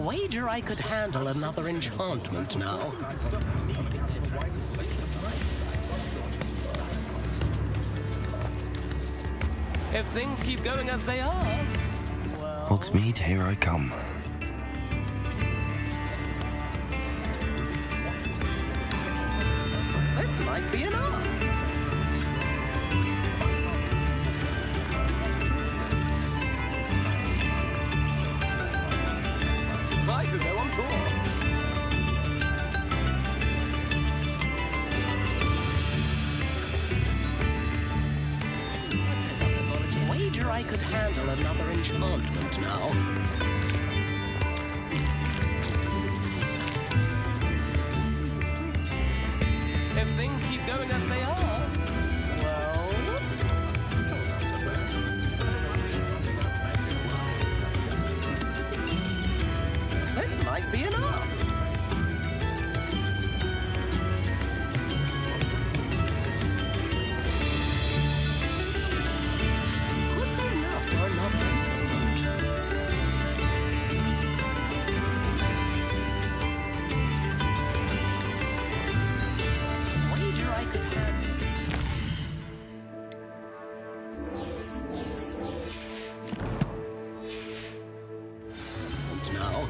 Wager I could handle another enchantment now. If things keep going as they are, well... Hogsmeade, here I come. This might be enough. I could go on tour. Wager I could handle another enchantment now. If things keep going as they are, well... This might be enough. Would be enough for another instrument. Wager I could handle... now.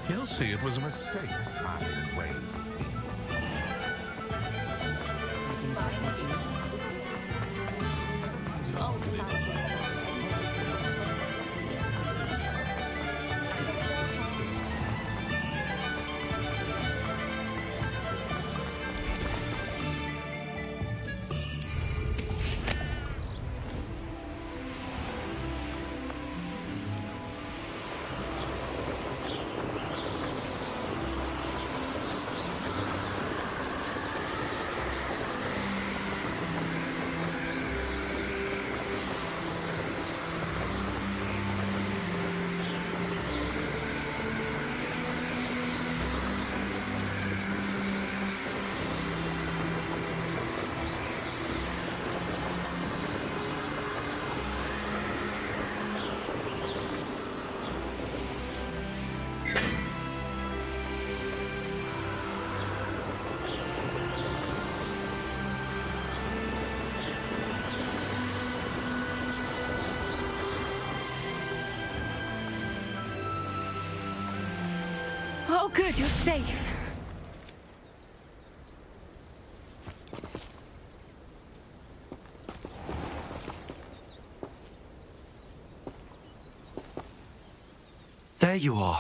He'll see it was a mistake. Wait. Oh, good, you're safe. There you are.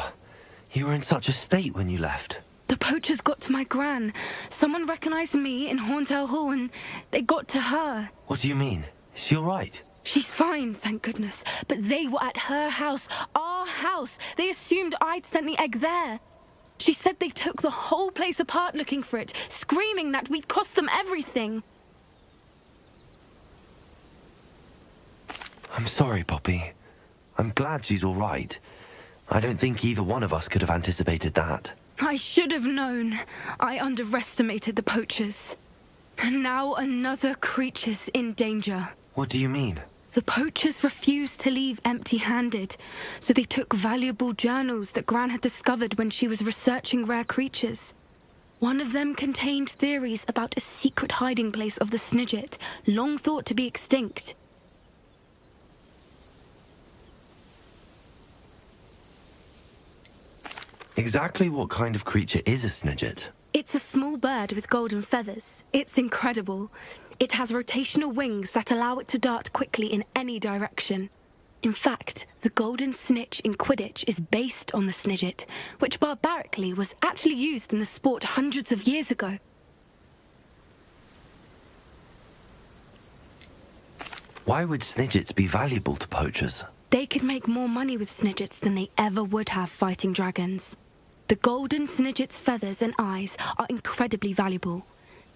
You were in such a state when you left. The poachers got to my gran. Someone recognized me in Horntail Hall and they got to her. What do you mean? Is she all right? She's fine, thank goodness. But they were at her house, our house. They assumed I'd sent the egg there. She said they took the whole place apart looking for it, screaming that we'd cost them everything. I'm sorry, Poppy. I'm glad she's all right. I don't think either one of us could have anticipated that. I should have known. I underestimated the poachers. And now another creature's in danger. What do you mean? The poachers refused to leave empty-handed, so they took valuable journals that Gran had discovered when she was researching rare creatures. One of them contained theories about a secret hiding place of the Snidget, long thought to be extinct. Exactly what kind of creature is a Snidget? It's a small bird with golden feathers. It's incredible. It has rotational wings that allow it to dart quickly in any direction. In fact, the golden snitch in Quidditch is based on the Snidget, which barbarically was actually used in the sport hundreds of years ago. Why would Snidgets be valuable to poachers? They could make more money with Snidgets than they ever would have fighting dragons. The golden Snidget's feathers and eyes are incredibly valuable.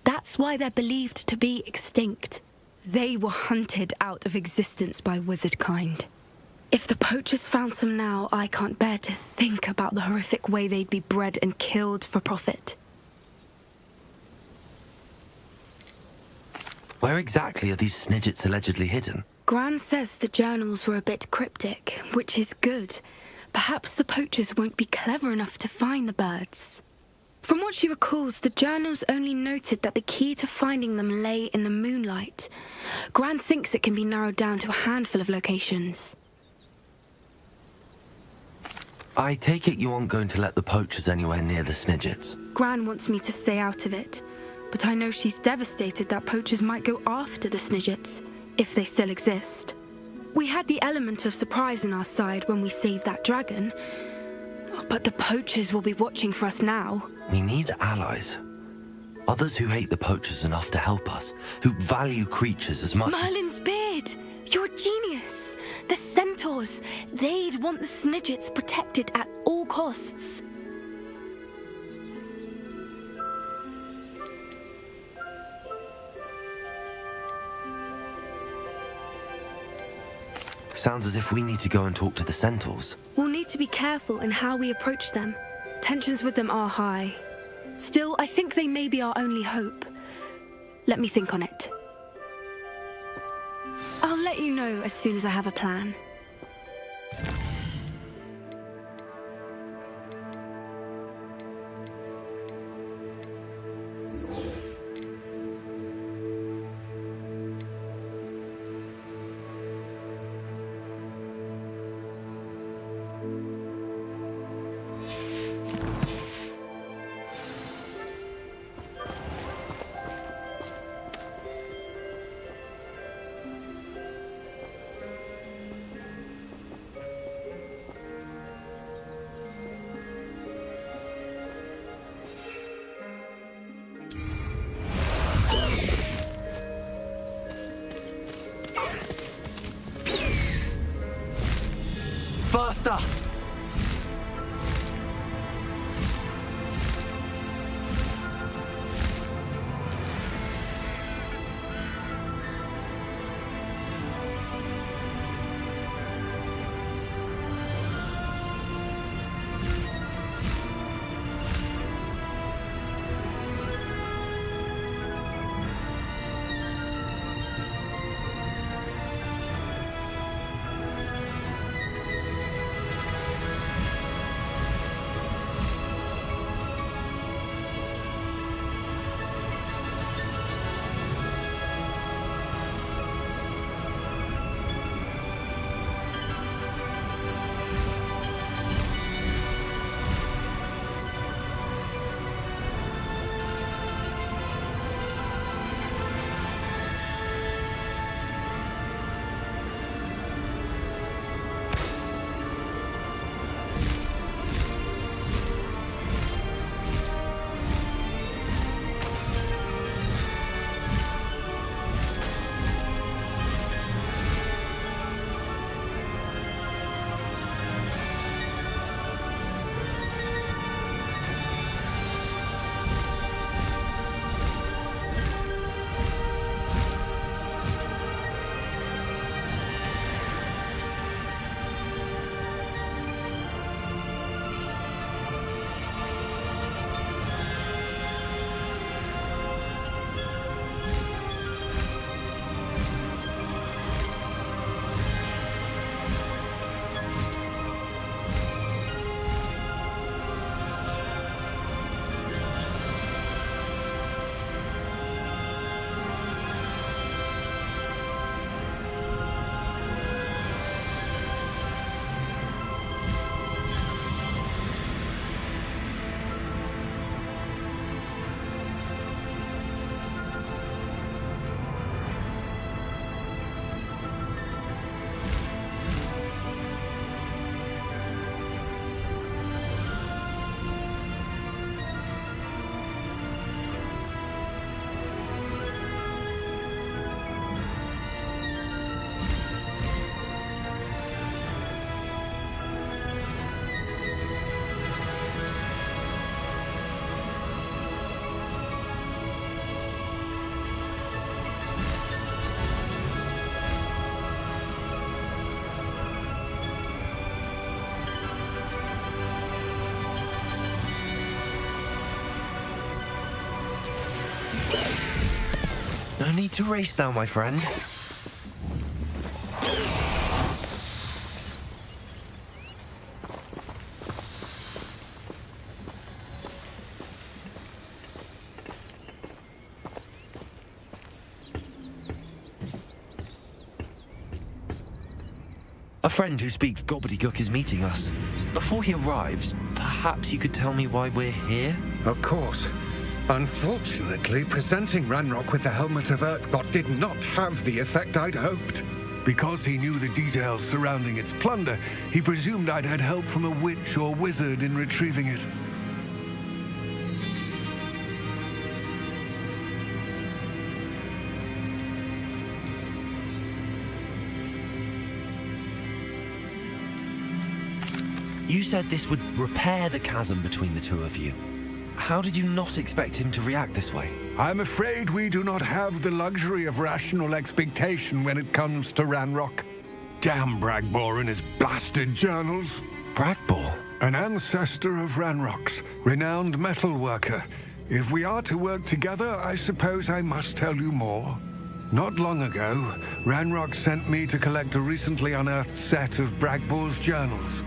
That's why they're believed to be extinct. They were hunted out of existence by wizard kind. If the poachers found some now, I can't bear to think about the horrific way they'd be bred and killed for profit. Where exactly are these snidgets allegedly hidden? Gran says the journals were a bit cryptic, which is good. Perhaps the poachers won't be clever enough to find the birds. From what she recalls, the journals only noted that the key to finding them lay in the moonlight. Gran thinks it can be narrowed down to a handful of locations. I take it you aren't going to let the poachers anywhere near the snidgets. Gran wants me to stay out of it, but I know she's devastated that poachers might go after the snidgets, if they still exist. We had the element of surprise on our side when we saved that dragon, but the poachers will be watching for us now. We need allies. Others who hate the poachers enough to help us, who value creatures as much Merlin's beard! You're a genius! The centaurs! They'd want the snidgets protected at all costs. Sounds as if we need to go and talk to the centaurs. We'll need to be careful in how we approach them. Tensions with them are high. Still, I think they may be our only hope. Let me think on it. I'll let you know as soon as I have a plan. Faster! No need to race now, my friend. A friend who speaks gobbledygook is meeting us. Before he arrives, perhaps you could tell me why we're here? Of course. Unfortunately, presenting Ranrock with the Helmet of Urtkot did not have the effect I'd hoped. Because he knew the details surrounding its plunder, he presumed I'd had help from a witch or wizard in retrieving it. You said this would repair the chasm between the two of you. How did you not expect him to react this way? I'm afraid we do not have the luxury of rational expectation when it comes to Ranrock. Damn Bragbor and his blasted journals. Bragbor? An ancestor of Ranrock's, renowned metal worker. If we are to work together, I suppose I must tell you more. Not long ago, Ranrock sent me to collect a recently unearthed set of Bragbor's journals.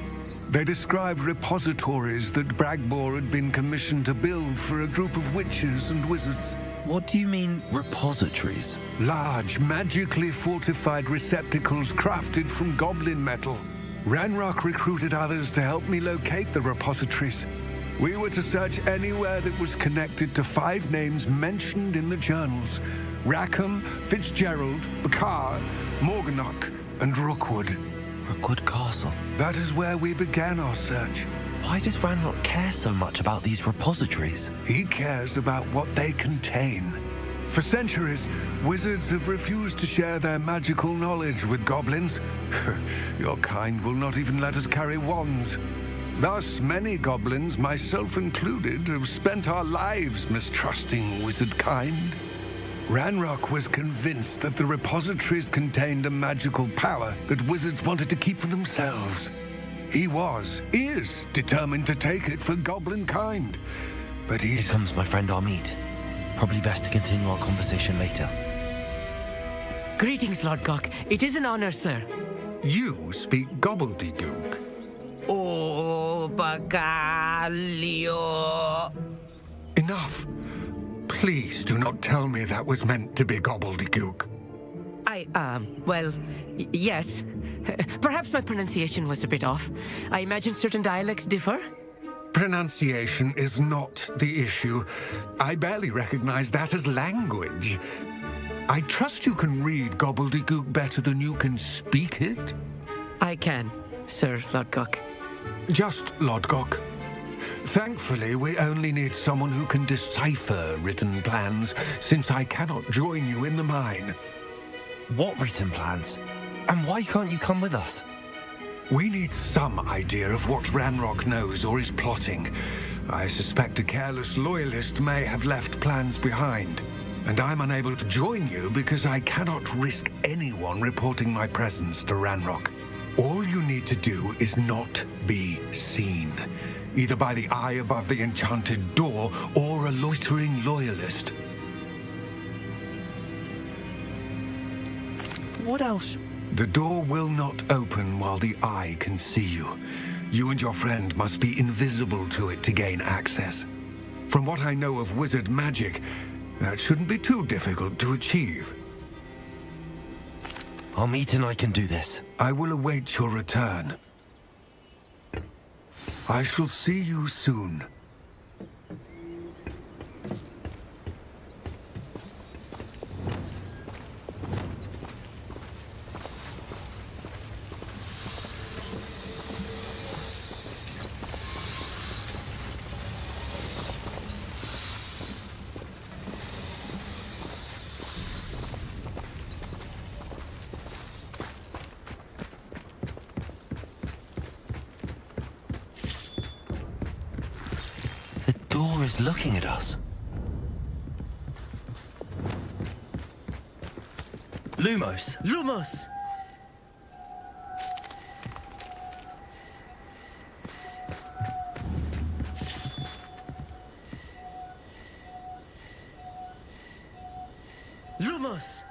They described repositories that Bragbor had been commissioned to build for a group of witches and wizards. What do you mean, repositories? Large, magically fortified receptacles crafted from goblin metal. Ranrock recruited others to help me locate the repositories. We were to search anywhere that was connected to 5 names mentioned in the journals: Rackham, Fitzgerald, Bakar, Morganach, and Rookwood. Rookwood Castle. That is where we began our search. Why does Ranrock care so much about these repositories? He cares about what they contain. For centuries, wizards have refused to share their magical knowledge with goblins. Your kind will not even let us carry wands. Thus, many goblins, myself included, have spent our lives mistrusting wizard kind. Ranrock was convinced that the repositories contained a magical power that wizards wanted to keep for themselves. He is determined to take it for goblin kind. But Here comes my friend Armid. Probably best to continue our conversation later. Greetings, Lord Gok. It is an honor, sir. You speak gobbledygook. Oh, Bagalio. Enough. Please do not tell me that was meant to be gobbledygook. Yes. Perhaps my pronunciation was a bit off. I imagine certain dialects differ. Pronunciation is not the issue. I barely recognize that as language. I trust you can read gobbledygook better than you can speak it. I can, Sir Lord Gok. Just Lodgok. Thankfully, we only need someone who can decipher written plans, since I cannot join you in the mine. What written plans? And why can't you come with us? We need some idea of what Ranrock knows or is plotting. I suspect a careless loyalist may have left plans behind. And I'm unable to join you because I cannot risk anyone reporting my presence to Ranrock. All you need to do is not be seen, either by the eye above the enchanted door or a loitering loyalist. What else? The door will not open while the eye can see you. You and your friend must be invisible to it to gain access. From what I know of wizard magic, that shouldn't be too difficult to achieve. Armid and I can do this. I will await your return. I shall see you soon. The door is looking at us. Lumos! Lumos! Vamos!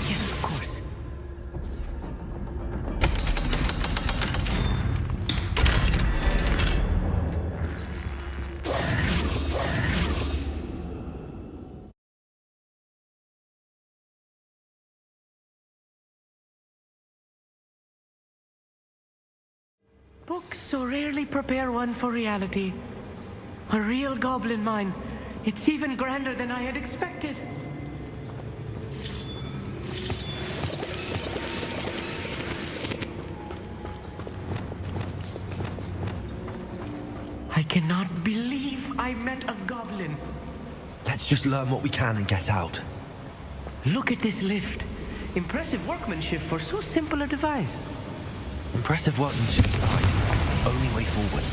Yes, of course. Books so rarely prepare one for reality. A real goblin mine. It's even grander than I had expected. I cannot believe I met a goblin. Let's just learn what we can and get out. Look at this lift. Impressive workmanship for so simple a device. Impressive workmanship aside, it's the only way forward.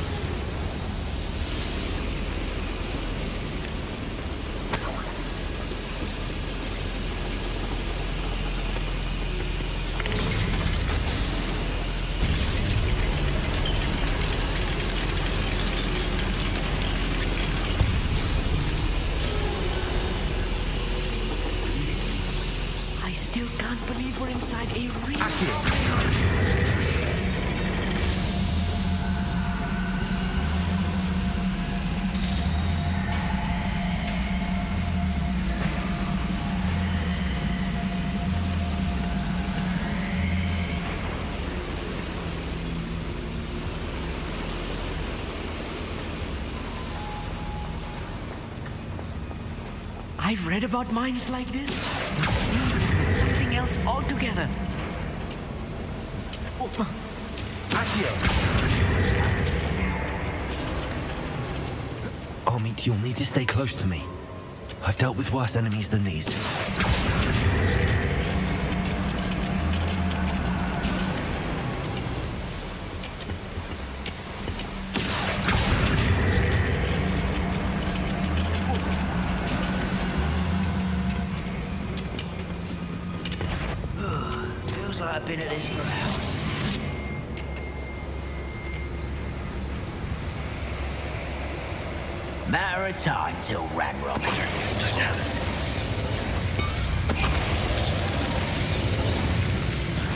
I still can't believe we're inside a real... I've read about mines like this. It seems something else altogether. Amit, you'll need to stay close to me. I've dealt with worse enemies than these. Feels like I've been at this for hours. Matter of time till Ranrock turns to dust.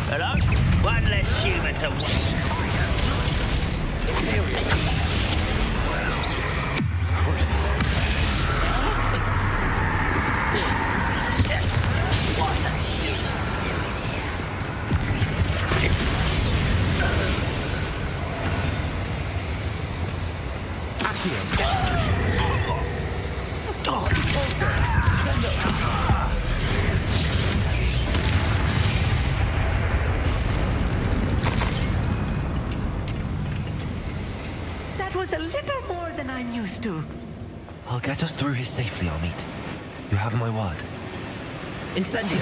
Hello? One less human to watch. What's a human doing That was a little more than I'm used to. I'll get us through here safely, Amit. You have my word. Incendio.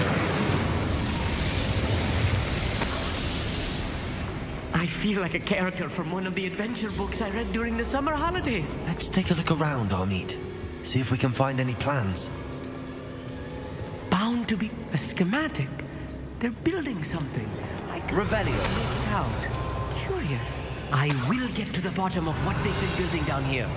I feel like a character from one of the adventure books I read during the summer holidays. Let's take a look around, Amit. See if we can find any plans. Bound to be a schematic. They're building something. I can Revelio. make it out. Curious. I will get to the bottom of what they've been building down here.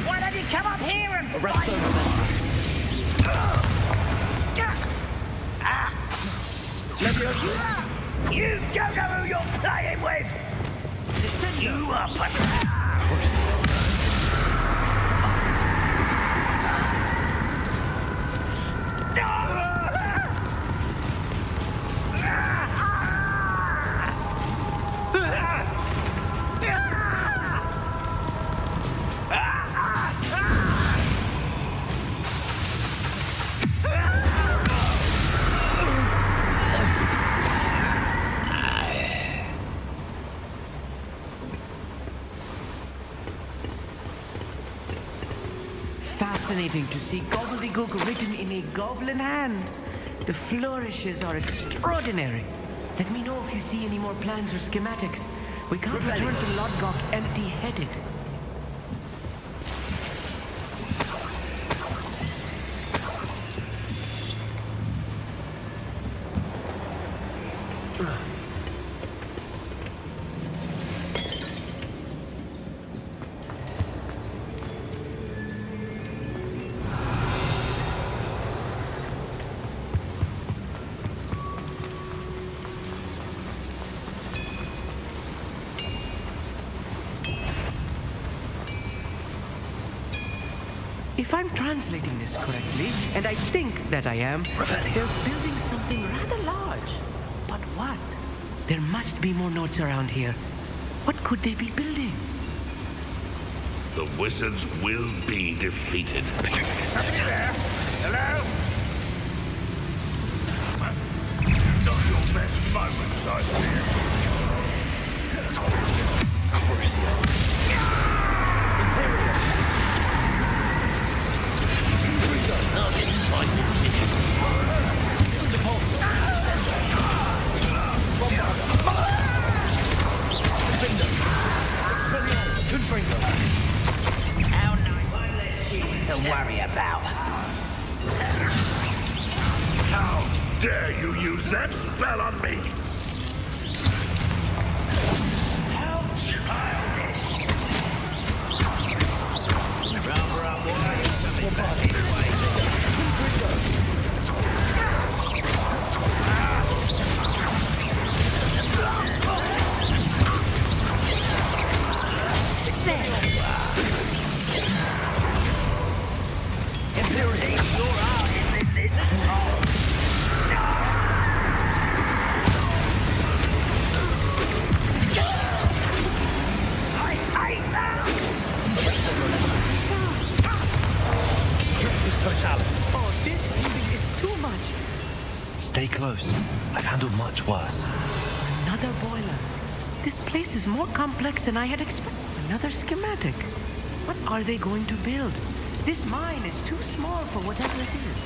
Why don't you come up here and You don't know who you're playing with! You are but... fascinating to see gobbledygook written in a goblin hand. The flourishes are extraordinary. Let me know if you see any more plans or schematics. We can't return to Lodgok empty-headed. If I'm translating this correctly, and I think that I am, they're building something rather large. But what? There must be more notes around here. What could they be building? The wizards will be defeated. Hello? Not your best moments, I fear. Crucio. How nice. One less cheese to worry about. How dare you use that spell on me? How childish. Rather unwise. Oh, this reading is too much. Stay close. I've handled much worse. Another boiler. This place is more complex than I had expected. Another schematic. What are they going to build? This mine is too small for whatever it is.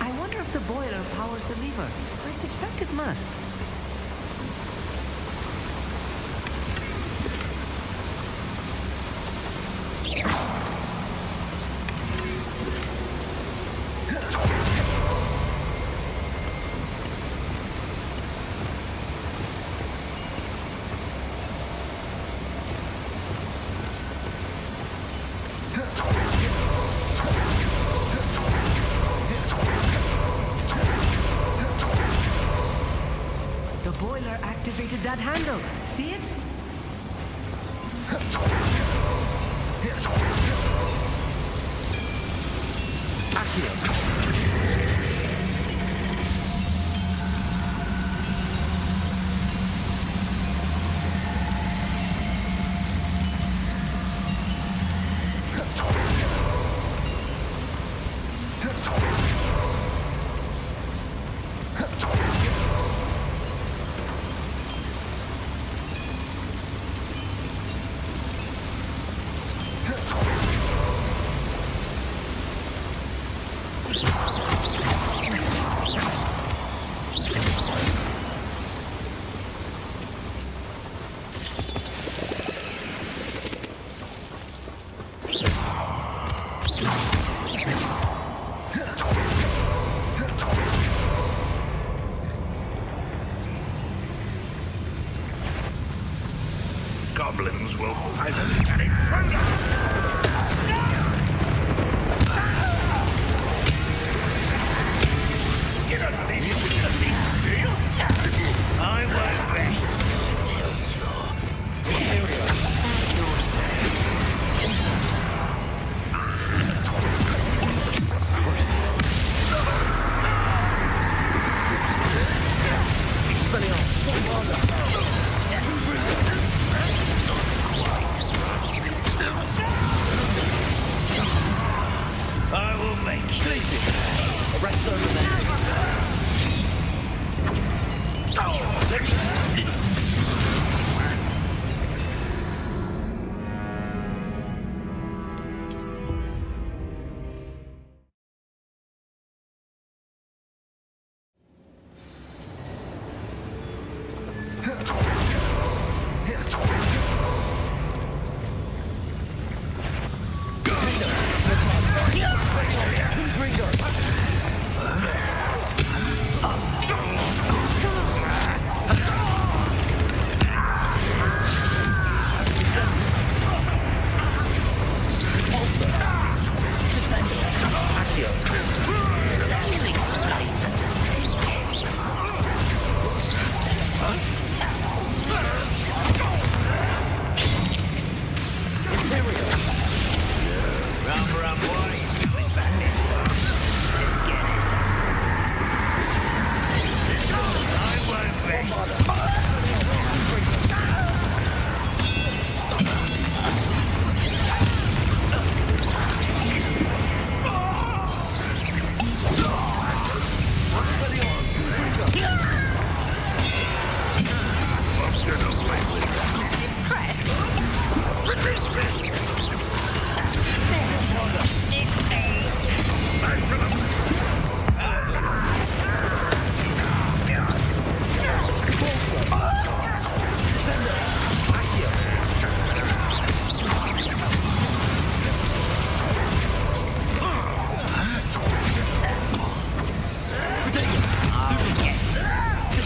I wonder if the boiler powers the lever. I suspect it must. The boiler activated that handle. See it? Goblins will fight an intruder! You don't believe you can defeat me, do you? I won't rest until you're Expelliarmus!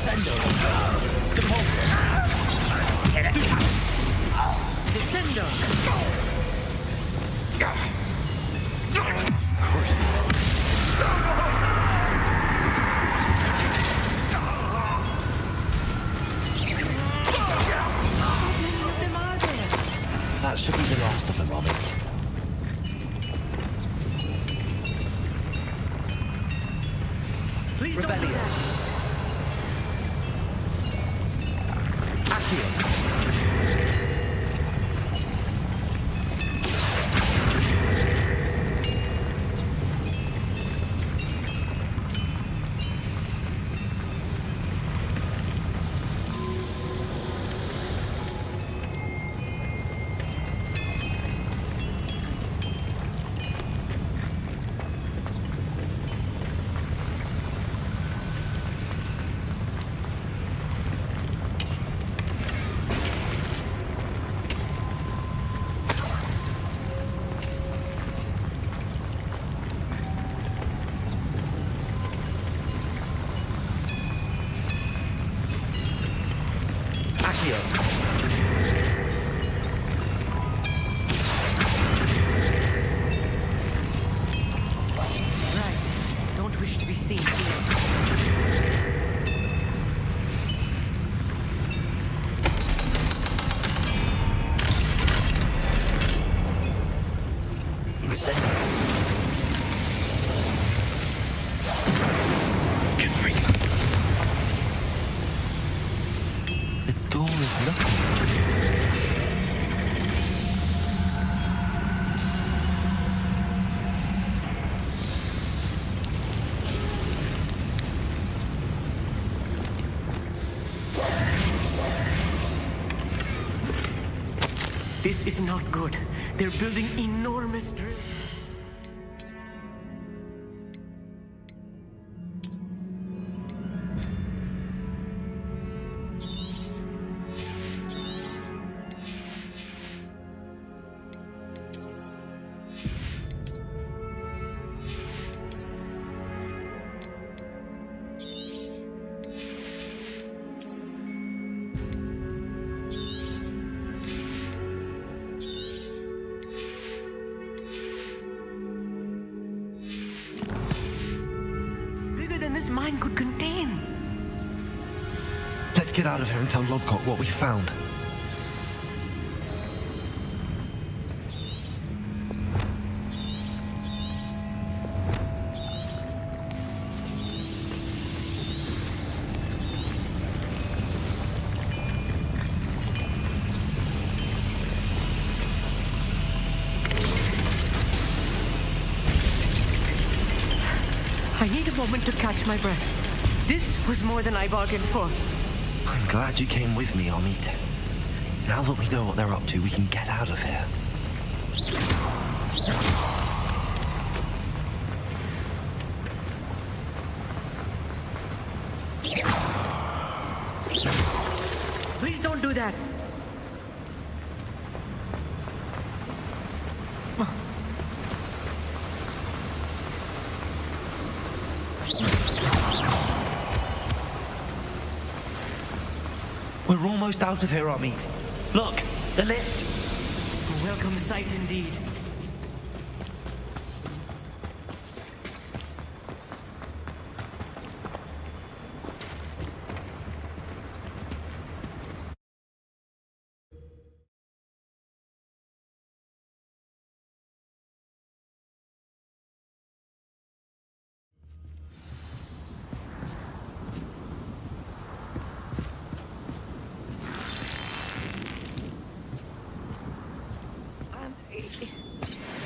Descendo. Depulso. Descendo. That should be the last of them, Mommy. Please don't do that. Right. Don't wish to be seen here. Incendio. The door is looking at us. This is not good. They're building enormous drills. Than this mine could contain. Let's get out of here and tell Lodgok what we found. I need a moment to catch my breath. This was more than I bargained for. I'm glad you came with me, Amit. Now that we know what they're up to, we can get out of here. Please don't do that. We're almost out of here, Amit. Look, the lift. A welcome sight indeed.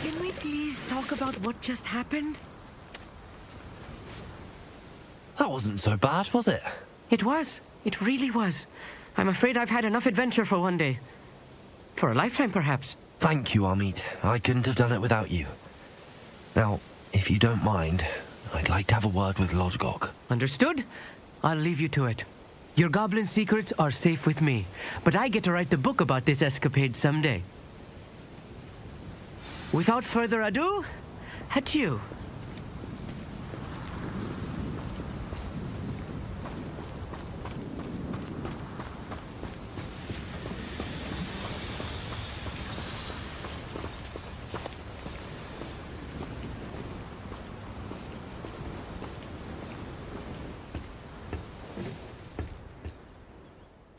Can we please talk about what just happened? That wasn't so bad, was it? It was. It really was. I'm afraid I've had enough adventure for one day. For a lifetime, perhaps. Thank you, Amit. I couldn't have done it without you. Now, if you don't mind, I'd like to have a word with Lodgok. Understood? I'll leave you to it. Your goblin secrets are safe with me, but I get to write the book about this escapade someday. Without further ado, adieu.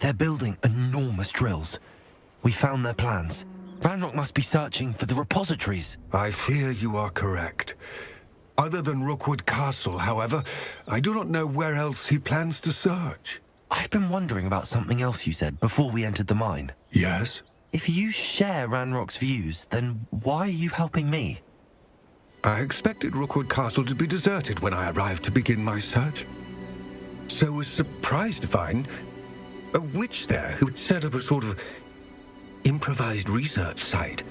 They're building enormous drills. We found their plans. Ranrock must be searching for the repositories. I fear you are correct. Other than Rookwood Castle, however, I do not know where else he plans to search. I've been wondering about something else you said before we entered the mine. Yes? If you share Ranrock's views, then why are you helping me? I expected Rookwood Castle to be deserted when I arrived to begin my search. So was surprised to find a witch there who had set up a sort of improvised research site.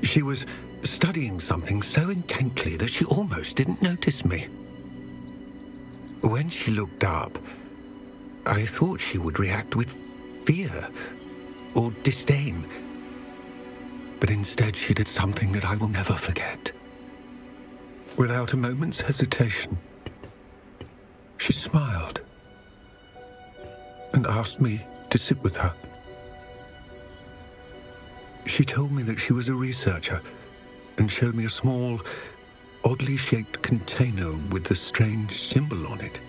She was studying something so intently that she almost didn't notice me. When she looked up, I thought she would react with fear or disdain. But instead she did something that I will never forget. Without a moment's hesitation, she smiled and asked me to sit with her. She told me that she was a researcher and showed me a small, oddly shaped container with a strange symbol on it.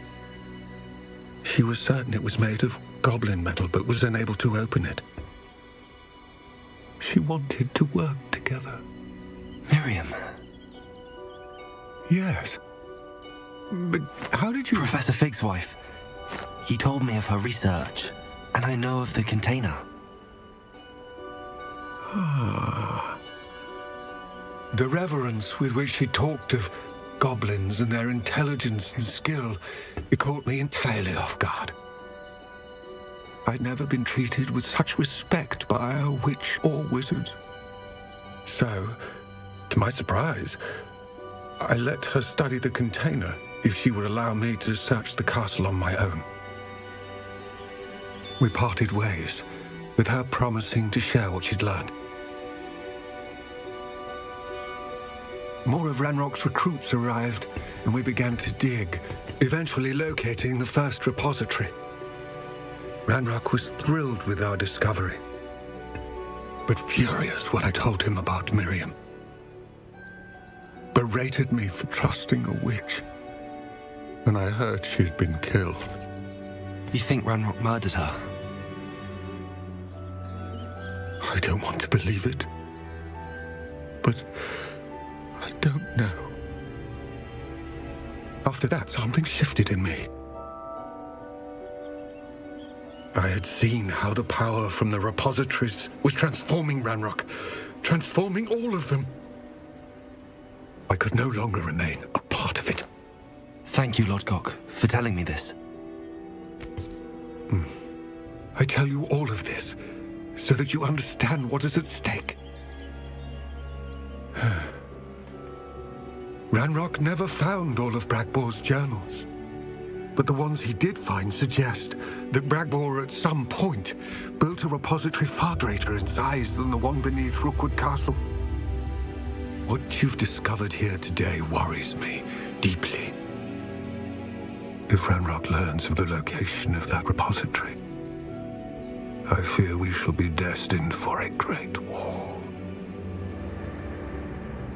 She was certain it was made of goblin metal, but was unable to open it. She wanted to work together. Miriam. Yes. But how did you... Professor Fig's wife. He told me of her research, and I know of the container. The reverence with which she talked of goblins and their intelligence and skill, it caught me entirely off guard. I'd never been treated with such respect by a witch or wizard. So, to my surprise, I let her study the container if she would allow me to search the castle on my own. We parted ways, with her promising to share what she'd learned. More of Ranrock's recruits arrived, and we began to dig, eventually locating the first repository. Ranrock was thrilled with our discovery, but furious when I told him about Miriam. Berated me for trusting a witch, and I heard she had been killed. You think Ranrock murdered her? I don't want to believe it, but I don't know. After that, something shifted in me. I had seen how the power from the repositories was transforming Ranrock, transforming all of them. I could no longer remain a part of it. Thank you, Lodgok, for telling me this. I tell you all of this so that you understand what is at stake. Ranrock never found all of Bragbor's journals, but the ones he did find suggest that Bragbor at some point built a repository far greater in size than the one beneath Rookwood Castle. What you've discovered here today worries me deeply. If Ranrock learns of the location of that repository, I fear we shall be destined for a great war.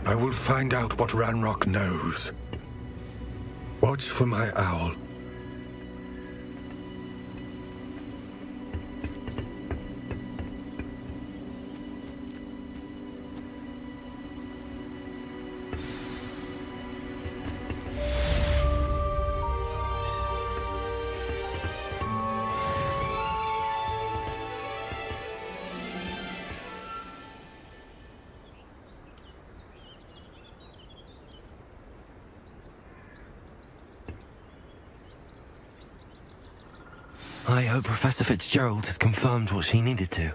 I will find out what Ranrock knows. Watch for my owl. I hope Professor Fitzgerald has confirmed what she needed to.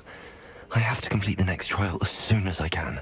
I have to complete the next trial as soon as I can.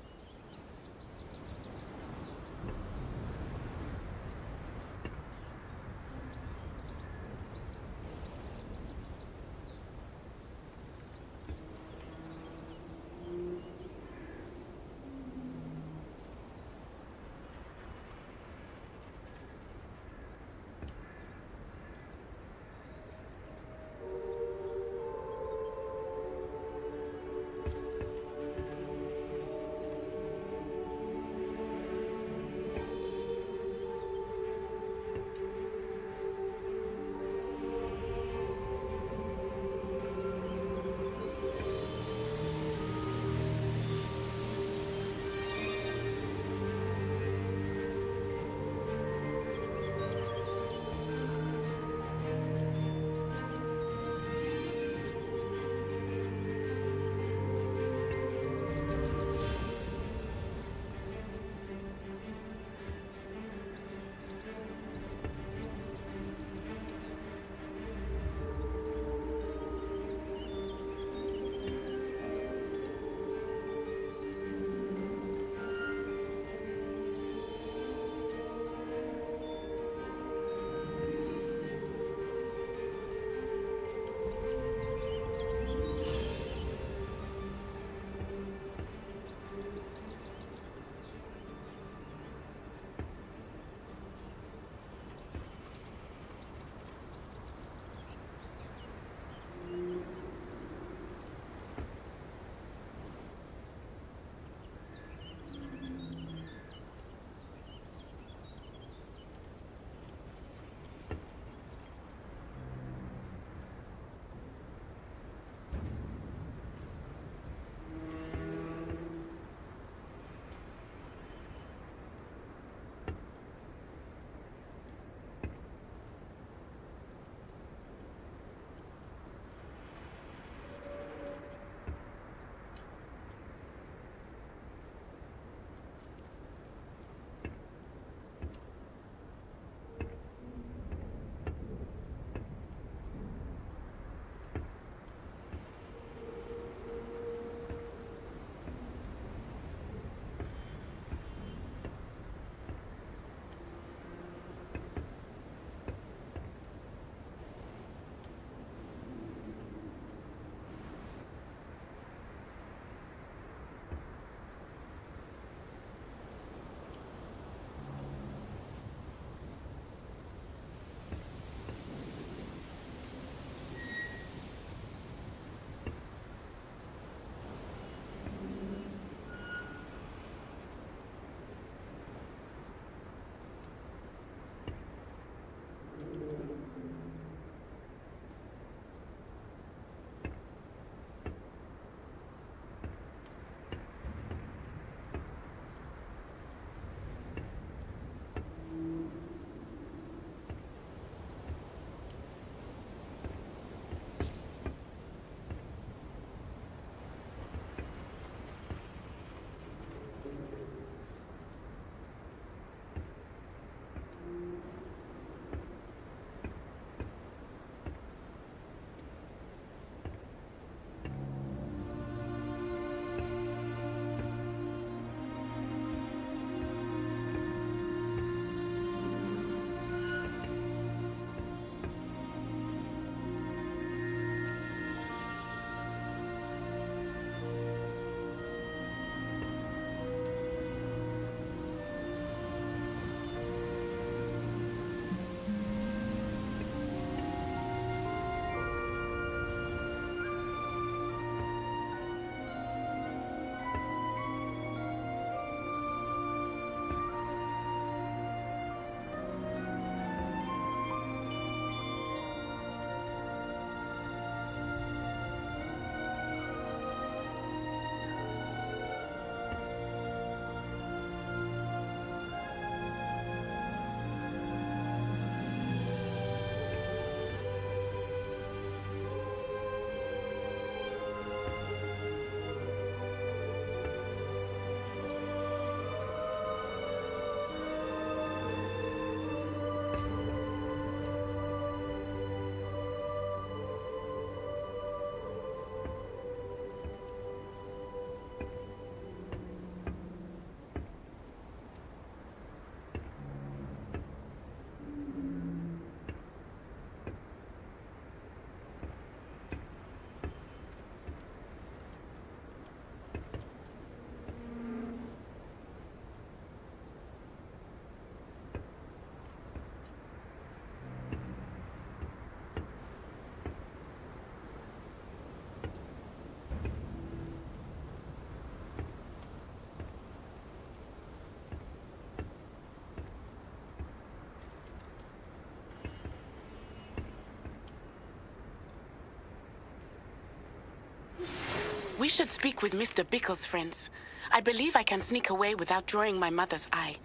should speak with Mr. Bickle's friends. I believe I can sneak away without drawing my mother's eye.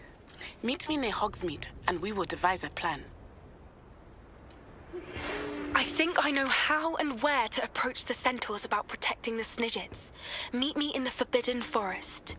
Meet me near Hogsmeade, and we will devise a plan. I think I know how and where to approach the centaurs about protecting the Snidgets. Meet me in the Forbidden Forest.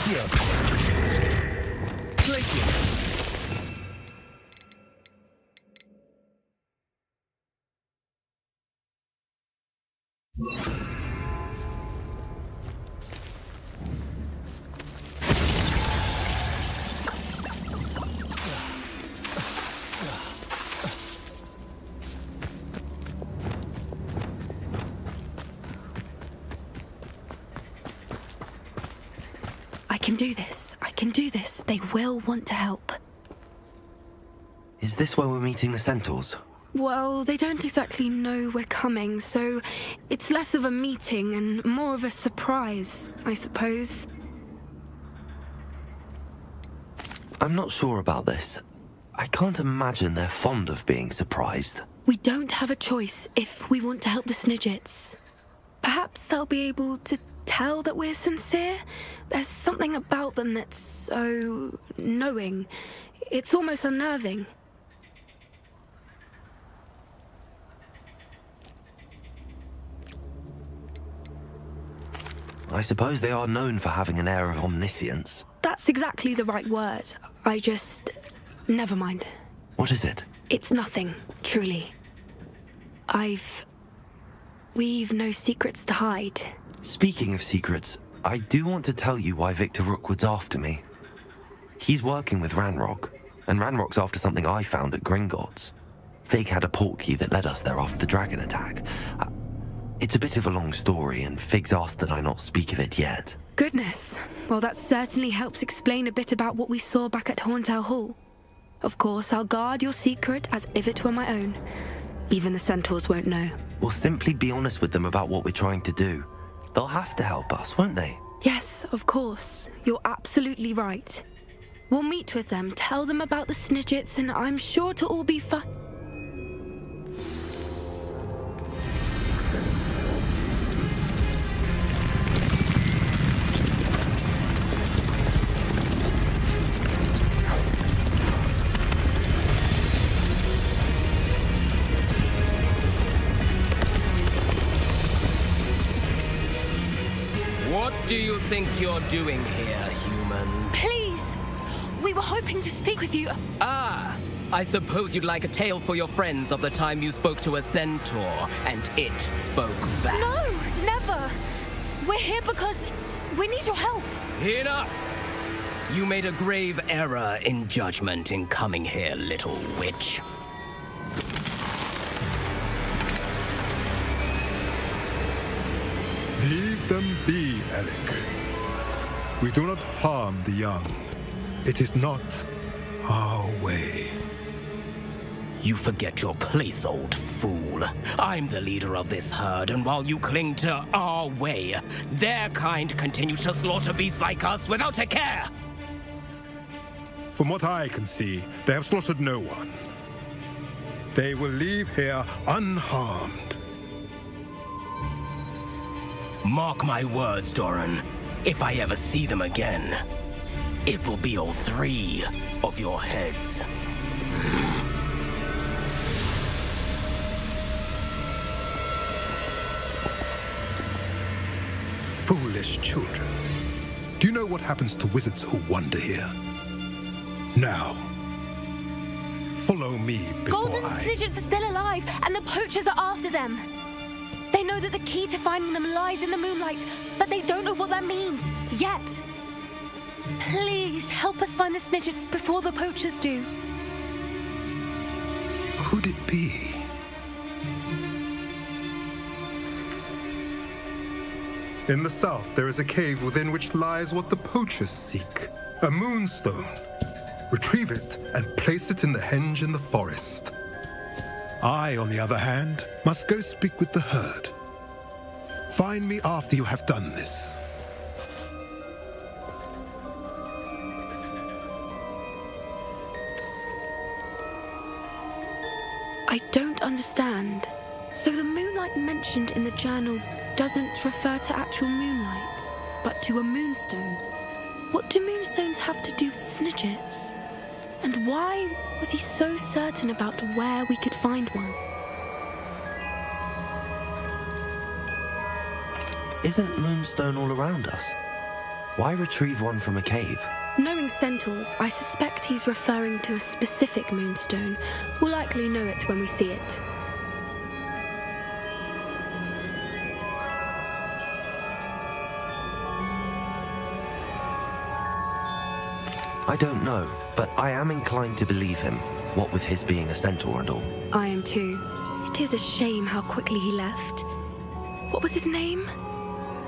Here. Place it. I can do this. I can do this. They will want to help. Is this where we're meeting the centaurs? Well, they don't exactly know we're coming, so it's less of a meeting and more of a surprise, I suppose. I'm not sure about this. I can't imagine they're fond of being surprised. We don't have a choice if we want to help the Snidgets. Perhaps they'll be able to tell that we're sincere. There's something about them that's so knowing. It's almost unnerving. I suppose they are known for having an air of omniscience. That's exactly the right word. Never mind. What is it? It's nothing, truly. We've no secrets to hide. Speaking of secrets, I do want to tell you why Victor Rookwood's after me. He's working with Ranrock, and Ranrock's after something I found at Gringotts. Fig had a portkey that led us there after the dragon attack. It's a bit of a long story, and Fig's asked that I not speak of it yet. Goodness. Well, that certainly helps explain a bit about what we saw back at Horntail Hall. Of course, I'll guard your secret as if it were my own. Even the centaurs won't know. We'll simply be honest with them about what we're trying to do. They'll have to help us, won't they? Yes, of course. You're absolutely right. We'll meet with them, tell them about the Snidgets, and I'm sure it'll all be fun. What do you think you're doing here, humans? Please! We were hoping to speak with you. Ah, I suppose you'd like a tale for your friends of the time you spoke to a centaur and it spoke back. No, never. We're here because we need your help. Enough! You made a grave error in judgment in coming here, little witch. Leave them be, Alec. We do not harm the young. It is not our way. You forget your place, old fool. I'm the leader of this herd, and while you cling to our way, their kind continue to slaughter beasts like us without a care. From what I can see, they have slaughtered no one. They will leave here unharmed. Mark my words, Doran. If I ever see them again, it will be all three of your heads. Foolish children. Do you know what happens to wizards who wander here? Now, follow me before Golden I... Snidgets are still alive, and the poachers are after them. They know that the key to finding them lies in the moonlight, but they don't know what that means, yet. Please, help us find the Snidgets before the poachers do. Could it be? In the south, there is a cave within which lies what the poachers seek. A moonstone. Retrieve it and place it in the henge in the forest. I, on the other hand, must go speak with the herd. Find me after you have done this. I don't understand. So the moonlight mentioned in the journal doesn't refer to actual moonlight, but to a moonstone. What do moonstones have to do with Snidgets? And why was he so certain about where we could find one? Isn't Moonstone all around us? Why retrieve one from a cave? Knowing centaurs, I suspect he's referring to a specific moonstone. We'll likely know it when we see it. I don't know, but I am inclined to believe him, what with his being a centaur and all. I am too. It is a shame how quickly he left. What was his name?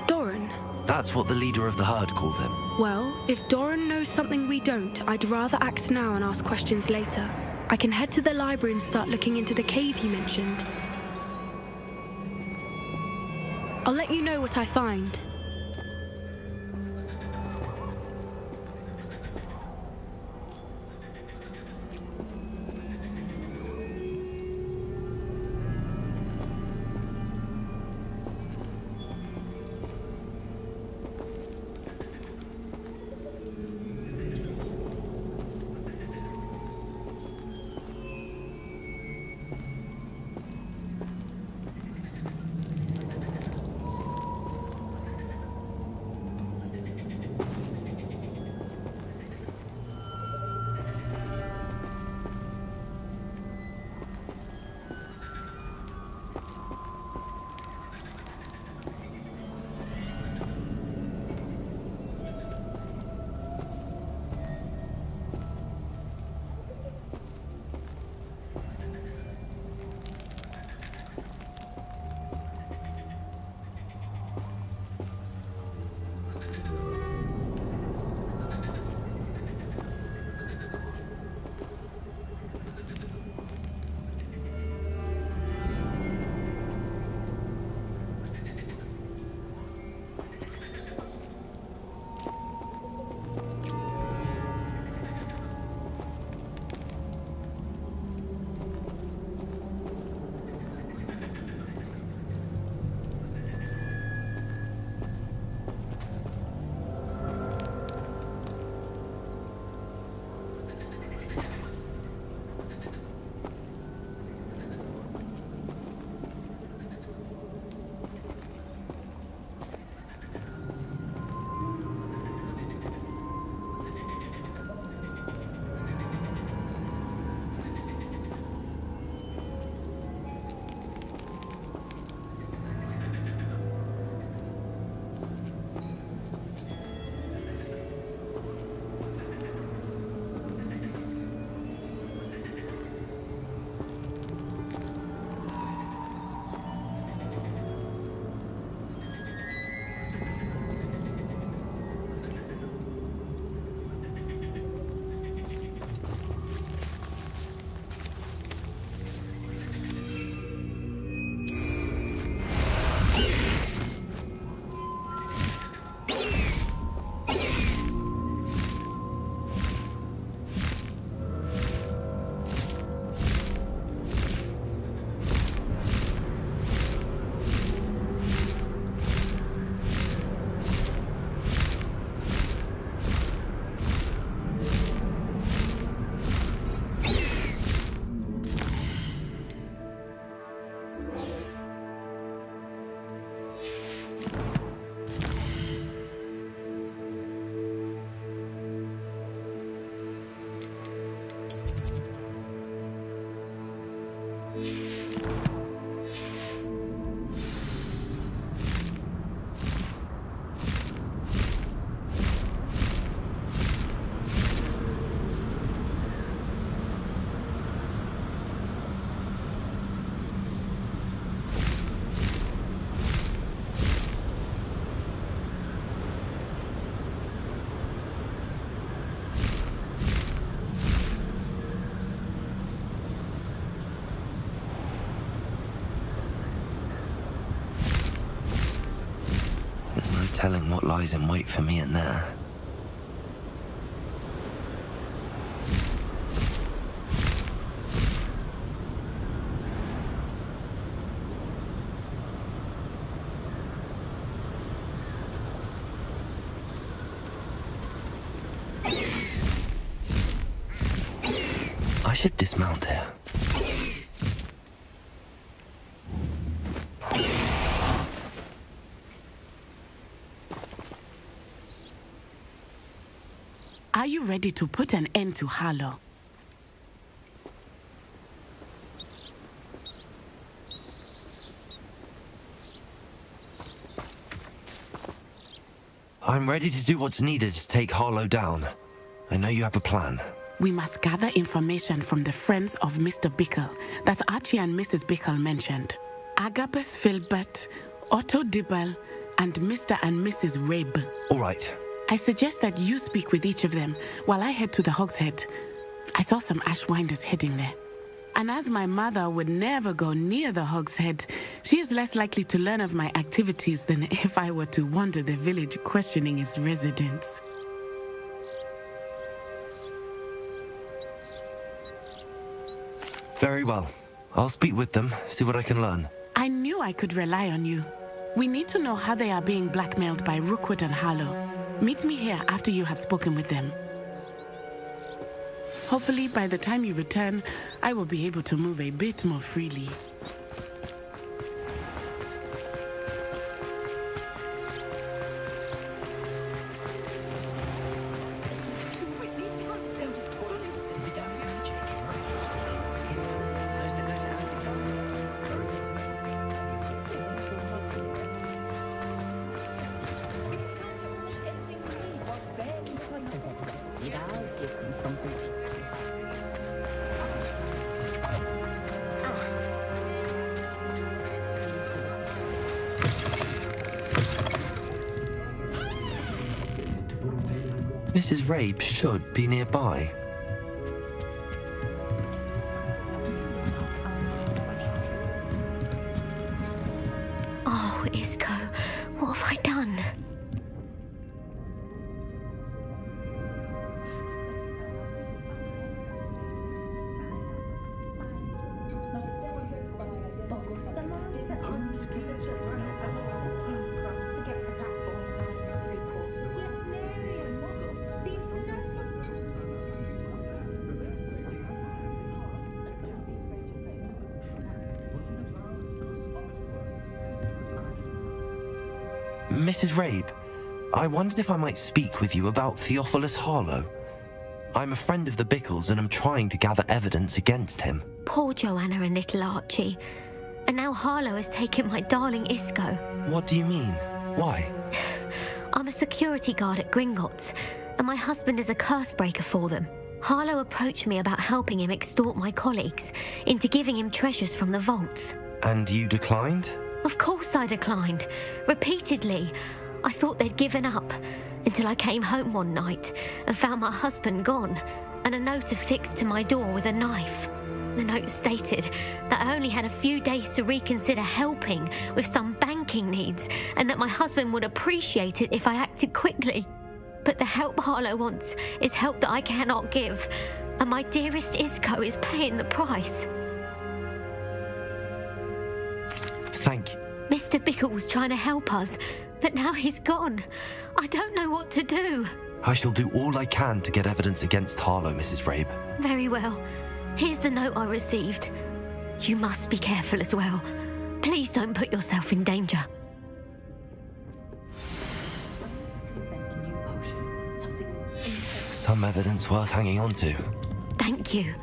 Doran. That's what the leader of the herd calls him. Well, if Doran knows something we don't, I'd rather act now and ask questions later. I can head to the library and start looking into the cave he mentioned. I'll let you know what I find. There's no telling what lies in wait for me in there. I should dismount here. you ready to put an end to Harlow? I'm ready to do what's needed to take Harlow down. I know you have a plan. We must gather information from the friends of Mr. Bickle that Archie and Mrs. Bickle mentioned. Agabus Filbert, Otto Dibble, and Mr. and Mrs. Rabe. All right. I suggest that you speak with each of them while I head to the Hogshead. I saw some Ashwinders heading there. And as my mother would never go near the Hogshead, she is less likely to learn of my activities than if I were to wander the village questioning its residents. Very well. I'll speak with them, see what I can learn. I knew I could rely on you. We need to know how they are being blackmailed by Rookwood and Harlow. Meet me here after you have spoken with them. Hopefully, by the time you return, I will be able to move a bit more freely. Mrs. Rabe should be nearby. Oh, Isco, what have I done? Mrs. Rabe, I wondered if I might speak with you about Theophilus Harlow. I'm a friend of the Bickles and I'm trying to gather evidence against him. Poor Joanna and little Archie. And now Harlow has taken my darling Isco. What do you mean? Why? I'm a security guard at Gringotts, and my husband is a curse breaker for them. Harlow approached me about helping him extort my colleagues into giving him treasures from the vaults. And you declined? Of course I declined. Repeatedly. I thought they'd given up until I came home one night and found my husband gone and a note affixed to my door with a knife. The note stated that I only had a few days to reconsider helping with some banking needs and that my husband would appreciate it if I acted quickly. But the help Harlow wants is help that I cannot give, and my dearest Isco is paying the price. Thank you. Mr. Bickle was trying to help us, but now he's gone. I don't know what to do. I shall do all I can to get evidence against Harlow, Mrs. Rabe. Very well. Here's the note I received. You must be careful as well. Please don't put yourself in danger. Some evidence worth hanging on to. Thank you.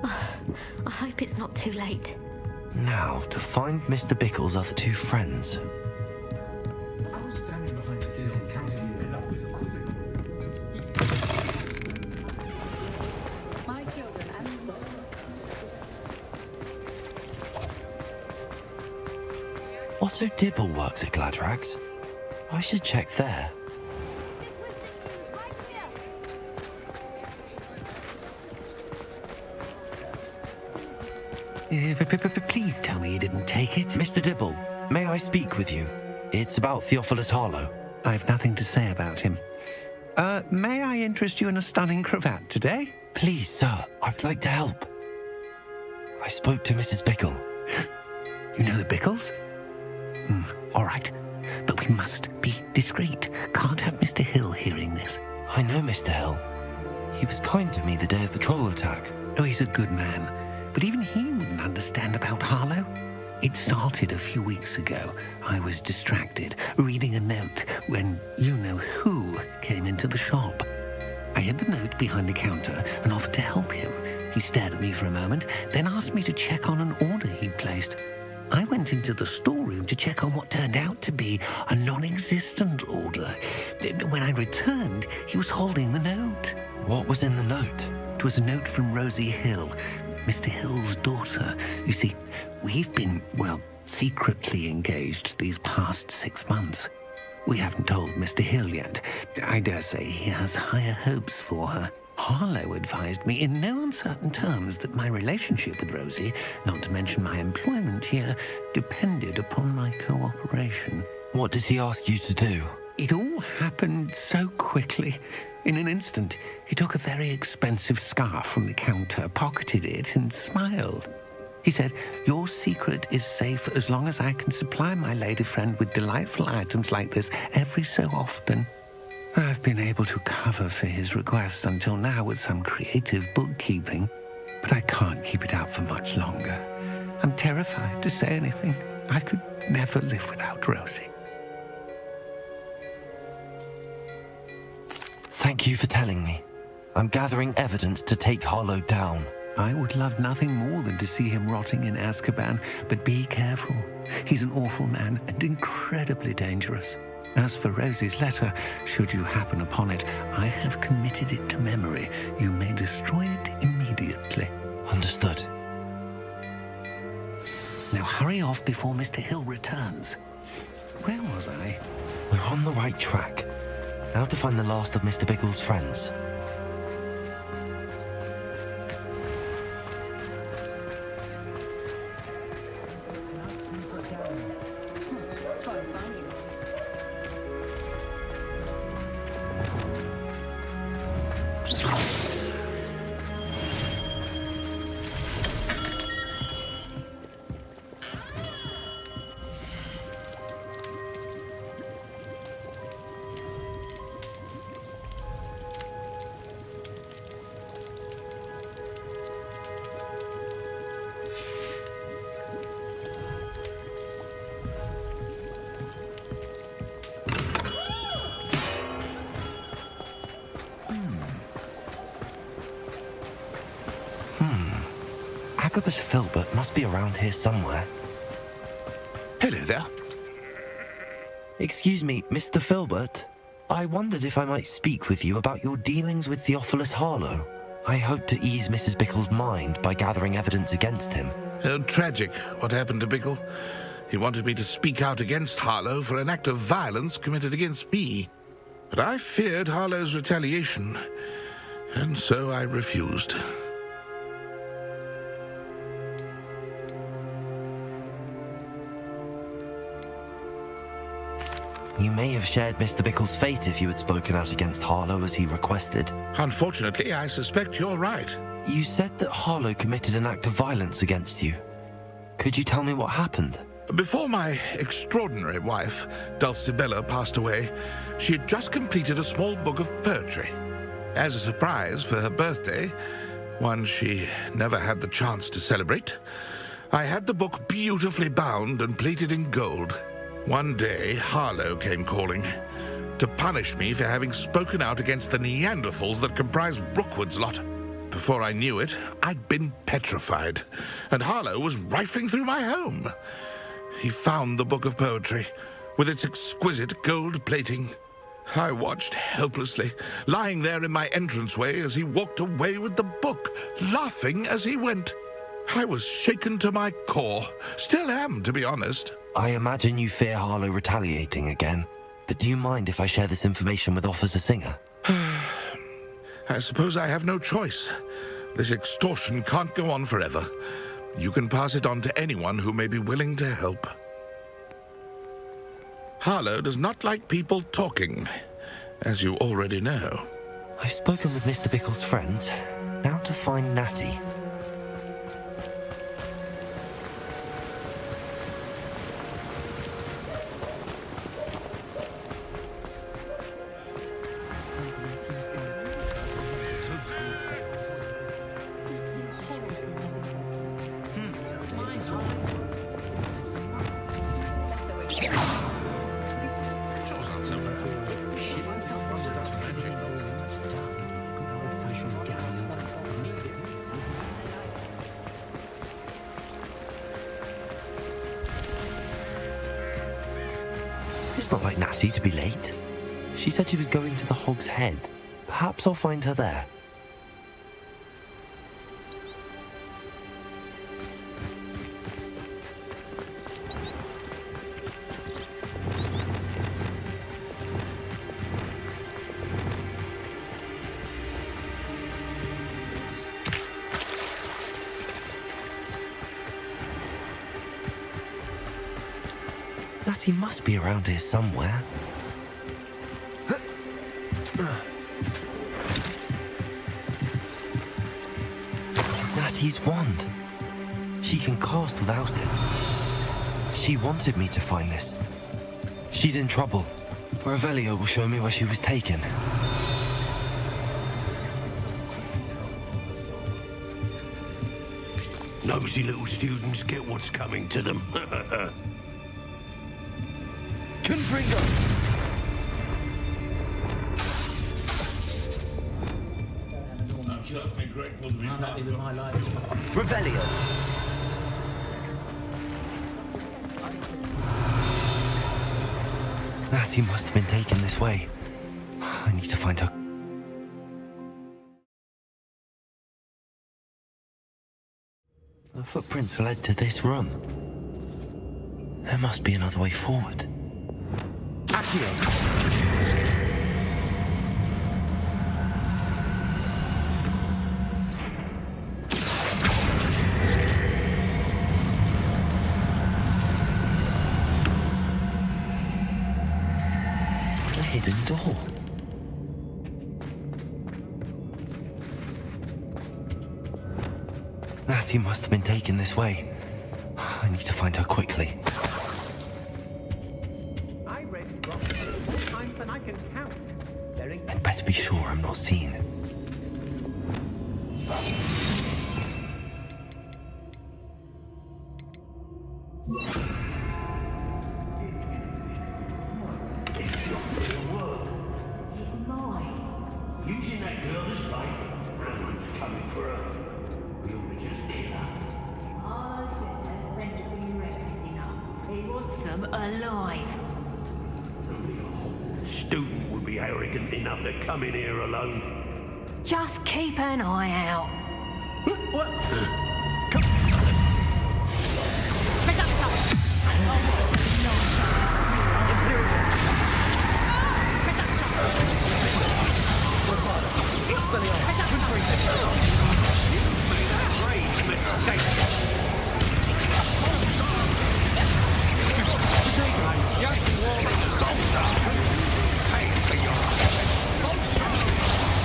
I hope it's not too late. Now, to find Mr. Bickle's other two friends. Otto Dibble works at Gladrags. I should check there. Please tell me you didn't take it. Mr. Dibble, may I speak with you? It's about Theophilus Harlow. I've nothing to say about him. May I interest you in a stunning cravat today? Please, sir, I'd like to help. I spoke to Mrs. Bickle. You know the Bickles? All right. But we must be discreet. Can't have Mr. Hill hearing this. I know Mr. Hill. He was kind to me the day of the troll attack. Oh, he's a good man. But even he wouldn't understand about Harlow. It started a few weeks ago. I was distracted, reading a note, when you-know-who came into the shop. I hid the note behind the counter and offered to help him. He stared at me for a moment, then asked me to check on an order he'd placed. I went into the storeroom to check on what turned out to be a non-existent order. When I returned, he was holding the note. What was in the note? It was a note from Rosie Hill, Mr. Hill's daughter. You see, we've been, well, secretly engaged these past 6 months. We haven't told Mr. Hill yet. I dare say he has higher hopes for her. Harlow advised me in no uncertain terms that my relationship with Rosie, not to mention my employment here, depended upon my cooperation. What did he ask you to do? It all happened so quickly. In an instant, he took a very expensive scarf from the counter, pocketed it, and smiled. He said, "Your secret is safe as long as I can supply my lady friend with delightful items like this every so often." I've been able to cover for his request until now with some creative bookkeeping, but I can't keep it out for much longer. I'm terrified to say anything. I could never live without Rosie. Thank you for telling me. I'm gathering evidence to take Harlow down. I would love nothing more than to see him rotting in Azkaban, but be careful. He's an awful man and incredibly dangerous. As for Rosie's letter, should you happen upon it, I have committed it to memory. You may destroy it immediately. Understood. Now hurry off before Mr. Hill returns. Where was I? We're on the right track. Now to find the last of Mr. Biggles' friends. Agabus Filbert must be around here somewhere. Hello there. Excuse me, Mr. Filbert. I wondered if I might speak with you about your dealings with Theophilus Harlow. I hope to ease Mrs. Bickle's mind by gathering evidence against him. Oh, tragic what happened to Bickle. He wanted me to speak out against Harlow for an act of violence committed against me. But I feared Harlow's retaliation, and so I refused. You may have shared Mr. Bickle's fate if you had spoken out against Harlow as he requested. Unfortunately, I suspect you're right. You said that Harlow committed an act of violence against you. Could you tell me what happened? Before my extraordinary wife, Dulcibella, passed away, she had just completed a small book of poetry. As a surprise for her birthday, one she never had the chance to celebrate, I had the book beautifully bound and plated in gold. One day, Harlow came calling to punish me for having spoken out against the Neanderthals that comprise Rookwood's lot. Before I knew it, I'd been petrified, and Harlow was rifling through my home. He found the book of poetry, with its exquisite gold plating. I watched helplessly, lying there in my entranceway as he walked away with the book, laughing as he went. I was shaken to my core. Still am, to be honest. I imagine you fear Harlow retaliating again, but do you mind if I share this information with Officer Singer? I suppose I have no choice. This extortion can't go on forever. You can pass it on to anyone who may be willing to help. Harlow does not like people talking, as you already know. I've spoken with Mr. Bickle's friends. Now to find Natty. It's not like Natty to be late. She said she was going to the Hog's Head. Perhaps I'll find her there. Natty must be around here somewhere. Natty's wand. She can cast without it. She wanted me to find this. She's in trouble. Revelio will show me where she was taken. Nosy little students get what's coming to them. Confringo! Revelio! Natty must have been taken this way. I need to find her. The footprints led to this room. There must be another way forward. A hidden door. Natty must have been taken this way. I need to find her quickly. I'd better be sure I'm not seen. Using that girl as bait. Ramlin's coming for her. We ought to just kill her. Arlo says her friend will be reckless enough. He wants them alive. Only a Hogwarts student would be arrogant enough to come in here alone. Just keep an eye out. What?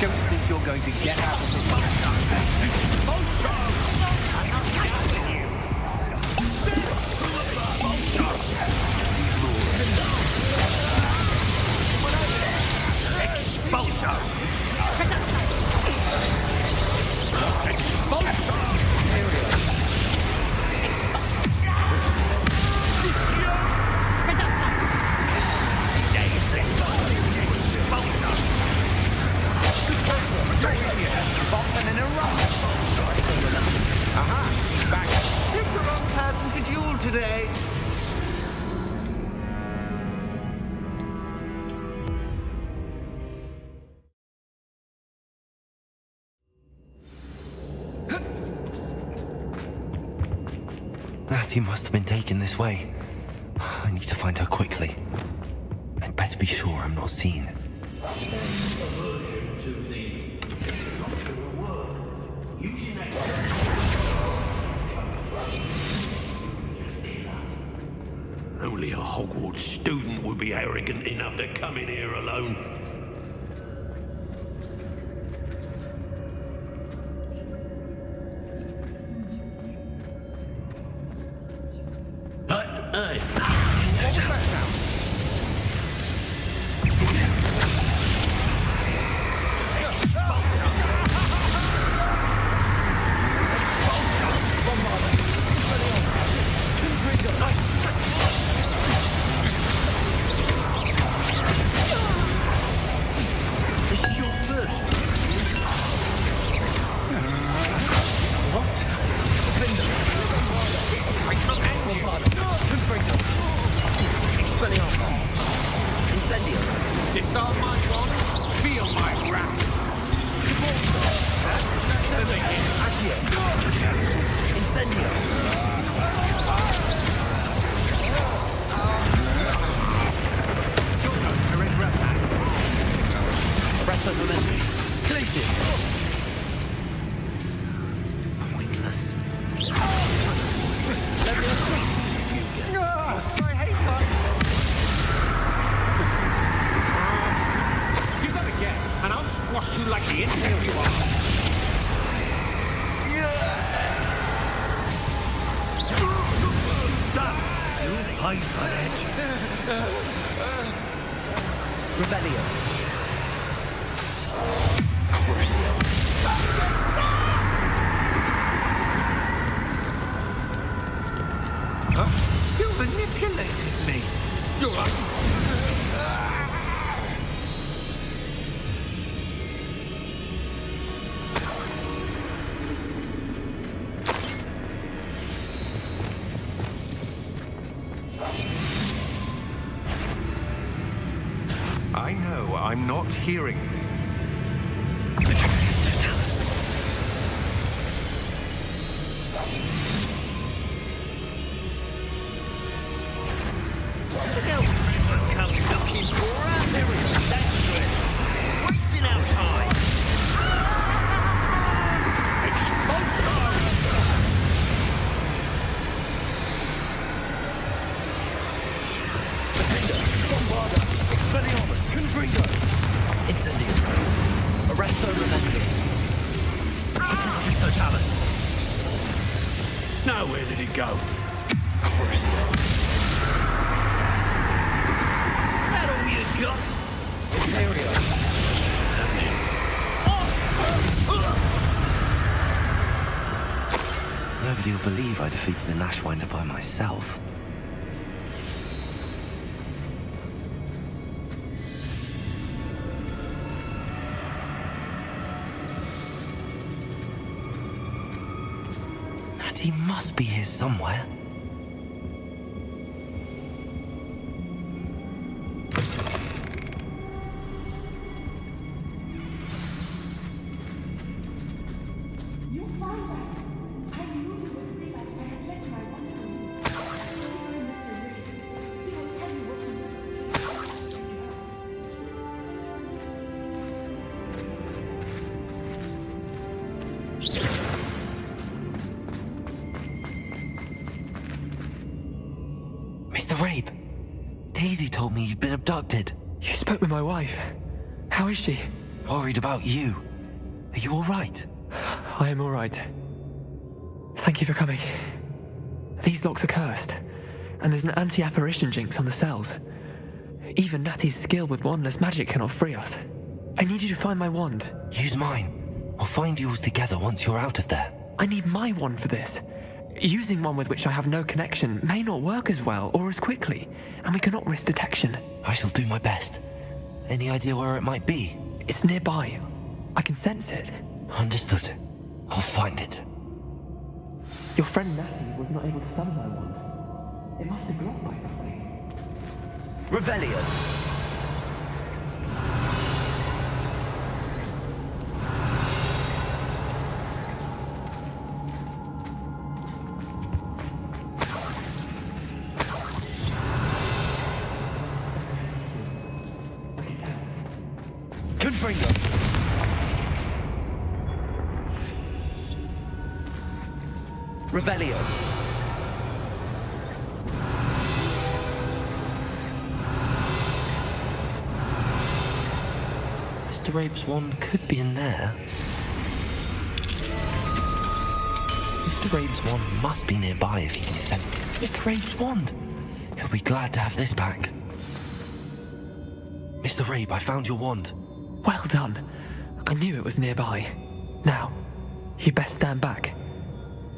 Don't think you're going to get out of this. Today. Natty must have been taken this way. I need to find her quickly. I'd better be sure I'm not seen. Only a Hogwarts student would be arrogant enough to come in here alone. Hey! Expelliarmus. Incendio. Disarm my wand, feel my wrath. Incendio. Arresto Mementi. Glacius. This is pointless. I hate science. Do that again, and I'll squash you like the insect you are. Done. You pay for it. Rebellion. Crucio. Huh? You manipulated me. You're right. I know, I'm not hearing. Incendio. Arresto Mementi. Aristotalis. Now where did it go? Crucio. That all you got? Imperio. Nobody will believe I defeated an Ashwinder by myself. He must be here somewhere. You found us. I knew you would bring us. I had left my wand for you. Mr. Reed. He will tell you what to do. Mr. Rabe, Daisy told me you'd been abducted. You spoke with my wife. How is she? Worried about you. Are you all right? I am all right. Thank you for coming. These locks are cursed, and there's an anti-apparition jinx on the cells. Even Natty's skill with wandless magic cannot free us. I need you to find my wand. Use mine. We'll find yours together once you're out of there. I need my wand for this. Using one with which I have no connection may not work as well or as quickly, and we cannot risk detection. I shall do my best. Any idea where it might be? It's nearby. I can sense it. Understood. I'll find it. Your friend Natty was not able to summon my wand. It must be blocked by something. Revelio. Confringo. Revelio. Mr. Rabe's wand could be in there. Mr. Rabe's wand must be nearby if he can send Mr. Rabe's wand. He'll be glad to have this back. Mr. Rabe, I found your wand. Well done. I knew it was nearby. Now, you best stand back.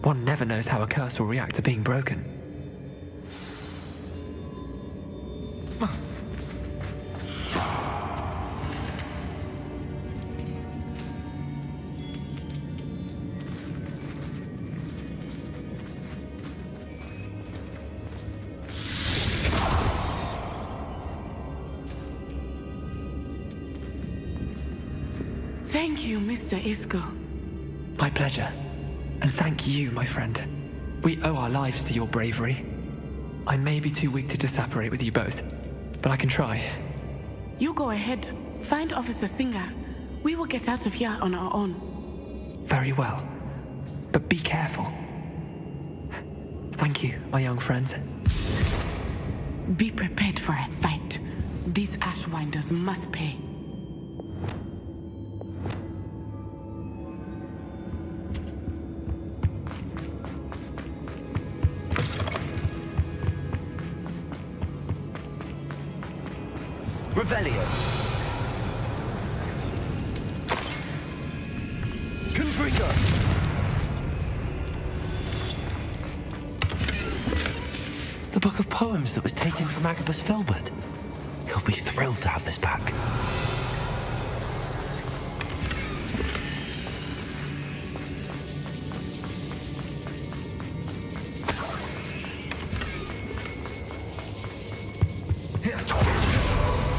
One never knows how a curse will react to being broken. Thank you, Mr. Isco. My pleasure. And thank you, my friend. We owe our lives to your bravery. I may be too weak to disapparate with you both, but I can try. You go ahead. Find Officer Singer. We will get out of here on our own. Very well. But be careful. Thank you, my young friends. Be prepared for a fight. These Ashwinders must pay. Revelio. Confringo. The book of poems that was taken from Agabus Filbert. He'll be thrilled to have this back.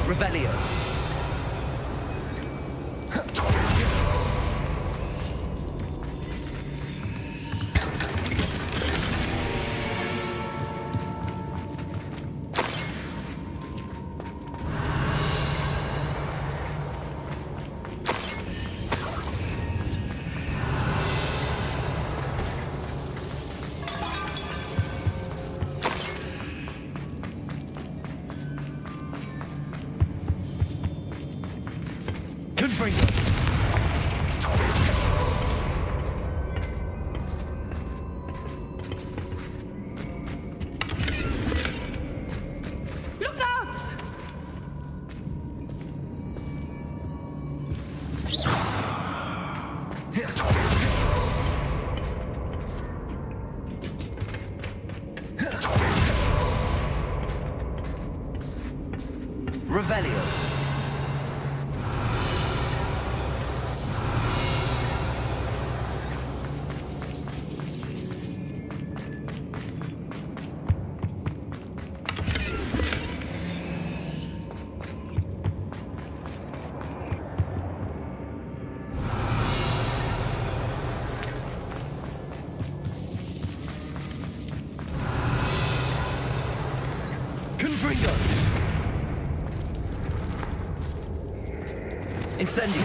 Revelio. Look out! Revelio. Confringo. Incendio.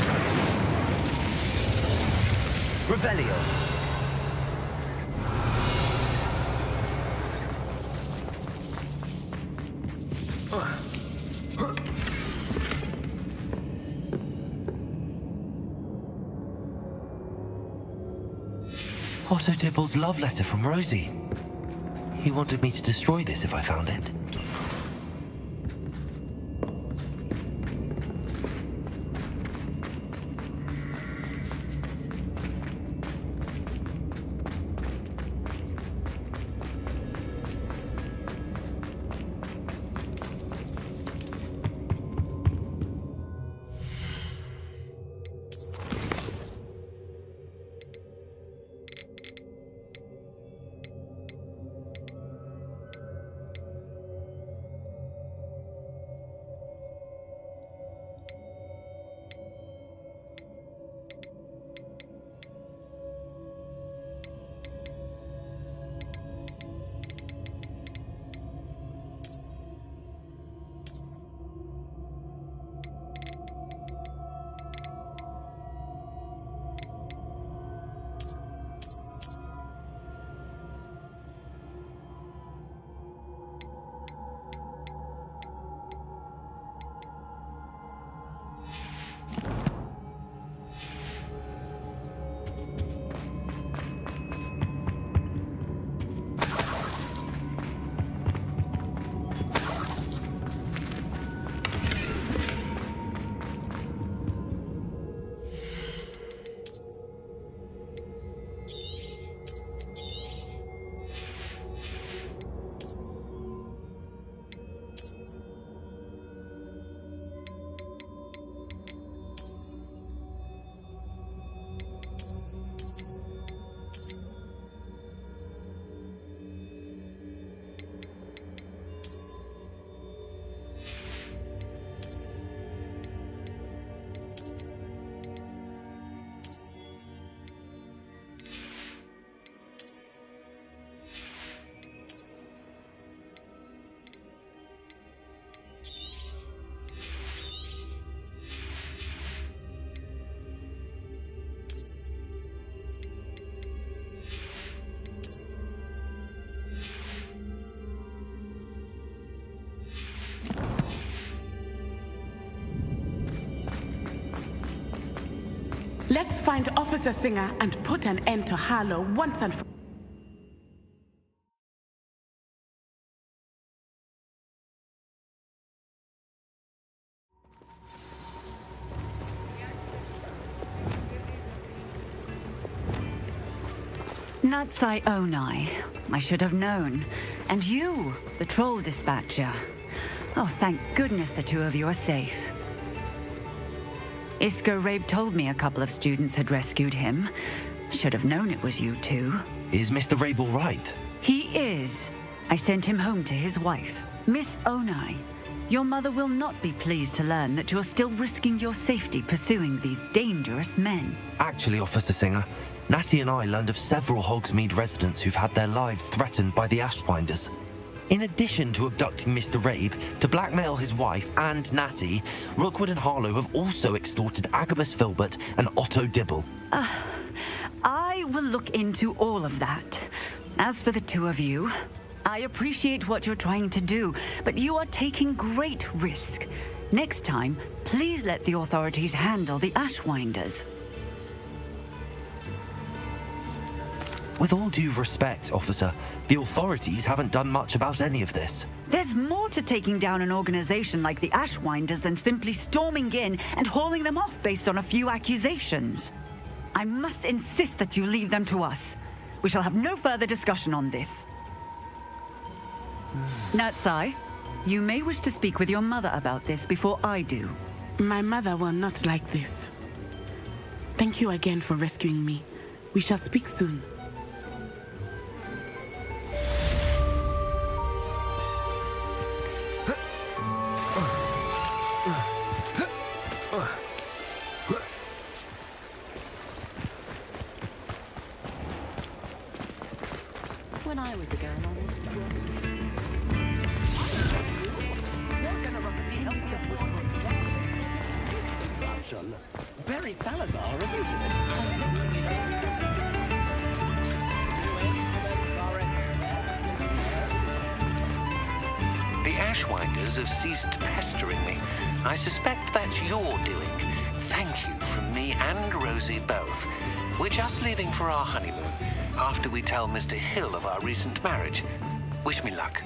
Revelio. Otto Dibble's love letter from Rosie. He wanted me to destroy this if I found it. Let's find Officer Singer and put an end to Harlow once and for Natsai Onai. I should have known. And you, the troll dispatcher. Oh, thank goodness the two of you are safe. Isco Rabe told me a couple of students had rescued him. Should have known it was you two. Is Mr. Rabe all right? He is. I sent him home to his wife. Miss Onai, your mother will not be pleased to learn that you're still risking your safety pursuing these dangerous men. Actually, Officer Singer, Natty and I learned of several Hogsmeade residents who've had their lives threatened by the Ashwinders. In addition to abducting Mr. Rabe to blackmail his wife and Natty, Rookwood and Harlow have also extorted Agabus Filbert and Otto Dibble. I will look into all of that. As for the two of you, I appreciate what you're trying to do, but you are taking great risk. Next time, please let the authorities handle the Ashwinders. With all due respect, officer, the authorities haven't done much about any of this. There's more to taking down an organization like the Ashwinders than simply storming in and hauling them off based on a few accusations. I must insist that you leave them to us. We shall have no further discussion on this. Natsai, you may wish to speak with your mother about this before I do. My mother will not like this. Thank you again for rescuing me. We shall speak soon. When I was a girl, I wanted to work. Barry Salazar, isn't it? The Ashwinders have ceased pestering me. I suspect that's your doing. Thank you from me and Rosie both. We're just leaving for our honeymoon after we tell Mr. Hill of our recent marriage. Wish me luck.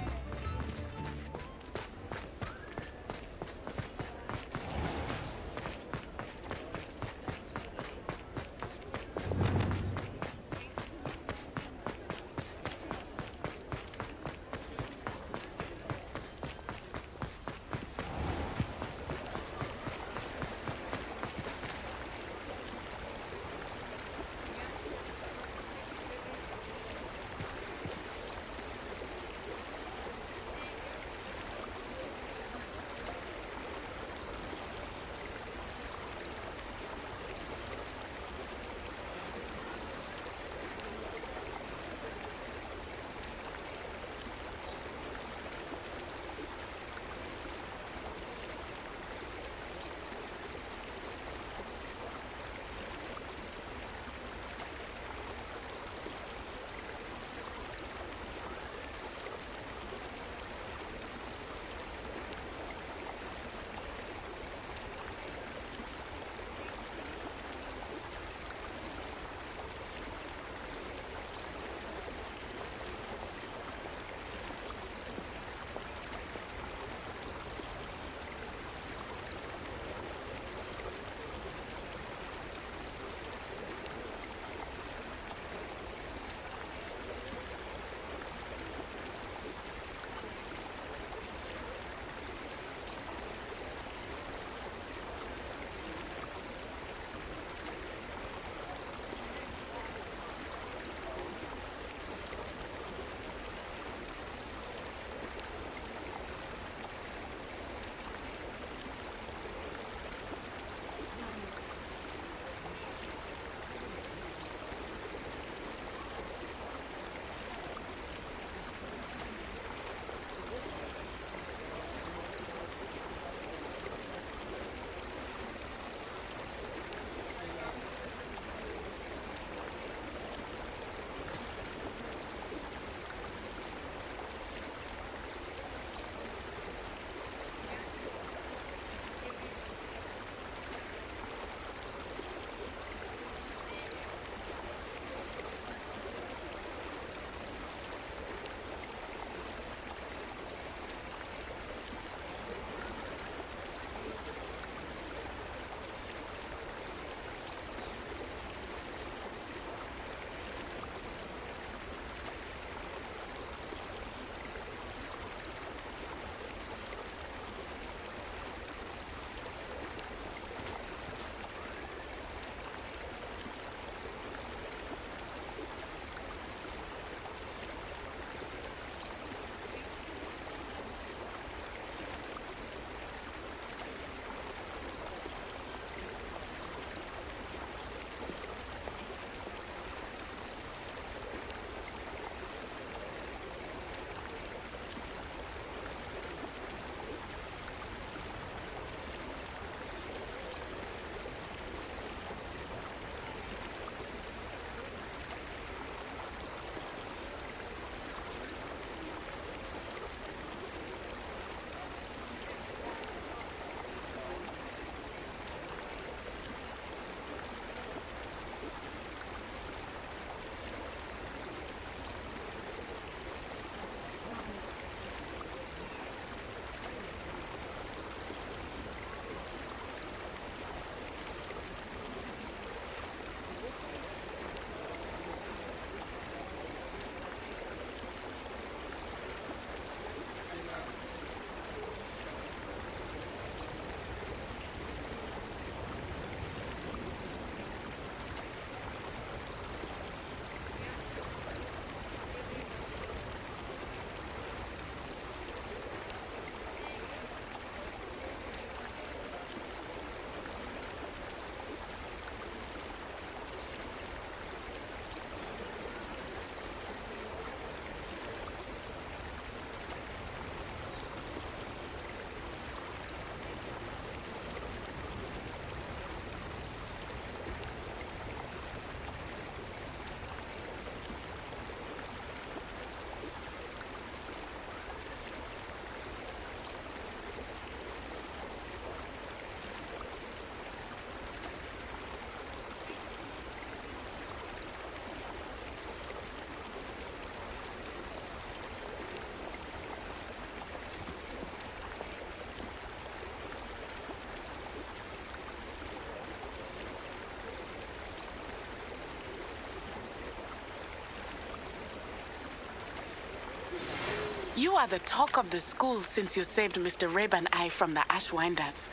You are the talk of the school since you saved Mr. Rabe and I from the Ashwinders.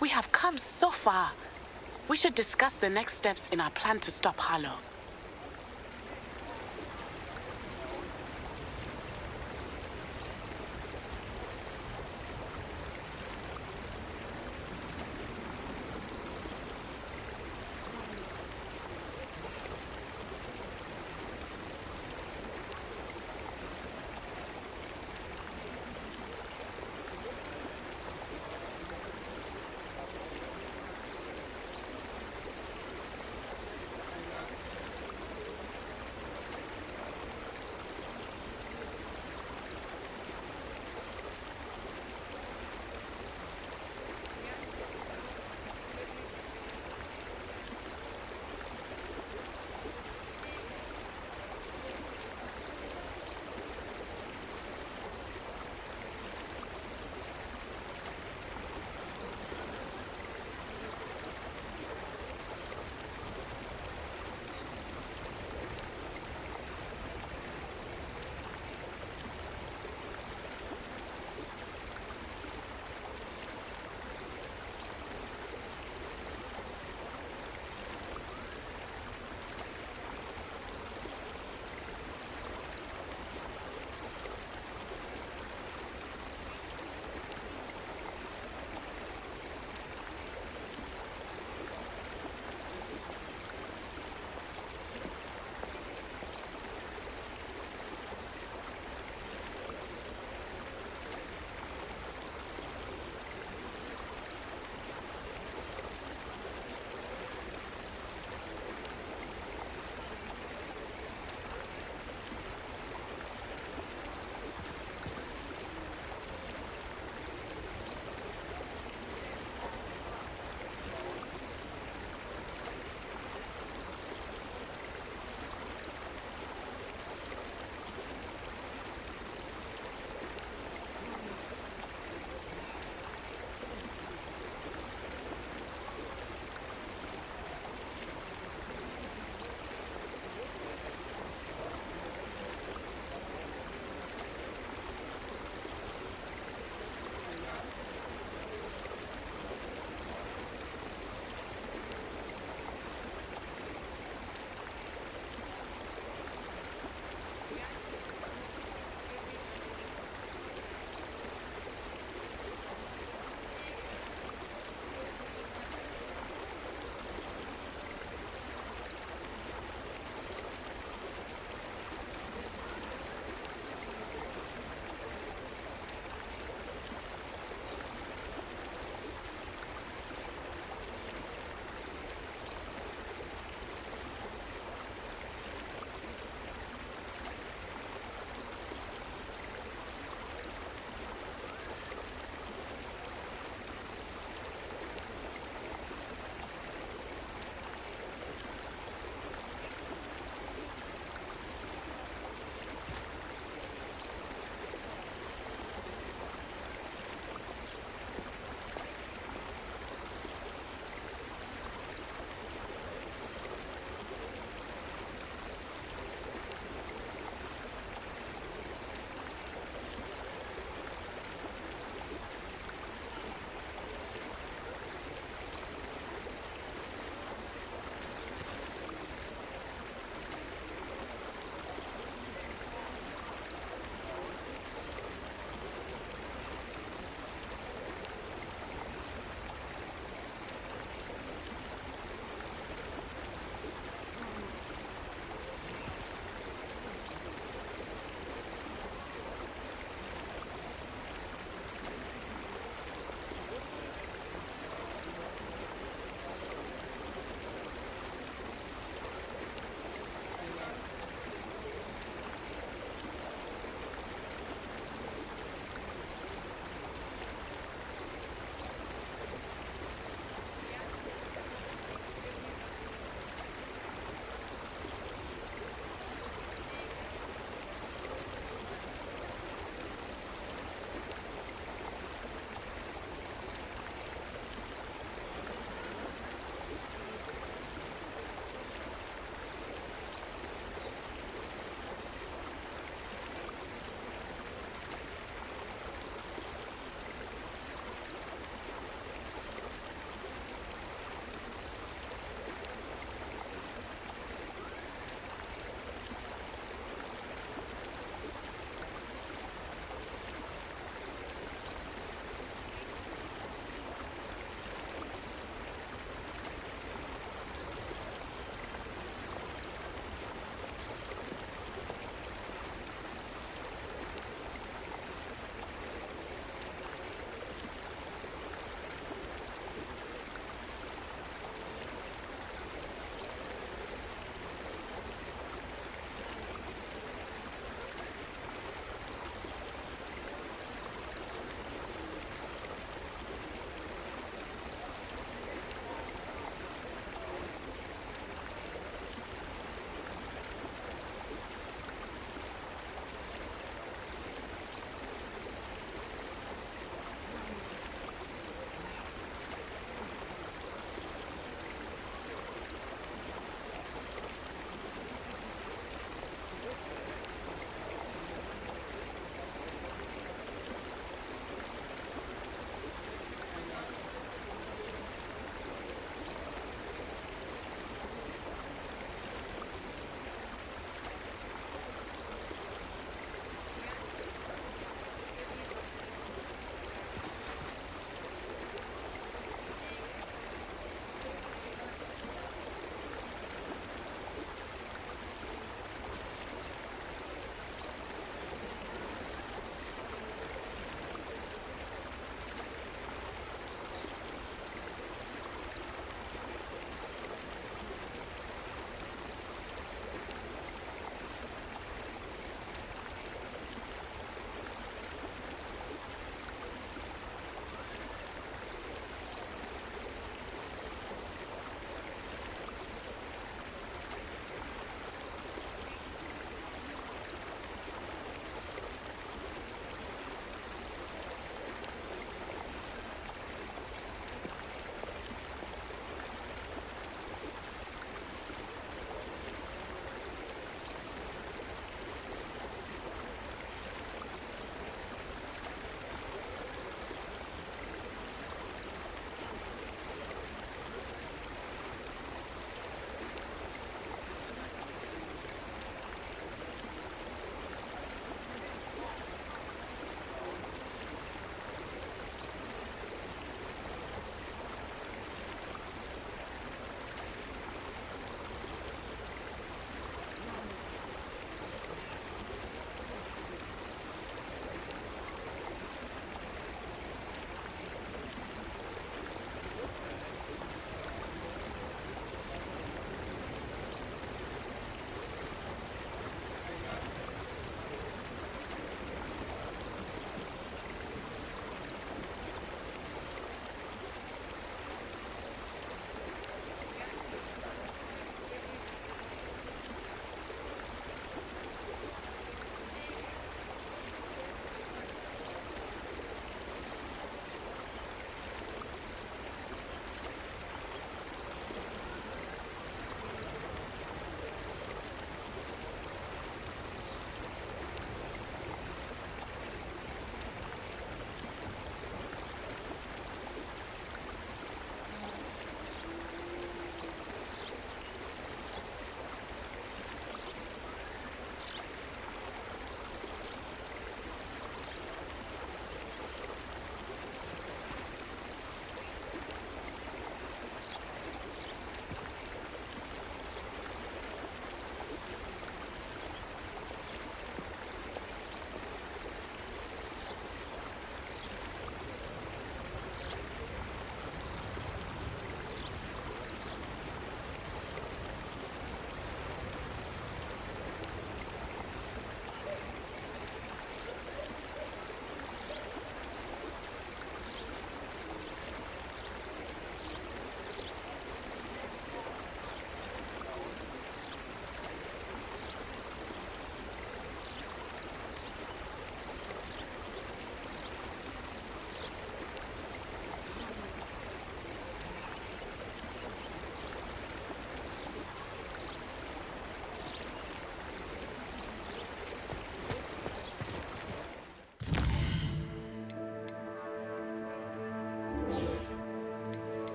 We have come so far. We should discuss the next steps in our plan to stop Harlow.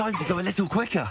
time to go a little quicker.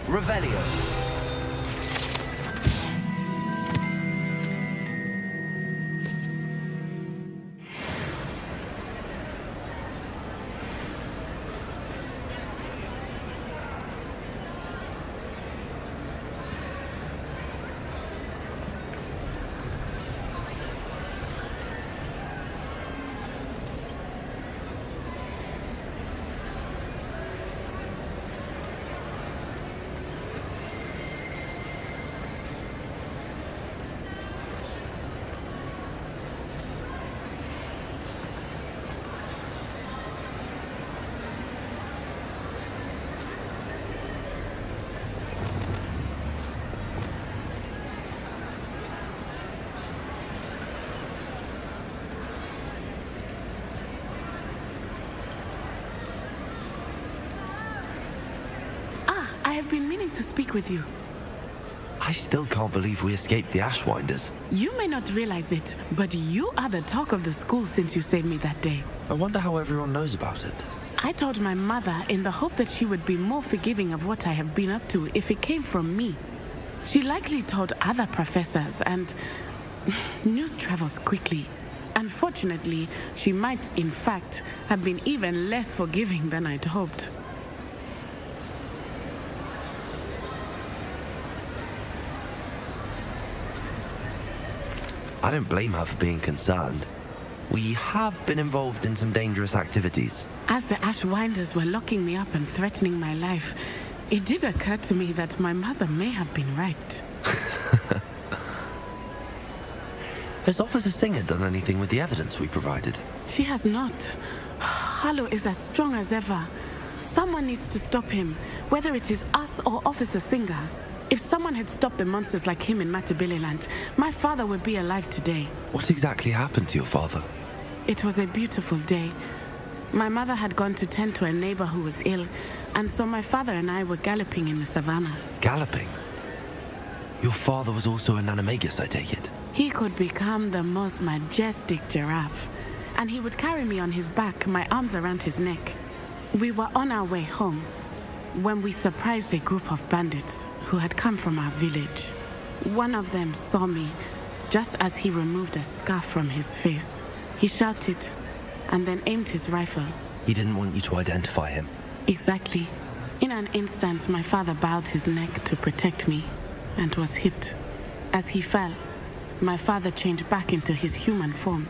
Revelio. I have been meaning to speak with you. I still can't believe we escaped the Ashwinders. You may not realize it, but you are the talk of the school since you saved me that day. I wonder how everyone knows about it. I told my mother in the hope that she would be more forgiving of what I have been up to if it came from me. She likely told other professors, and news travels quickly. Unfortunately, she might, in fact, have been even less forgiving than I'd hoped. I don't blame her for being concerned. We have been involved in some dangerous activities. As the Ashwinders were locking me up and threatening my life, it did occur to me that my mother may have been right. Has Officer Singer done anything with the evidence we provided? She has not. Harlow is as strong as ever. Someone needs to stop him, whether it is us or Officer Singer. If someone had stopped the monsters like him in Matabeleland, my father would be alive today. What exactly happened to your father? It was a beautiful day. My mother had gone to tend to a neighbor who was ill, and so my father and I were galloping in the savannah. Galloping? Your father was also an animagus, I take it? He could become the most majestic giraffe, and he would carry me on his back, my arms around his neck. We were on our way home when we surprised a group of bandits who had come from our village. One of them saw me just as he removed a scarf from his face. He shouted and then aimed his rifle. He didn't want you to identify him. Exactly. In an instant, my father bowed his neck to protect me and was hit. As he fell, my father changed back into his human form.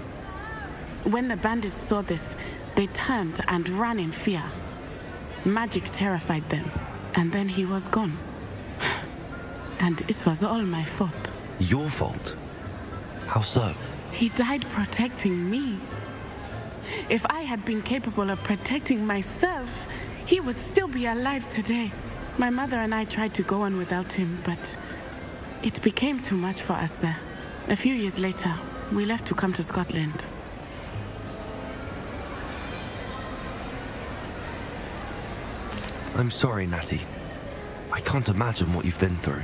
When the bandits saw this, they turned and ran in fear. Magic terrified them, and then he was gone. And it was all my fault. Your fault? How so? He died protecting me. If I had been capable of protecting myself, he would still be alive today. My mother and I tried to go on without him, but it became too much for us there. A few years later, we left to come to Scotland. I'm sorry, Natty. I can't imagine what you've been through.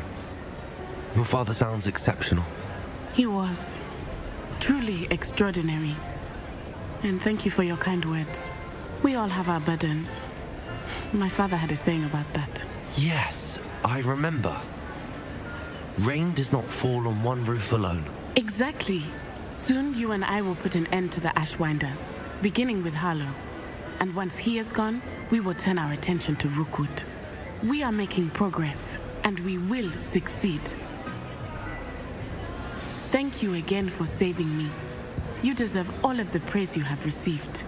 Your father sounds exceptional. He was truly extraordinary. And thank you for your kind words. We all have our burdens. My father had a saying about that. Yes, I remember. Rain does not fall on one roof alone. Exactly. Soon you and I will put an end to the Ashwinders, beginning with Harlow. And once he is gone, we will turn our attention to Rookwood. We are making progress, and we will succeed. Thank you again for saving me. You deserve all of the praise you have received.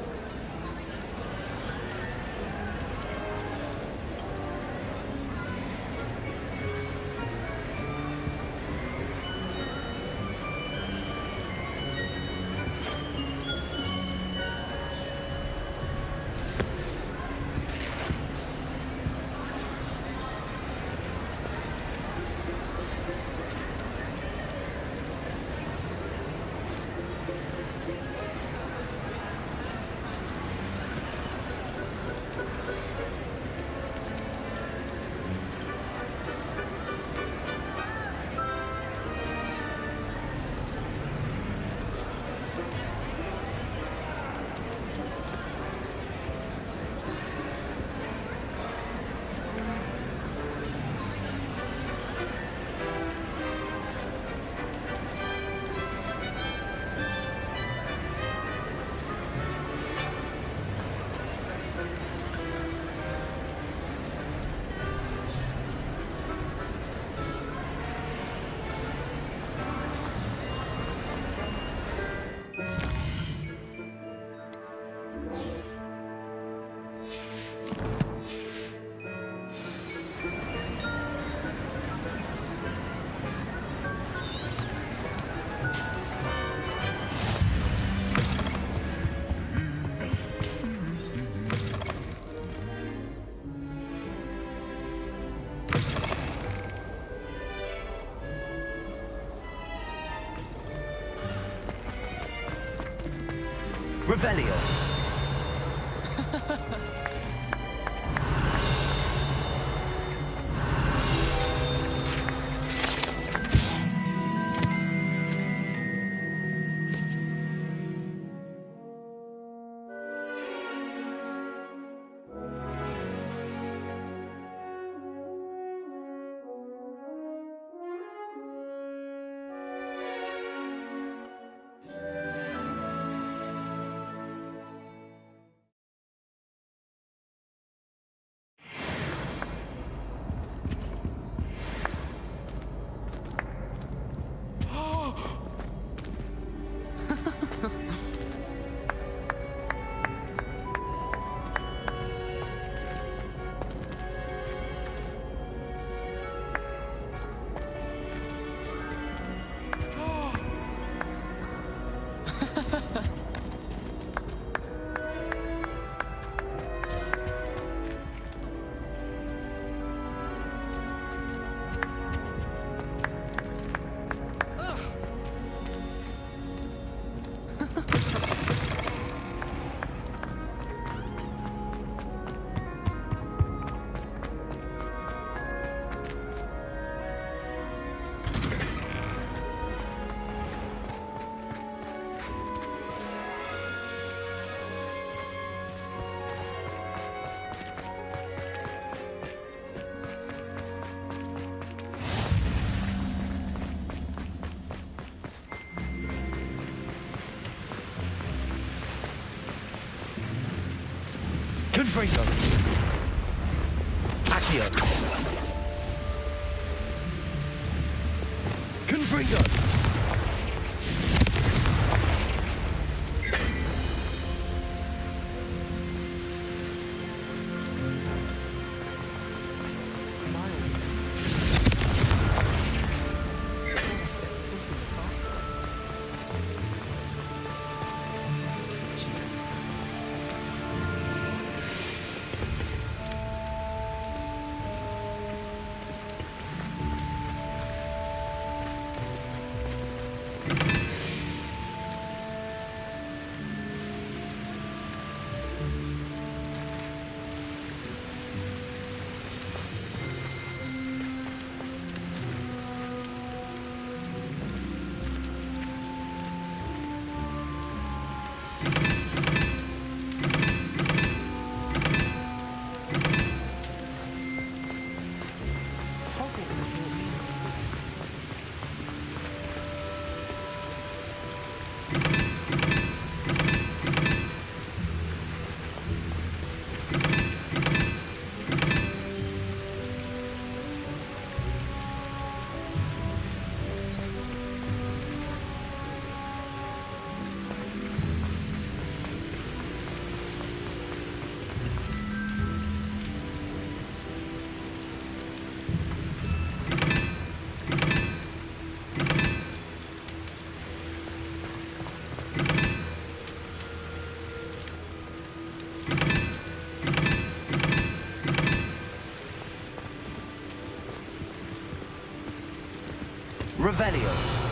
Revelio. Confringo. Accio. Confringo. Revelio.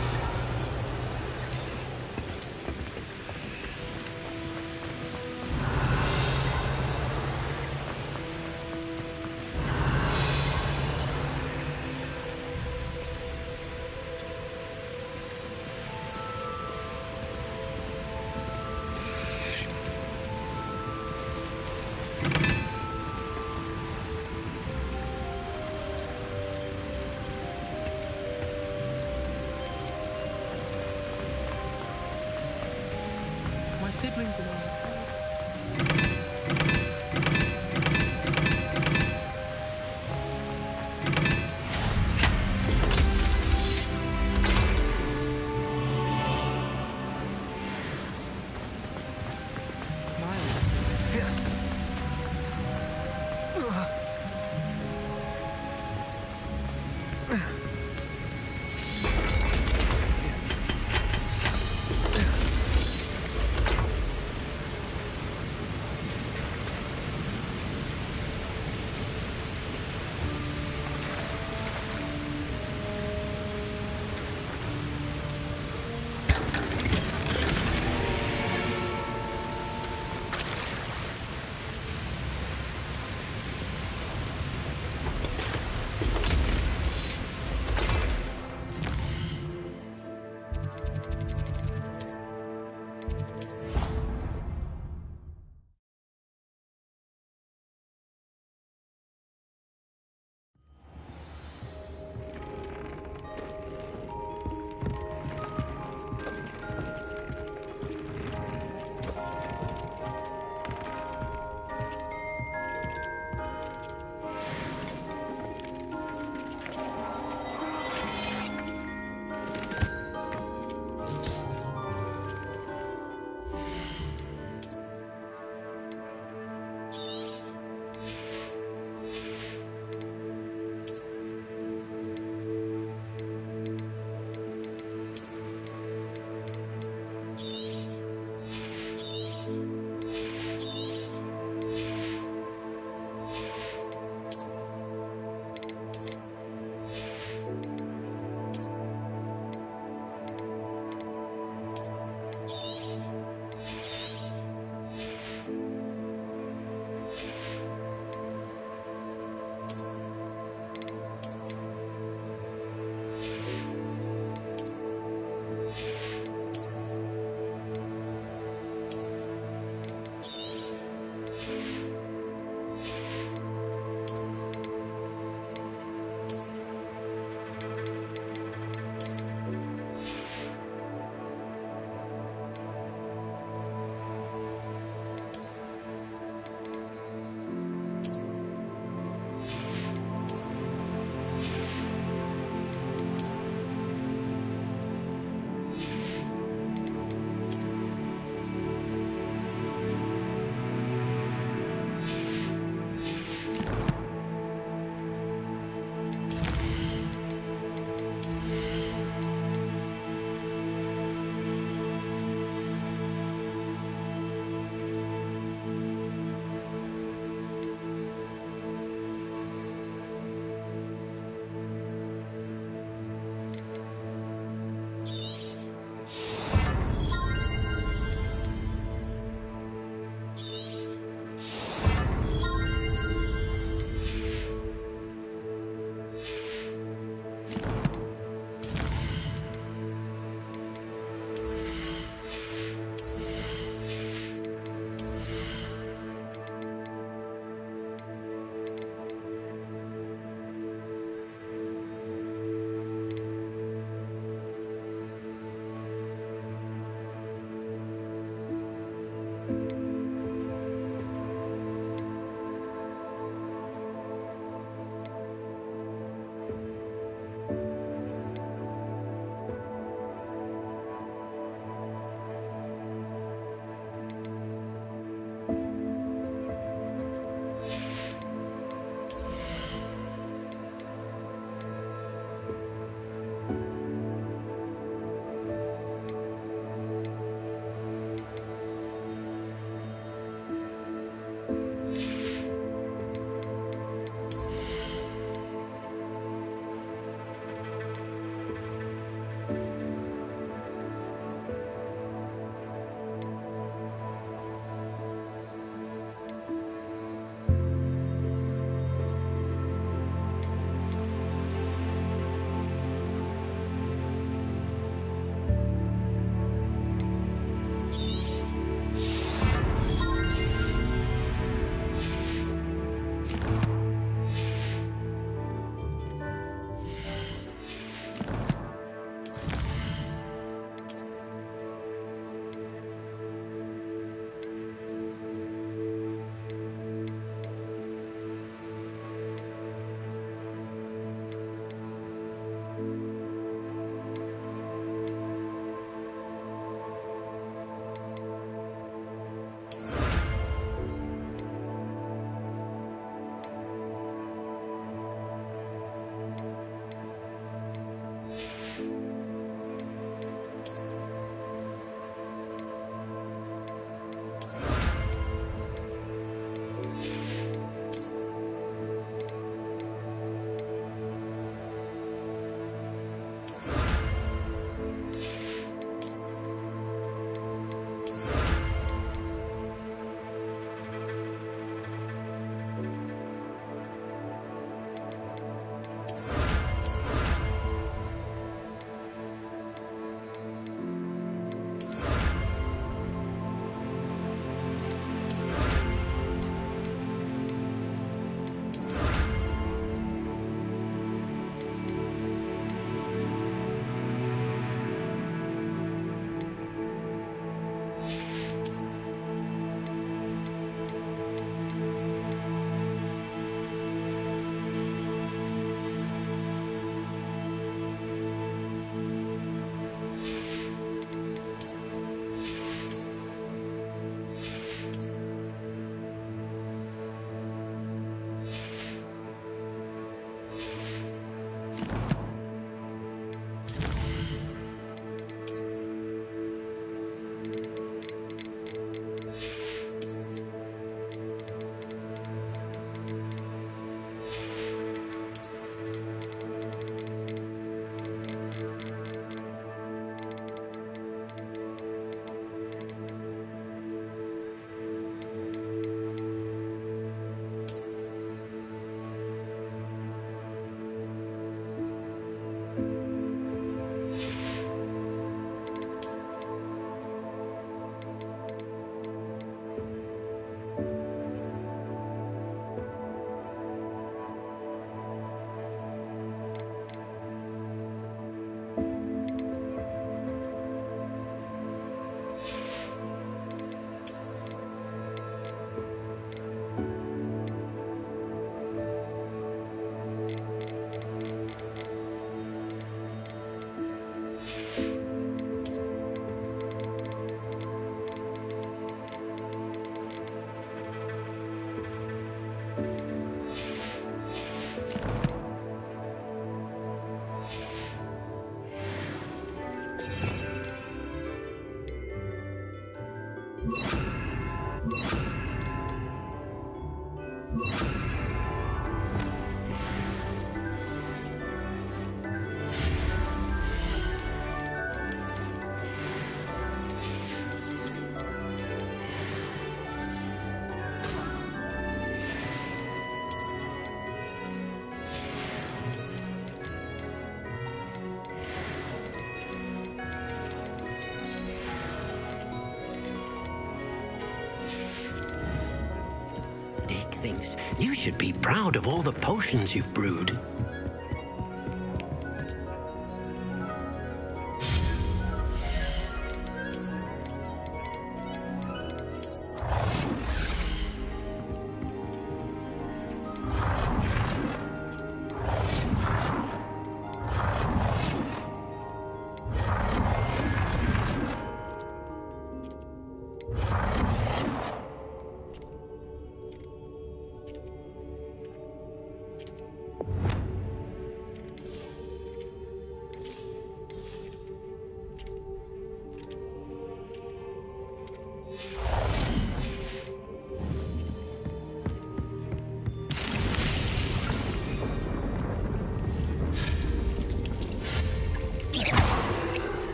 thinks you should be proud of all the potions you've brewed.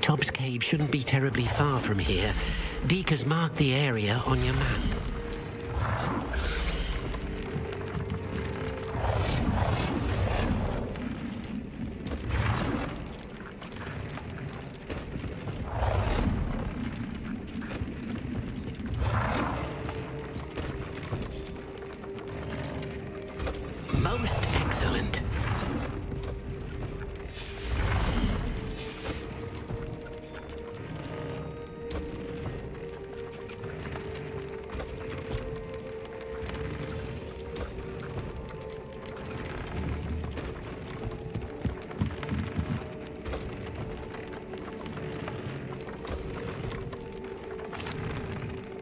Tobbs Cave shouldn't be terribly far from here. Deke has marked the area on your map. Most excellent.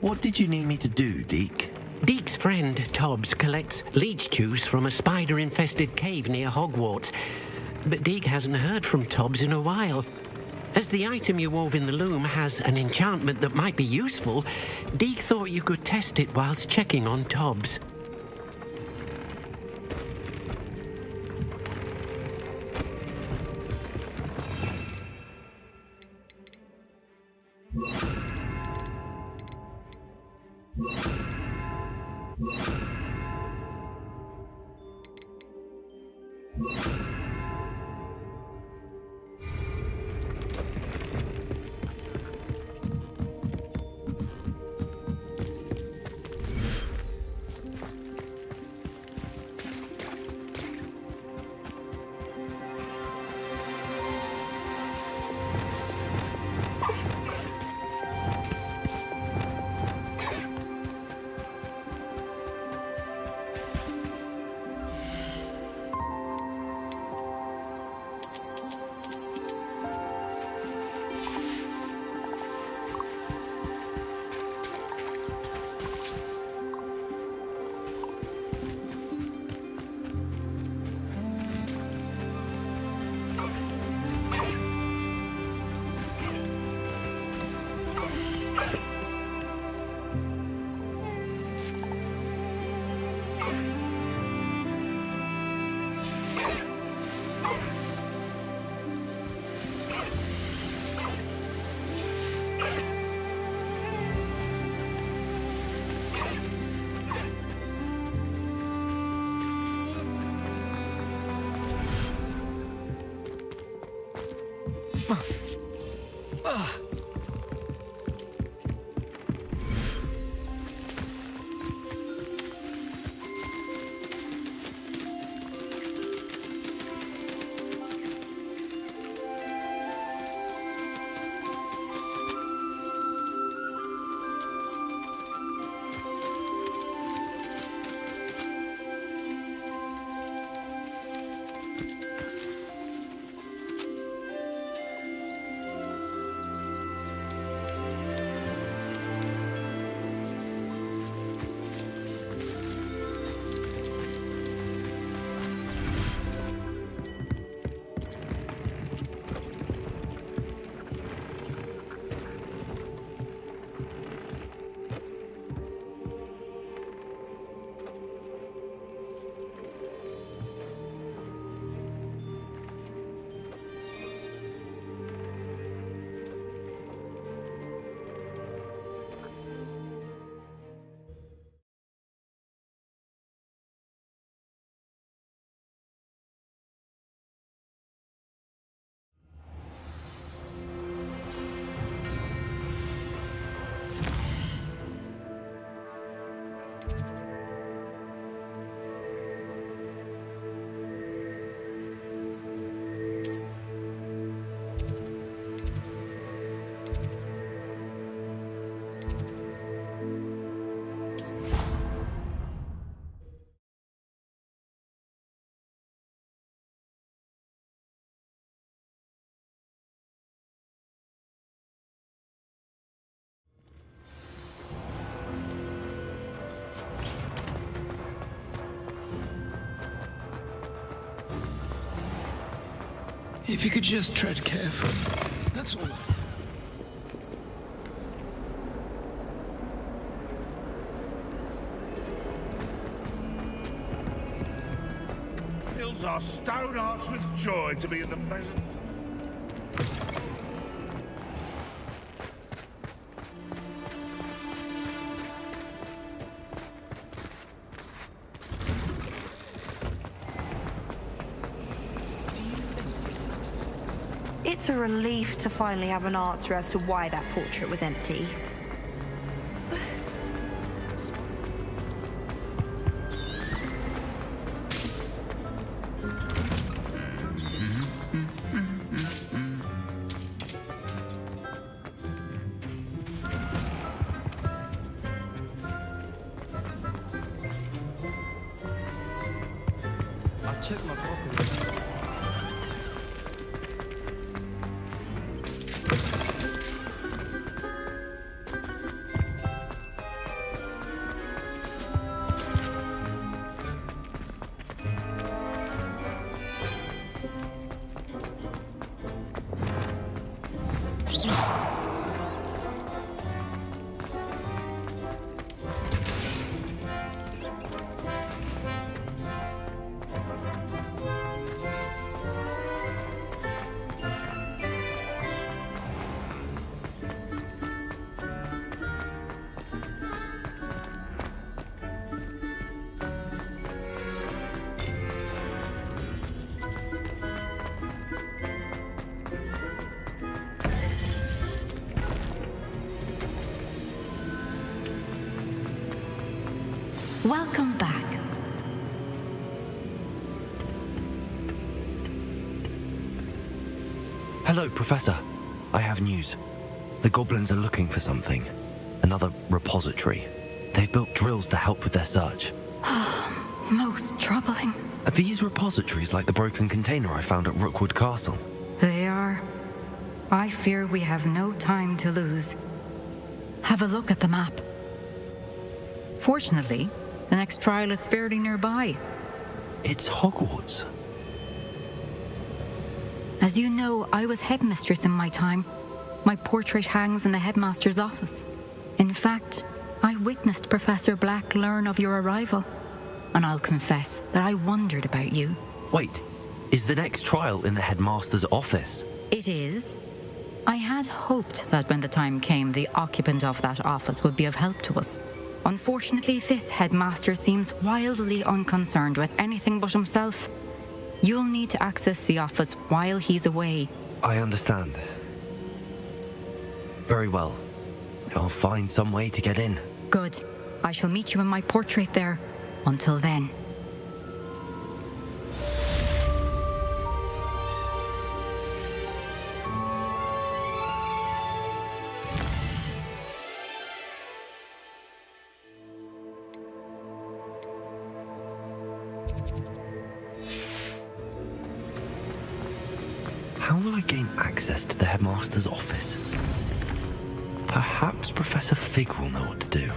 What did you need me to do, Deke? Deke's friend, Tobbs, collects leech juice from a spider-infested cave near Hogwarts. But Deke hasn't heard from Tobbs in a while. As the item you wove in the loom has an enchantment that might be useful, Deke thought you could test it whilst checking on Tobbs. If you could just tread carefully, that's all. Fills our stone hearts with joy to be in the presence. It's a relief to finally have an answer as to why that portrait was empty. I took my property. Welcome back. Hello, Professor. I have news. The goblins are looking for something. Another repository. They've built drills to help with their search. Most troubling. Are these repositories like the broken container I found at Rookwood Castle? They are. I fear we have no time to lose. Have a look at the map. Fortunately, the next trial is fairly nearby. It's Hogwarts. As you know, I was headmistress in my time. My portrait hangs in the headmaster's office. In fact, I witnessed Professor Black learn of your arrival. And I'll confess that I wondered about you. Wait, is the next trial in the headmaster's office? It is. I had hoped that when the time came, the occupant of that office would be of help to us. Unfortunately, this headmaster seems wildly unconcerned with anything but himself. You'll need to access the office while he's away. I understand. Very well. I'll find some way to get in. Good. I shall meet you in my portrait there. Until then. How will I gain access to the headmaster's office? Perhaps Professor Fig will know what to do.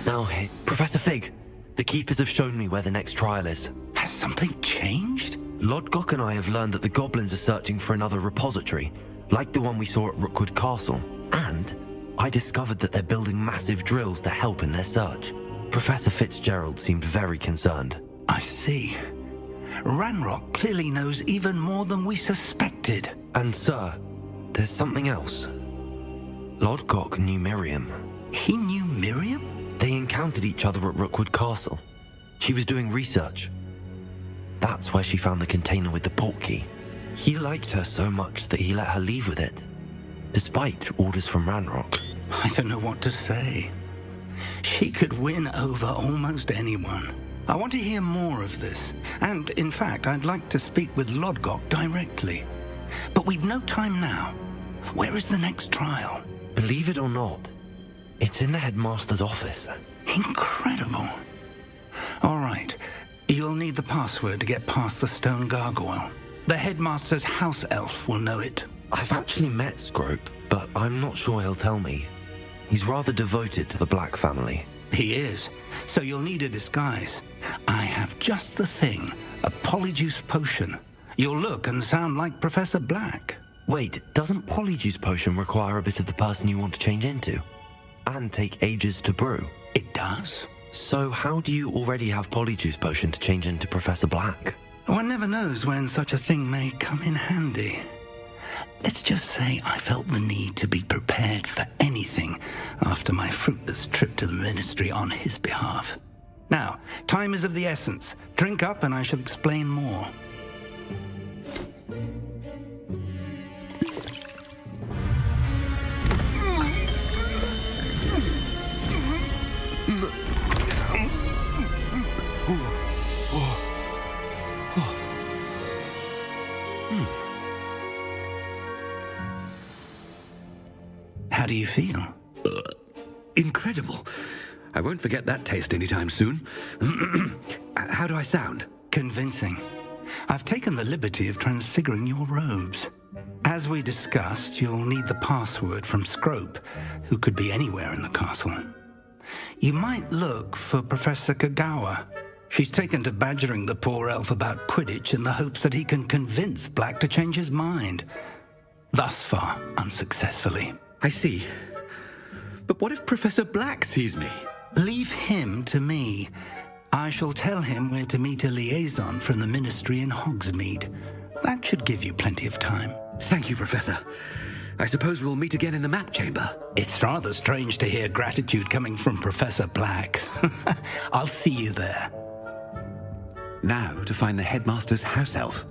Now, hey, Professor Fig, the Keepers have shown me where the next trial is. Has something changed? Lodgok and I have learned that the goblins are searching for another repository, like the one we saw at Rookwood Castle. And I discovered that they're building massive drills to help in their search. Professor Fitzgerald seemed very concerned. I see. Ranrock clearly knows even more than we suspected. And sir, there's something else. Lodgok knew Miriam. He knew Miriam? They encountered each other at Rookwood Castle. She was doing research. That's where she found the container with the portkey. He liked her so much that he let her leave with it, despite orders from Ranrock. I don't know what to say. She could win over almost anyone. I want to hear more of this. And, in fact, I'd like to speak with Lodgok directly. But we've no time now. Where is the next trial? Believe it or not, it's in the headmaster's office. Incredible. All right. You'll need the password to get past the stone gargoyle. The headmaster's house elf will know it. I've actually met Scrope, but I'm not sure he'll tell me. He's rather devoted to the Black family. He is. So you'll need a disguise. I have just the thing. A polyjuice potion. You'll look and sound like Professor Black. Wait, doesn't polyjuice potion require a bit of the person you want to change into? And take ages to brew? It does. So how do you already have polyjuice potion to change into Professor Black? One never knows when such a thing may come in handy. Let's just say I felt the need to be prepared for anything after my fruitless trip to the ministry on his behalf. Now, time is of the essence. Drink up and I shall explain more. How do you feel? Incredible. I won't forget that taste anytime soon. How do I sound? Convincing. I've taken the liberty of transfiguring your robes. As we discussed, you'll need the password from Scrope, who could be anywhere in the castle. You might look for Professor Kagawa. She's taken to badgering the poor elf about Quidditch in the hopes that he can convince Black to change his mind. Thus far, unsuccessfully. I see. But what if Professor Black sees me? Leave him to me. I shall tell him where to meet a liaison from the ministry in Hogsmeade. That should give you plenty of time. Thank you, Professor. I suppose we'll meet again in the map chamber. It's rather strange to hear gratitude coming from Professor Black. I'll see you there. Now to find the headmaster's house elf.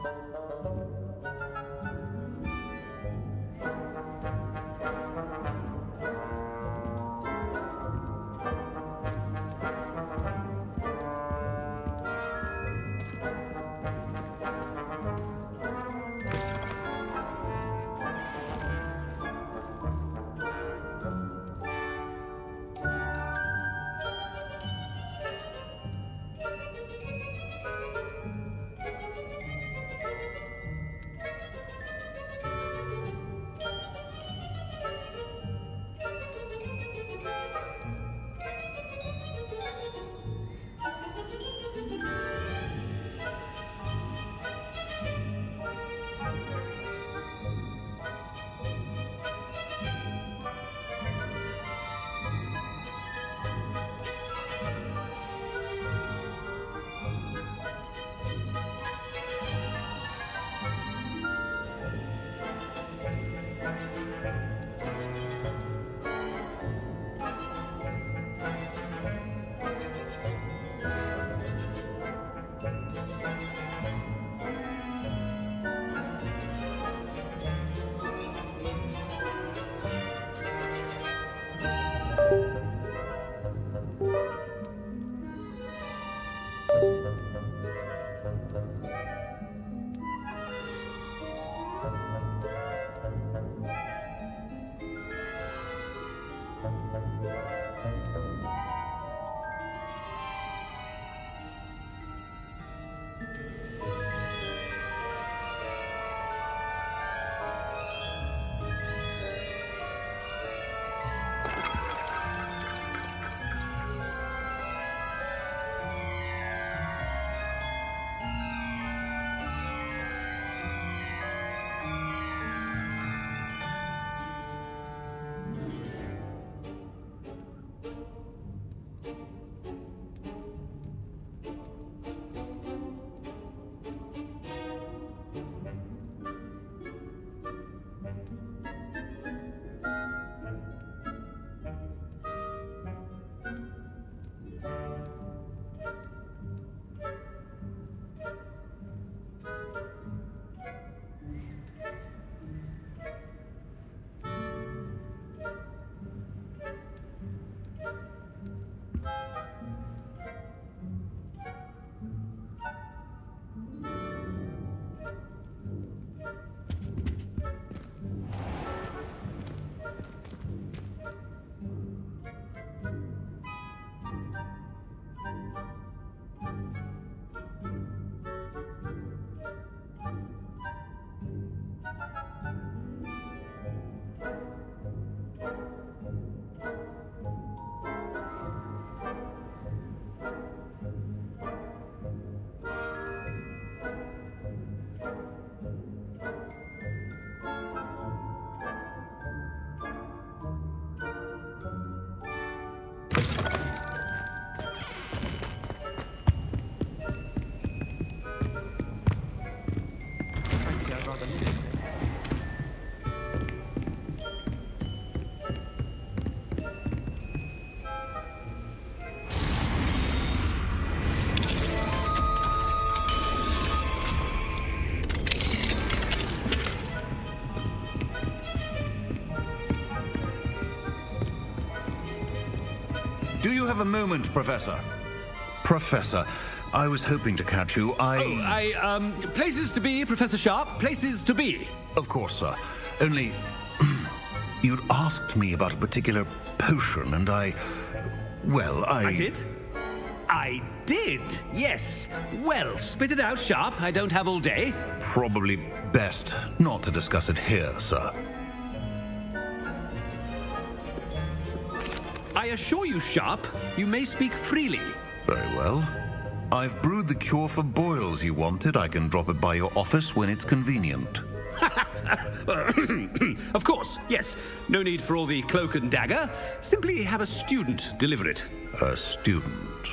Do you have a moment, Professor? Professor, I was hoping to catch you. Places to be, Professor Sharp. Places to be. Of course, sir. Only... you'd asked me about a particular potion, and I did? I did, yes. Well, spit it out, Sharp. I don't have all day. Probably best not to discuss it here, sir. I assure you, Sharp, you may speak freely. Very well. I've brewed the cure for boils you wanted. I can drop it by your office when it's convenient. Of course, yes. No need for all the cloak and dagger. Simply have a student deliver it. A student?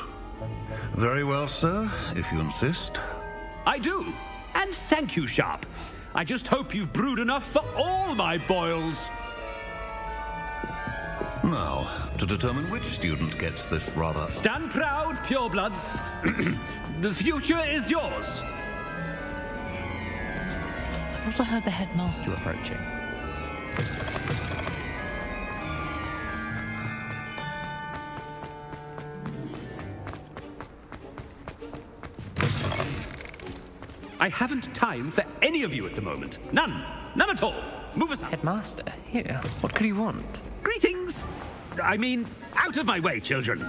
Very well, sir, if you insist. I do. And thank you, Sharp. I just hope you've brewed enough for all my boils. Now, to determine which student gets this rather... Stand proud, purebloods. The future is yours. I thought I heard the headmaster approaching. I haven't time for any of you at the moment. None. None at all. Move aside. Headmaster, here. What could you want? Greetings. I mean, out of my way, children.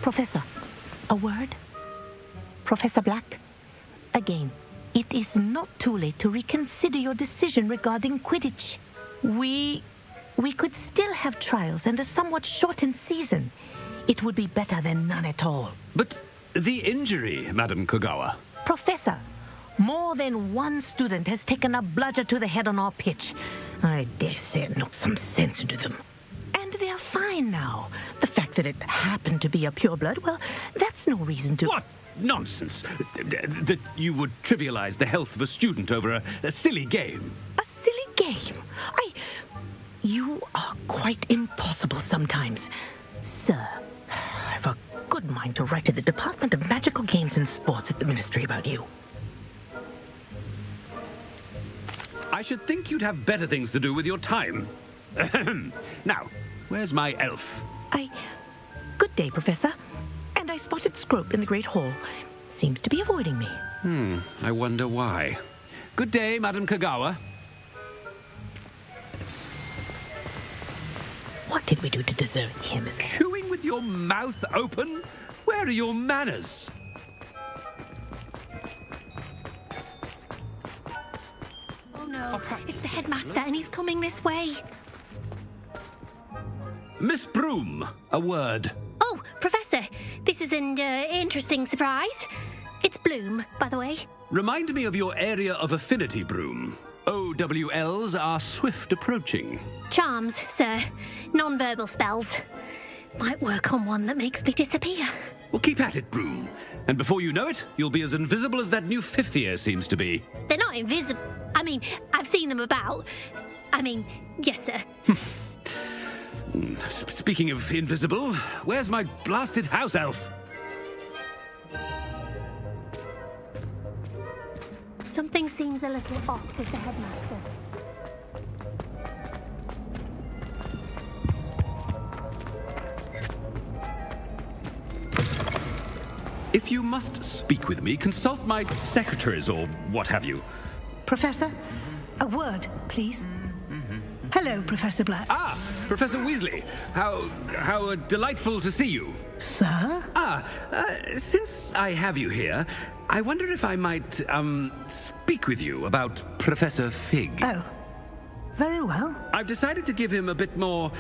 Professor, a word? Professor Black, again, it is not too late to reconsider your decision regarding Quidditch. We could still have trials and a somewhat shortened season. It would be better than none at all. But the injury, Madam Kogawa. Professor, more than one student has taken a bludger to the head on our pitch. I dare say it knocked some sense into them. And they are fine now. The fact that it happened to be a pureblood, well, that's no reason to... What nonsense! That you would trivialize the health of a student over a silly game. A silly game? You are quite impossible sometimes. Sir, I've a good mind to write to the Department of Magical Games and Sports at the Ministry about you. I should think you'd have better things to do with your time. Now, where's my elf? Good day, Professor. And I spotted Scrope in the Great Hall. Seems to be avoiding me. I wonder why. Good day, Madam Kogawa. What did we do to deserve him as... Chewing with your mouth open? Where are your manners? Oh no, it's the headmaster and he's coming this way. Miss Broom, a word. Oh, Professor, this is an interesting surprise. It's Bloom, by the way. Remind me of your area of affinity, Broom. OWLs are swift approaching. Charms, sir. Non-verbal spells. Might work on one that makes me disappear. Well, keep at it, Broom. And before you know it, you'll be as invisible as that new fifth year seems to be. They're not invisible. I mean, I've seen them about. Yes, sir. Speaking of invisible, where's my blasted house elf? Something seems a little off with the headmaster. If you must speak with me, consult my secretaries or what have you. Professor, a word, please. Hello, Professor Black. Ah, Professor Weasley. How delightful to see you. Sir? Since I have you here, I wonder if I might, speak with you about Professor Fig. Oh, very well. I've decided to give him a bit more,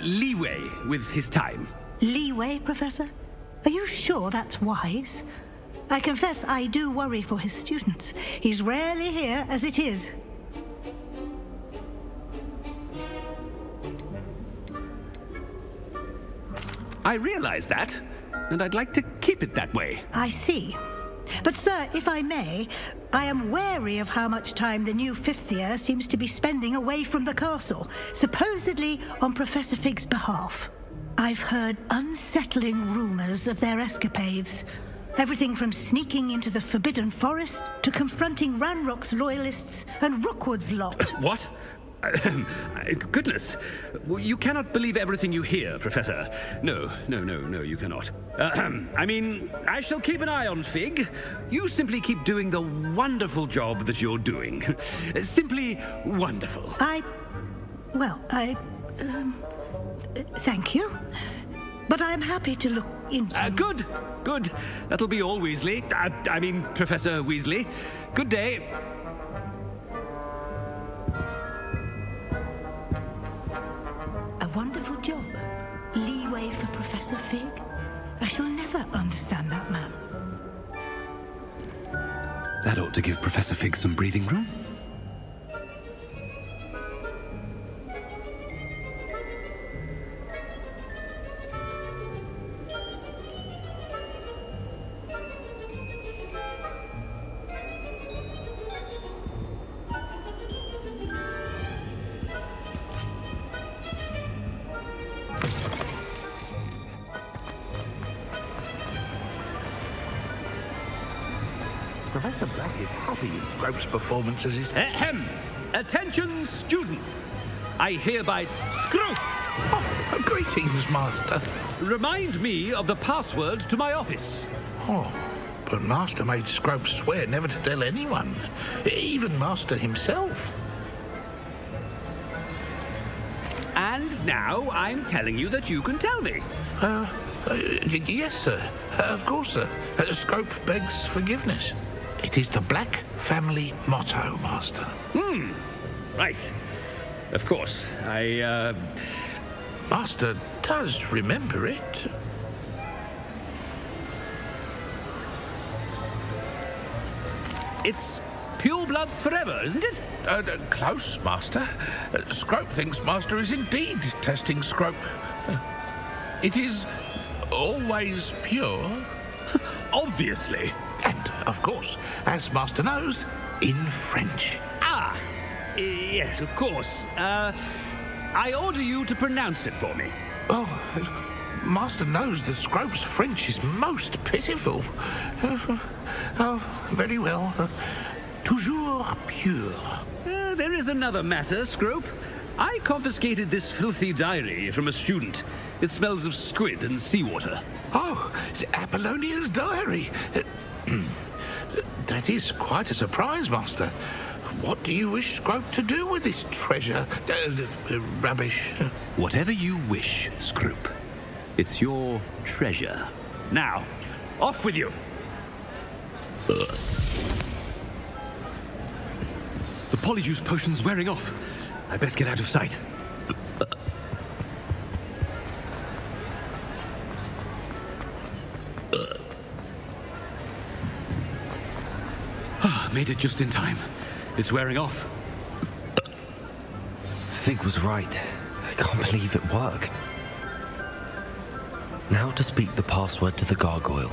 leeway with his time. Leeway, Professor? Are you sure that's wise? I confess I do worry for his students. He's rarely here as it is. I realize that, and I'd like to keep it that way. I see. But, sir, if I may, I am wary of how much time the new fifth year seems to be spending away from the castle, supposedly on Professor Fig's behalf. I've heard unsettling rumors of their escapades. Everything from sneaking into the Forbidden Forest to confronting Ranrock's loyalists and Rookwood's lot. What? Goodness. You cannot believe everything you hear, Professor. No, you cannot. I mean, I shall keep an eye on Fig. You simply keep doing the wonderful job that you're doing. Simply wonderful. Thank you. But I'm happy to look into... Good. That'll be all, Weasley. I mean, Professor Weasley. Good day. A wonderful job. Leeway for Professor Fig. I shall never understand that man. That ought to give Professor Fig some breathing room. Professor Black is happy with Scrope's performances. Ahem! Attention, students! I hereby Scrope! Oh, greetings, Master. Remind me of the password to my office. Oh, but Master made Scrope swear never to tell anyone, even Master himself. And now I'm telling you that you can tell me. Yes, sir. Of course, sir. Scrope begs forgiveness. It is the Black family motto, Master. Right. Of course. Master does remember it. It's pure bloods forever, isn't it? Close, Master. Scrope thinks Master is indeed testing Scrope. It is always pure. Obviously. And, of course, as Master knows, in French. Yes, of course. I order you to pronounce it for me. Oh, Master knows that Scrope's French is most pitiful. Very well. Toujours pure. There is another matter, Scrope. I confiscated this filthy diary from a student. It smells of squid and seawater. Oh, Apollonia's diary. That is quite a surprise, Master. What do you wish Scrope to do with this treasure? Rubbish. Whatever you wish, Scrope. It's your treasure. Now, off with you. The polyjuice potion's wearing off. I best get out of sight. Made it just in time. It's wearing off. Fig was right. I can't believe it worked. Now to speak the password to the gargoyle.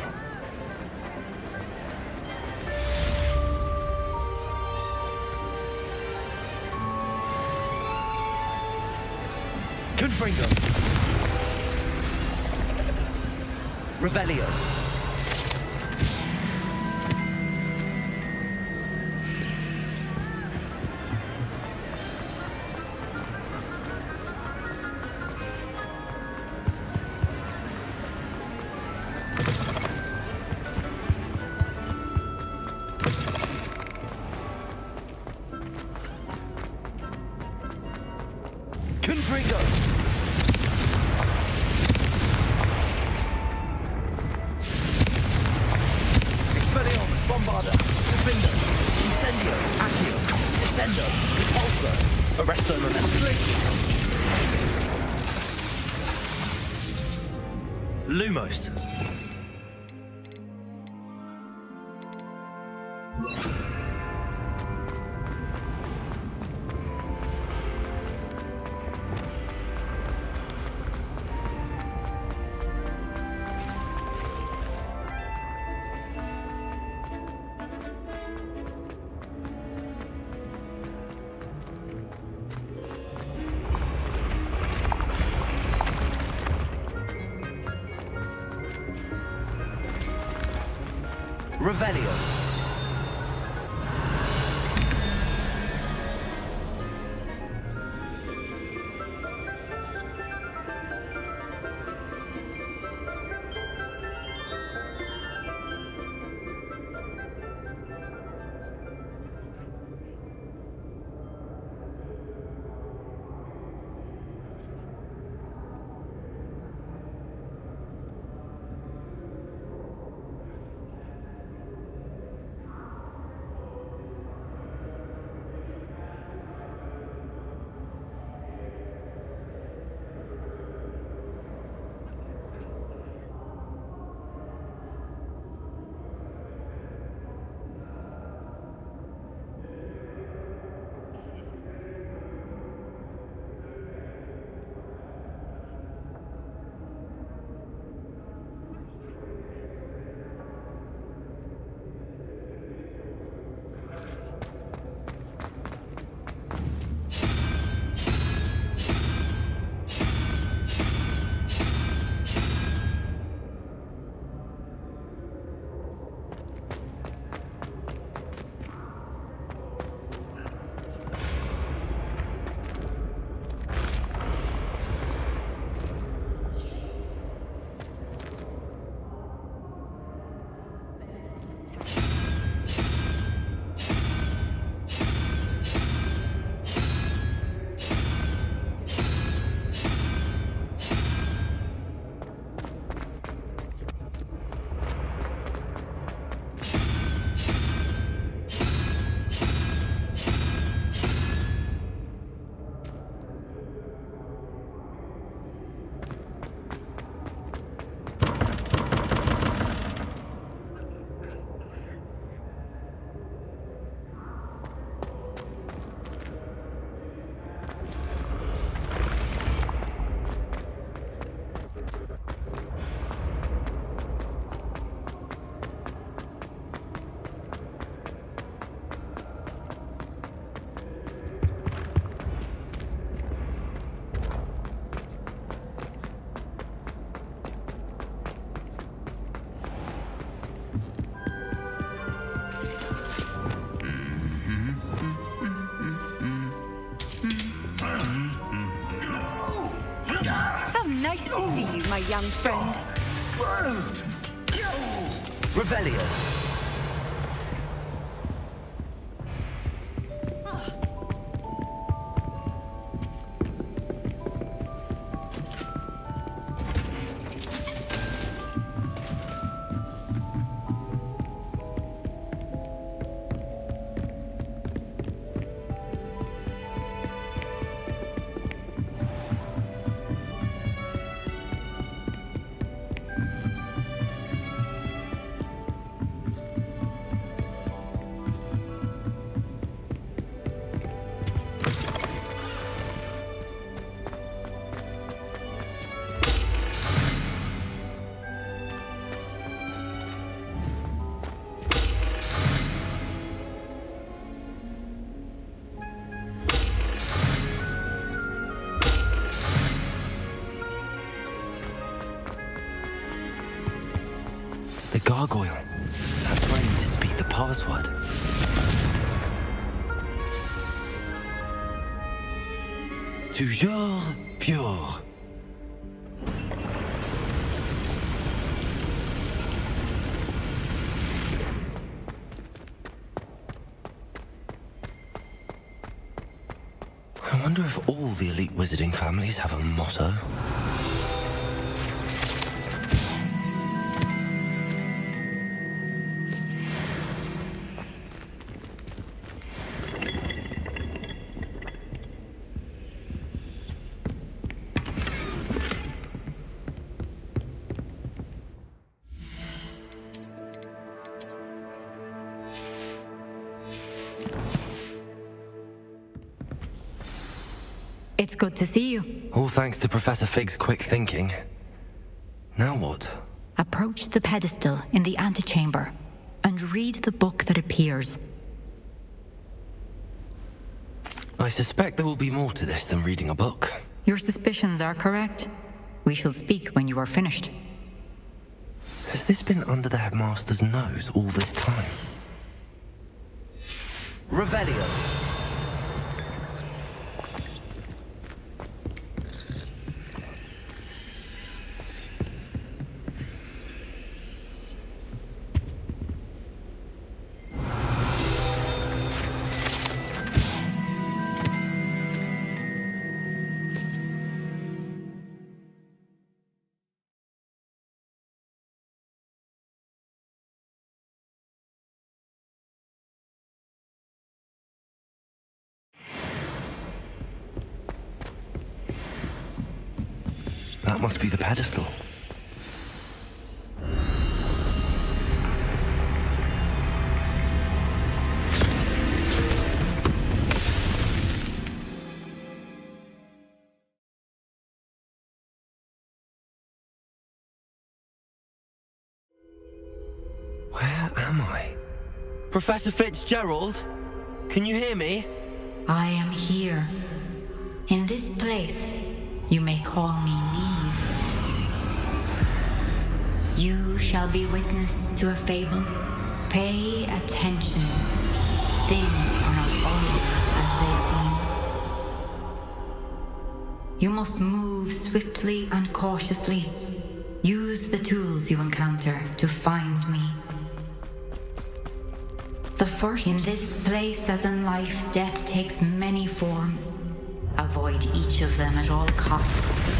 Confringo. Revelio. Confringo. Expelliarmus, Bombarda, Defender, Incendio, Accio, Descendo, Repulsor, Arresto Momentum. Lumos. Revelio. see you, my young friend. Revelio. The gargoyle. That's where I need to speak the password. Toujours pure. I wonder if all the elite wizarding families have a motto. It's good to see you. All thanks to Professor Fig's quick thinking. Now what? Approach the pedestal in the antechamber and read the book that appears. I suspect there will be more to this than reading a book. Your suspicions are correct. We shall speak when you are finished. Has this been under the headmaster's nose all this time? Revelio. That must be the pedestal. Where am I? Professor Fitzgerald? Can you hear me? I am here. In this place, you may call me Neve. You shall be witness to a fable. Pay attention. Things are not always as they seem. You must move swiftly and cautiously. Use the tools you encounter to find me. The first, in this place as in life, death takes many forms. Avoid each of them at all costs.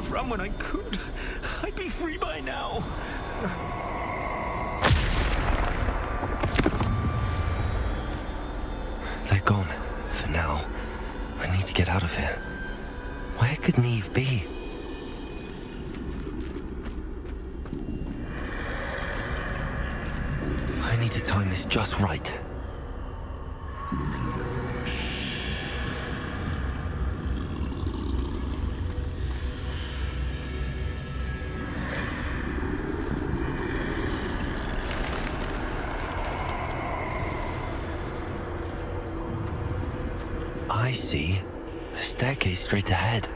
Run when I could. I'd be free by now. They're gone. For now. I need to get out of here. Where could Neve be? to time this just right. I see. A staircase straight ahead.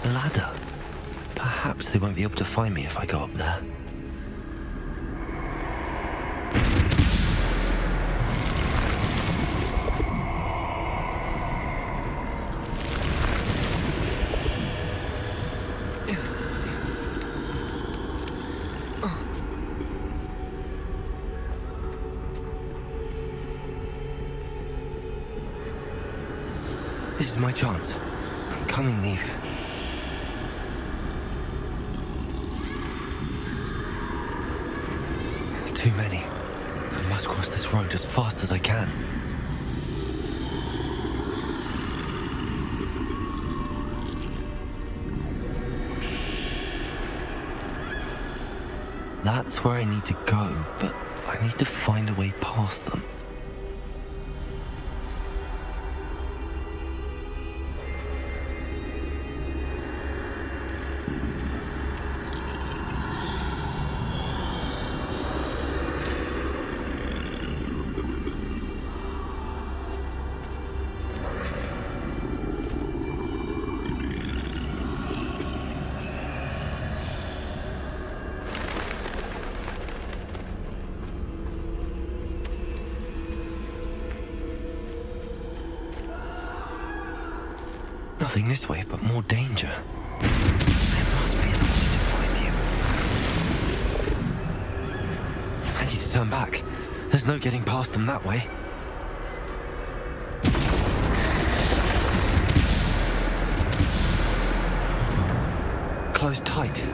Ladder. Perhaps they won't be able to find me if I go up there. This is my chance. I'm coming, Neve. Too many. I must cross this road as fast as I can. That's where I need to go, but I need to find a way past them. Nothing this way, but more danger. There must be another way to find you. I need to turn back. There's no getting past them that way. Closed tight.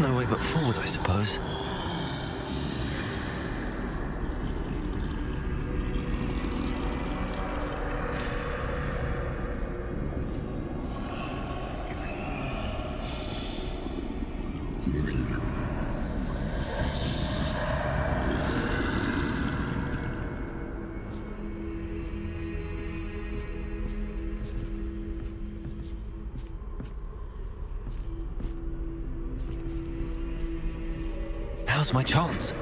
No way but forward, I suppose. Now's my chance.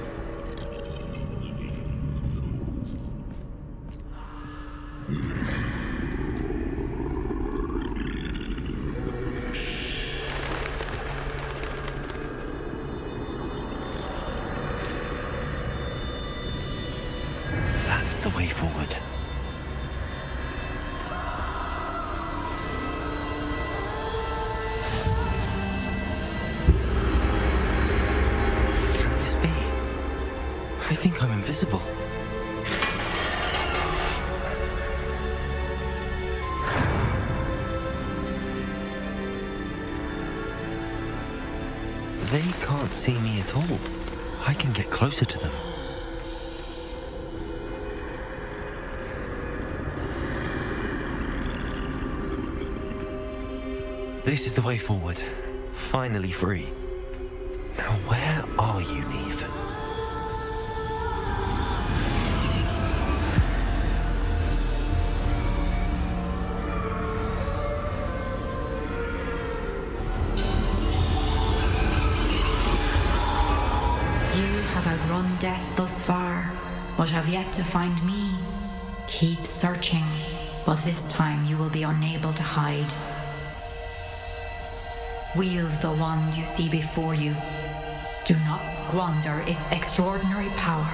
That's the way forward. I think I'm invisible. They can't see me at all. I can get closer to them. This is the way forward. Finally free. Now where are you, Neve? Outrun death thus far, but have yet to find me. Keep searching, but this time you will be unable to hide. Wield the wand you see before you. Do not squander its extraordinary power.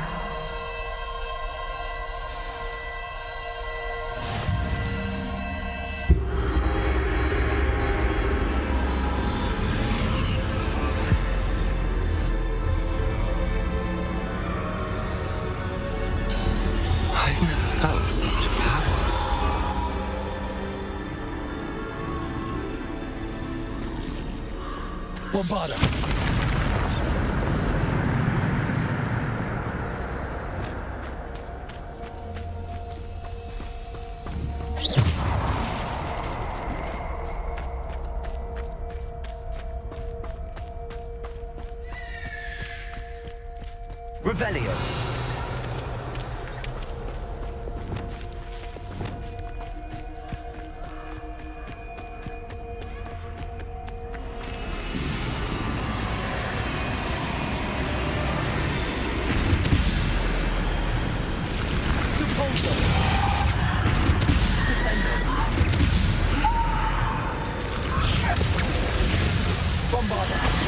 Bombarda. Revelio. Bombarda.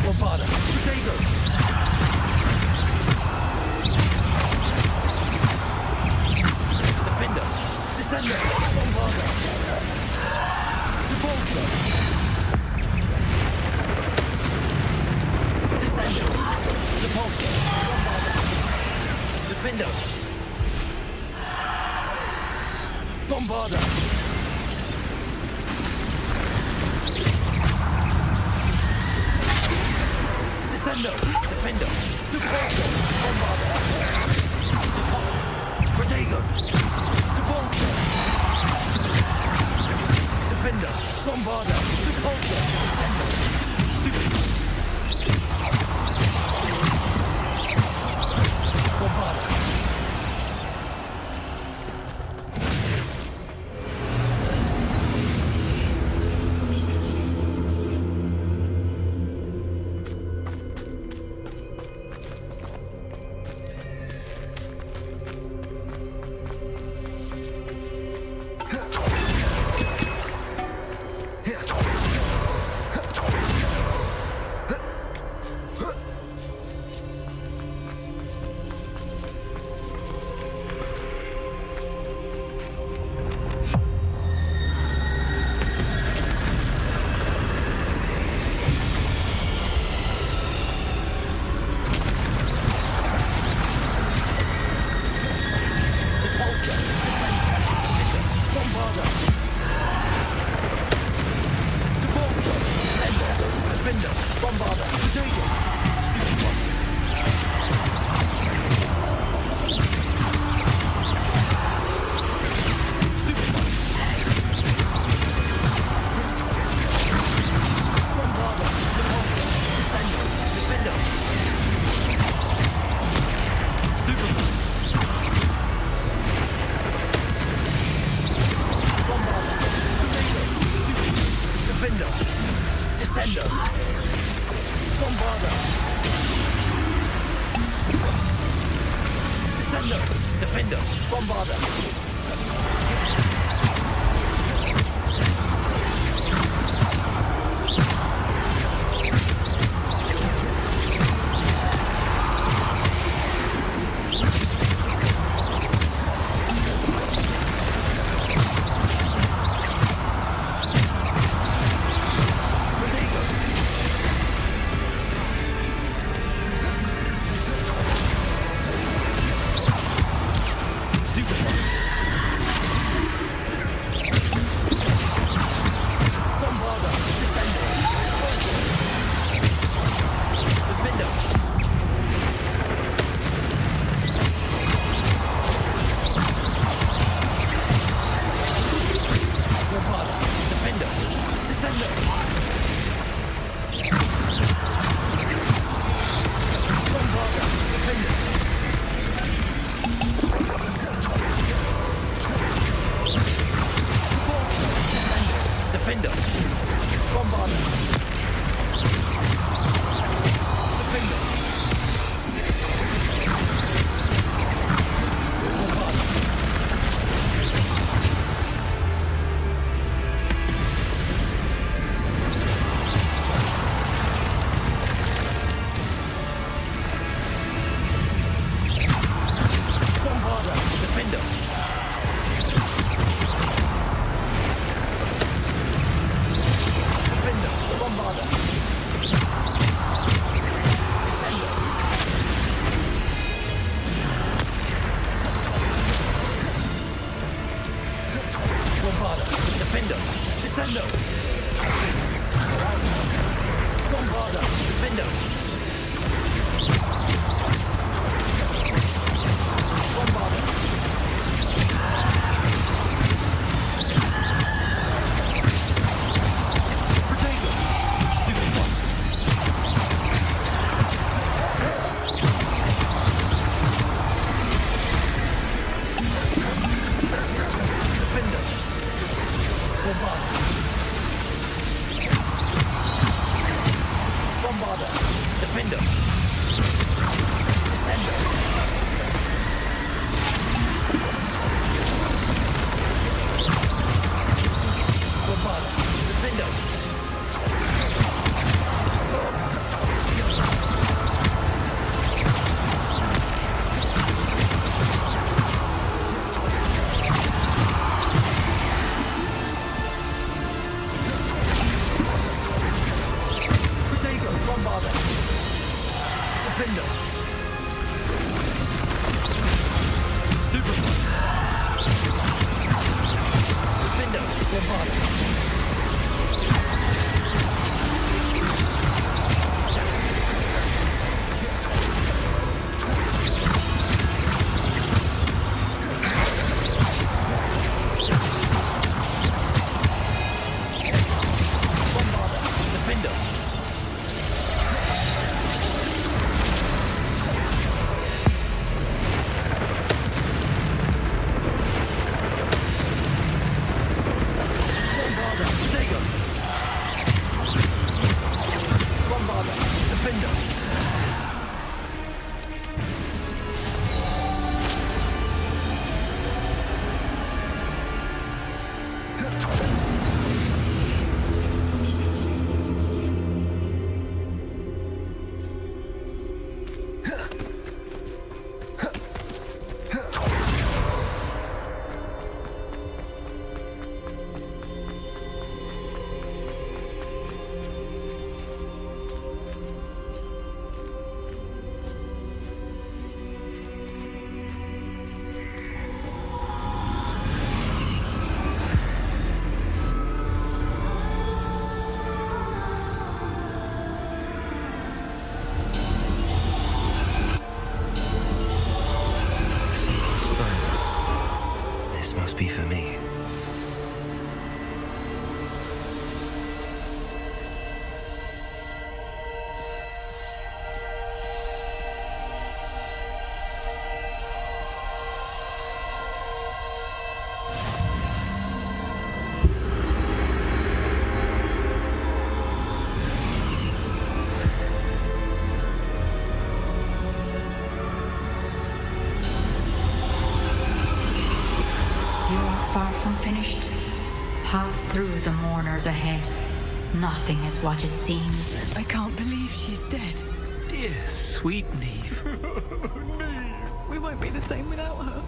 Potato. Defender. Descender. Bombarda. Depulso. Descender. Depulso. Bombarda. Defender. Bombarda. Descendo, Defender, Depulso, Bombarda, Protego, Depulso, Defender, Bombarda, Depulso, Descendo, Bombarda. Descender. Bombarda. Descender. Defender. Bombarda. Defender. This must be for me. Far from finished. Pass through the mourners ahead. Nothing is what it seems. I can't believe she's dead. Dear sweet Neve. We won't be the same without her.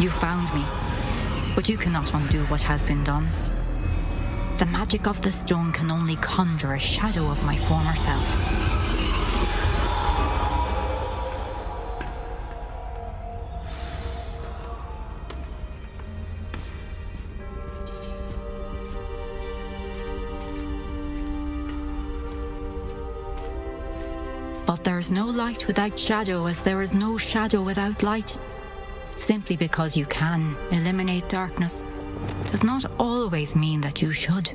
You found me, but you cannot undo what has been done. The magic of the stone can only conjure a shadow of my former self. But there is no light without shadow, as there is no shadow without light. Simply because you can eliminate darkness does not always mean that you should.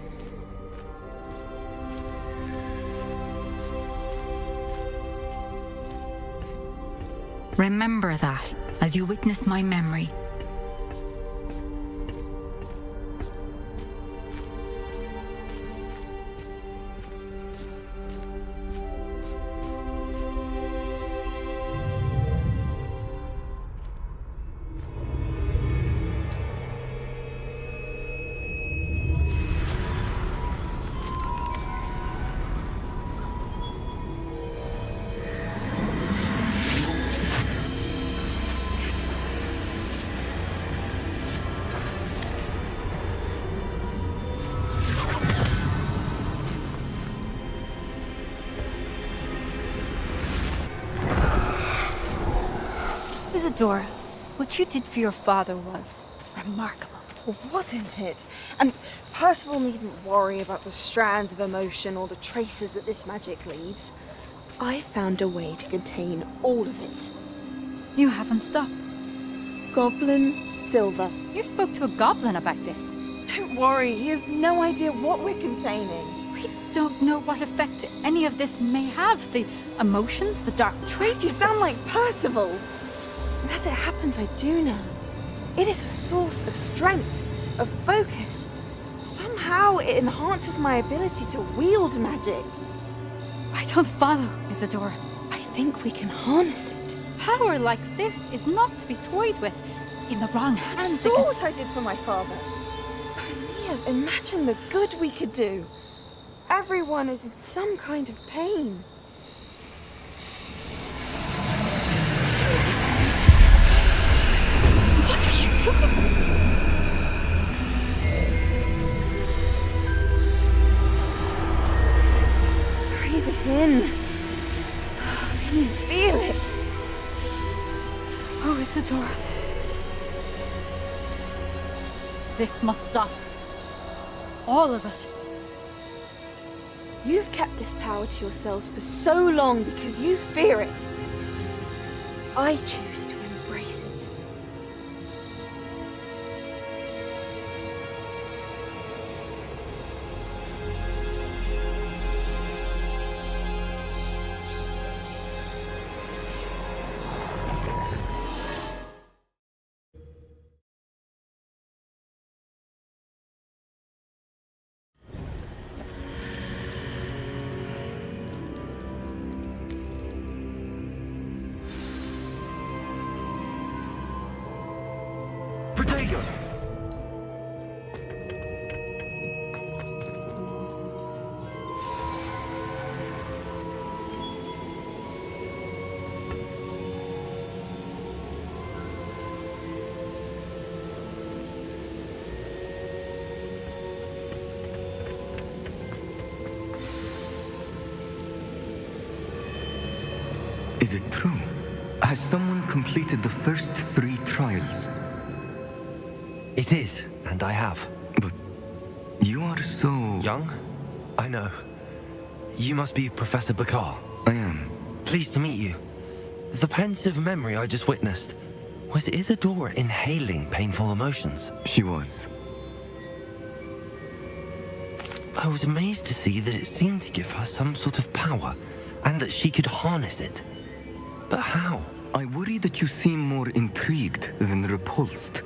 Remember that as you witness my memory. Isadora, what you did for your father was remarkable. Wasn't it? And Percival needn't worry about the strands of emotion or the traces that this magic leaves. I found a way to contain all of it. You haven't stopped. Goblin Silver. You spoke to a goblin about this. Don't worry, he has no idea what we're containing. We don't know what effect any of this may have. The emotions, the dark traits. You sound like Percival. And as it happens, I do know. It is a source of strength, of focus. Somehow it enhances my ability to wield magic. I don't follow, Isadora. I think we can harness it. Power like this is not to be toyed with. In the wrong hands. You saw what I did for my father. Aeneas, imagine the good we could do. Everyone is in some kind of pain. What are you doing? Breathe it in. Can you feel it? Oh, Isadora. This must stop. All of it. You've kept this power to yourselves for so long because you fear it. I choose to embrace it. Protego! Is it true? Has someone completed the first 3 trials? It is, and I have. But you are so... young? I know. You must be Professor Bakar. I am. Pleased to meet you. The pensive memory I just witnessed, was Isadora inhaling painful emotions? She was. I was amazed to see that it seemed to give her some sort of power, and that she could harness it. But how? I worry that you seem more intrigued than repulsed.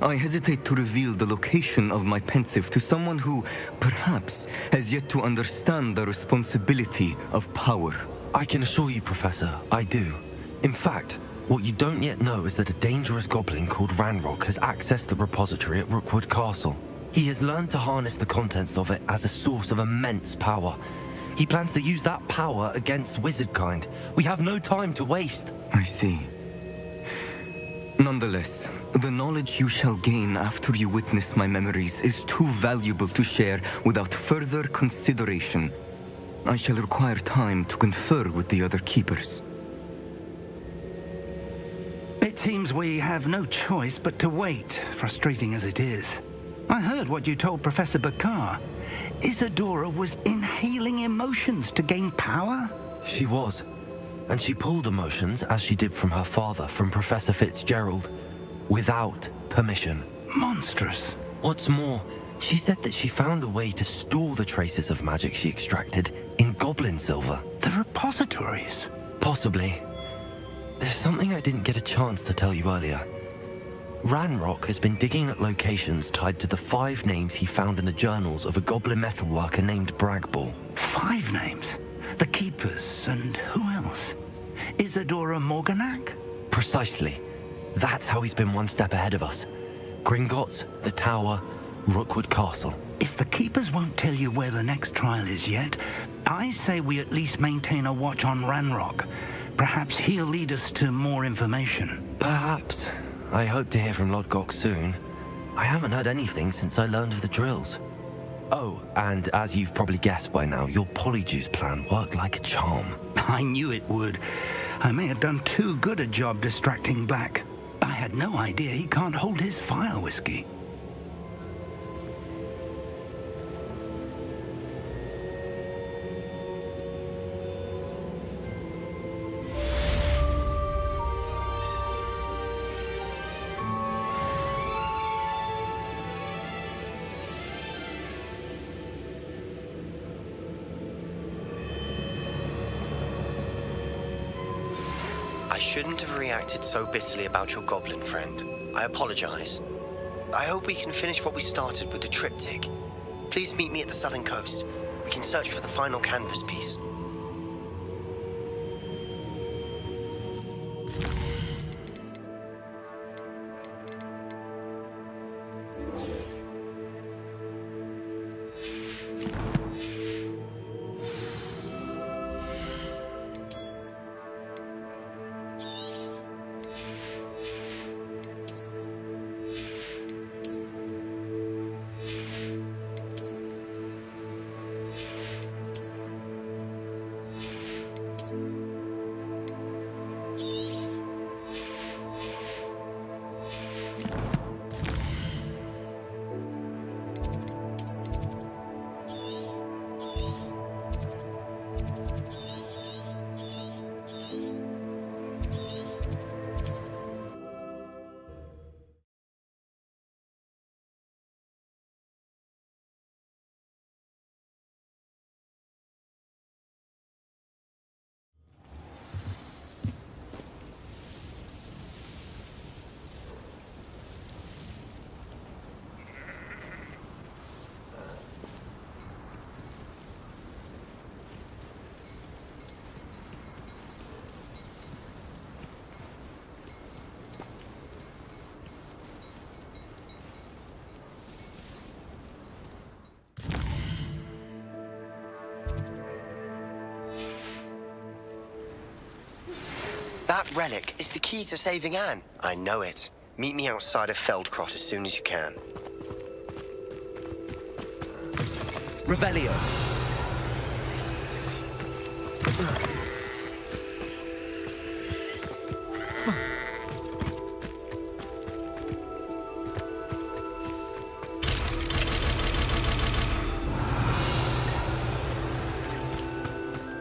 I hesitate to reveal the location of my pensive to someone who, perhaps, has yet to understand the responsibility of power. I can assure you, Professor, I do. In fact, what you don't yet know is that a dangerous goblin called Ranrock has accessed the repository at Rookwood Castle. He has learned to harness the contents of it as a source of immense power. He plans to use that power against wizardkind. We have no time to waste. I see. Nonetheless, the knowledge you shall gain after you witness my memories is too valuable to share without further consideration. I shall require time to confer with the other keepers. It seems we have no choice but to wait, frustrating as it is. I heard what you told Professor Bakar. Isadora was inhaling emotions to gain power? She was. And she pulled emotions, as she did from her father, from Professor Fitzgerald, without permission. Monstrous. What's more, she said that she found a way to store the traces of magic she extracted in goblin silver. The repositories? Possibly. There's something I didn't get a chance to tell you earlier. Ranrock has been digging at locations tied to the 5 names he found in the journals of a goblin metalworker named Bragball. 5 names? The Keepers, and who else? Isadora Morganac? Precisely. That's how he's been one step ahead of us. Gringotts, the Tower, Rookwood Castle. If the Keepers won't tell you where the next trial is yet, I say we at least maintain a watch on Ranrock. Perhaps he'll lead us to more information. Perhaps. I hope to hear from Lodgok soon. I haven't heard anything since I learned of the drills. Oh, and as you've probably guessed by now, your polyjuice plan worked like a charm. I knew it would. I may have done too good a job distracting Black. I had no idea he can't hold his fire whiskey. I shouldn't have reacted so bitterly about your goblin friend. I apologize. I hope we can finish what we started with the triptych. Please meet me at the southern coast. We can search for the final canvas piece. That relic is the key to saving Anne. I know it. Meet me outside of Feldcrot as soon as you can. Revelio.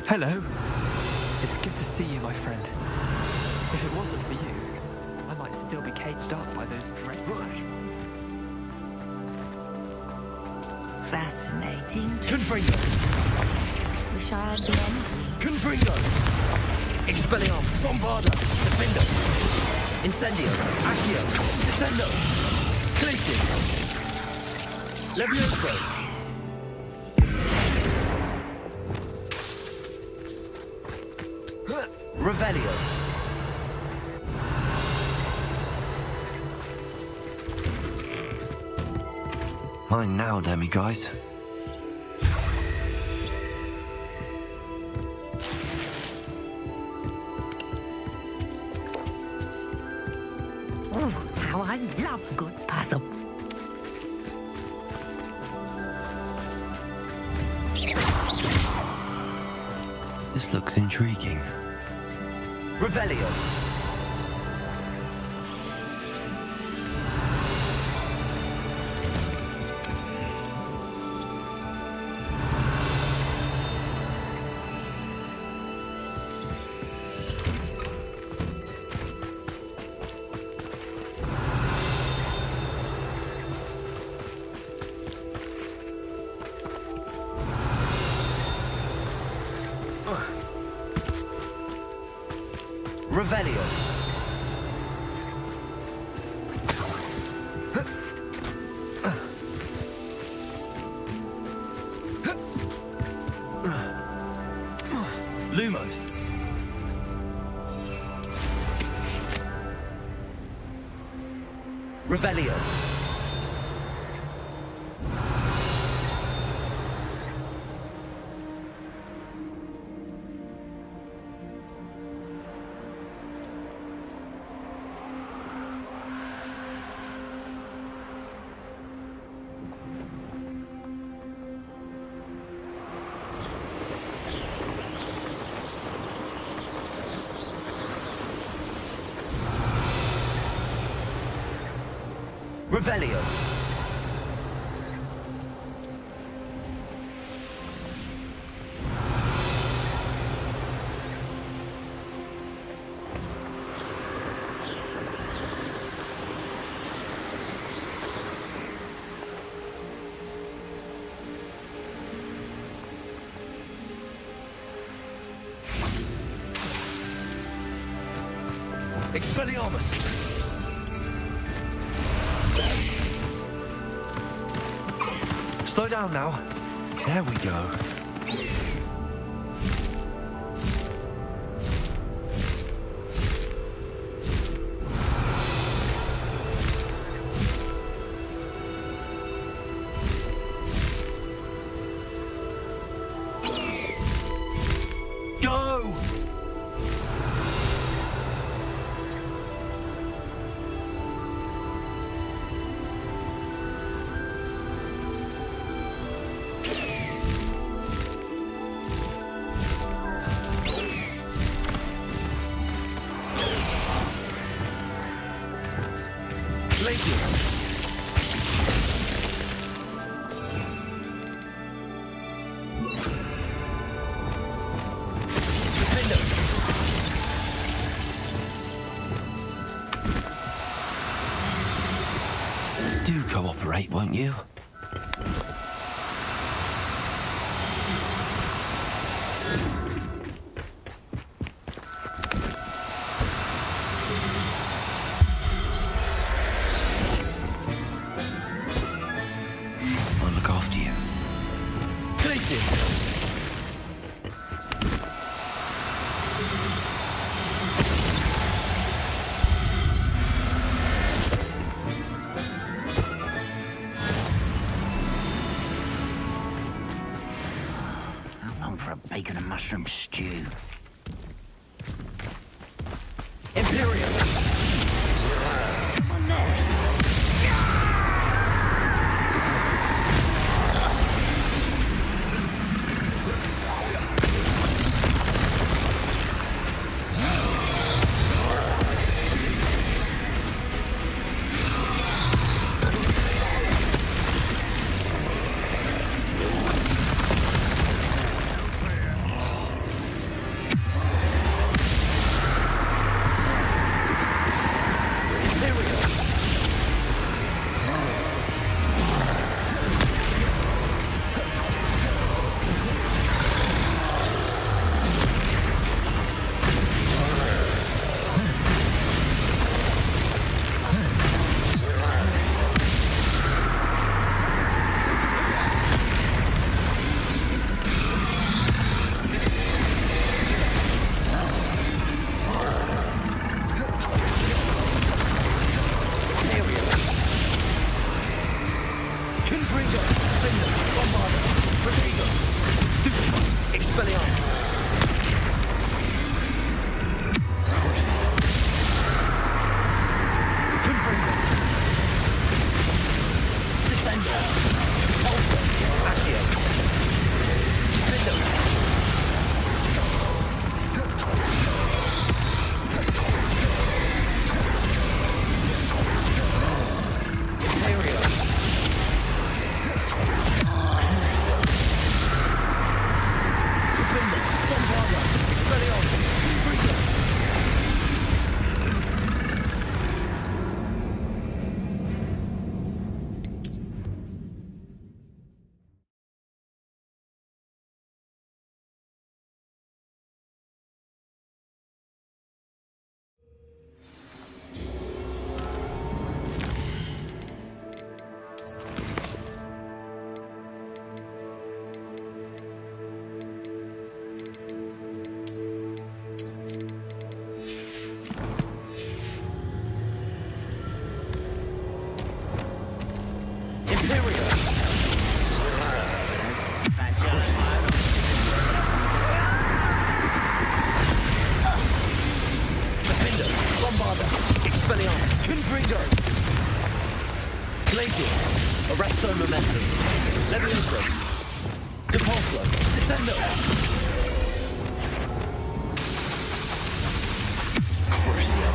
Hello. It's good to see you, my friend. If it wasn't for you, I might still be caged up by those dreadful... Fascinating. Confringo. Wish I had the energy. Confringo. Expelliarmus. Bombarda. Defendo. Incendio. Accio. Descendo. Glacius. Levioso. Revelio. Mine now, demi-guys. Oh, how I love a good puzzle. This looks intriguing. Revelio. Revelio. Lumos. Revelio. Revelio. Expelliarmus! Slow down now. There we go. Go! Do cooperate, won't you? I'll look after you. Places! For a bacon and mushroom stew. Imperium! Someone knows. Expelliarmus! Confringo! Descendo! Repulsor! Accio! Defendo! Expelliarmus! Confringo! Glacius! Arresto Momentum! Levioso! Depulso! Descendo! Crucio!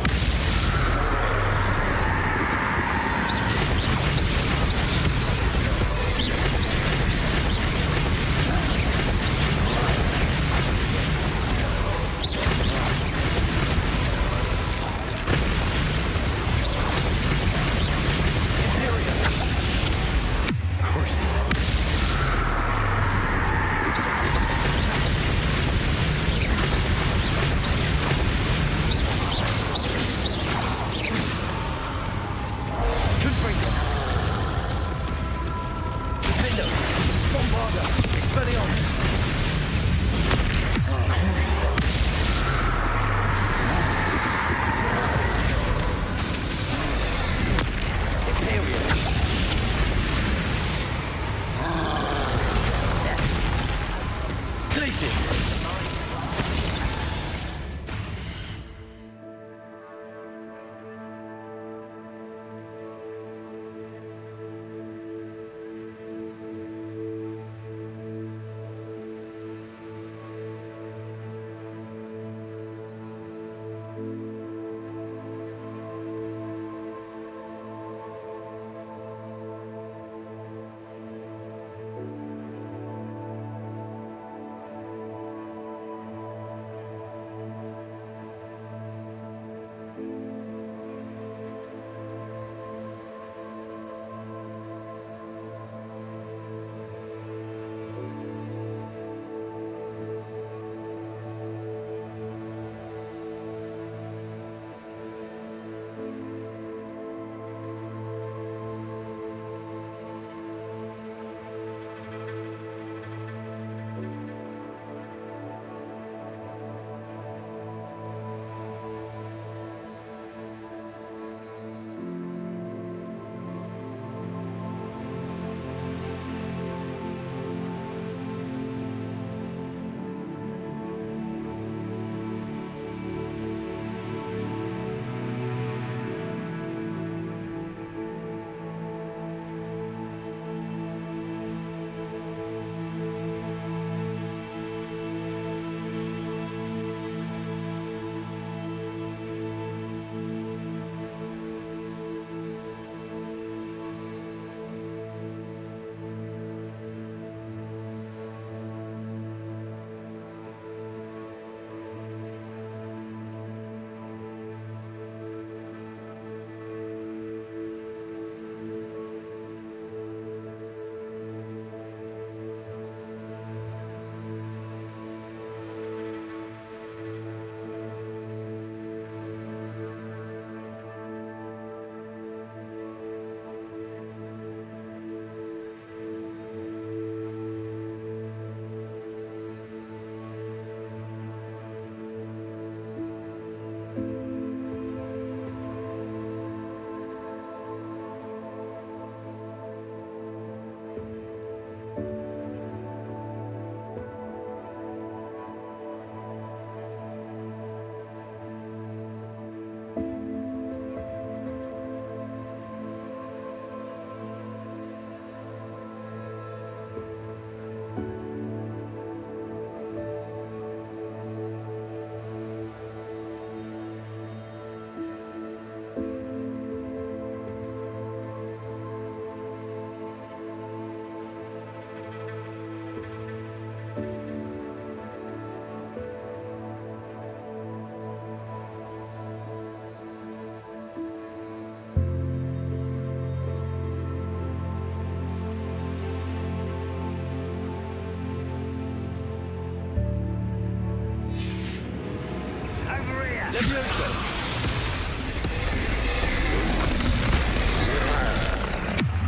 Levioso.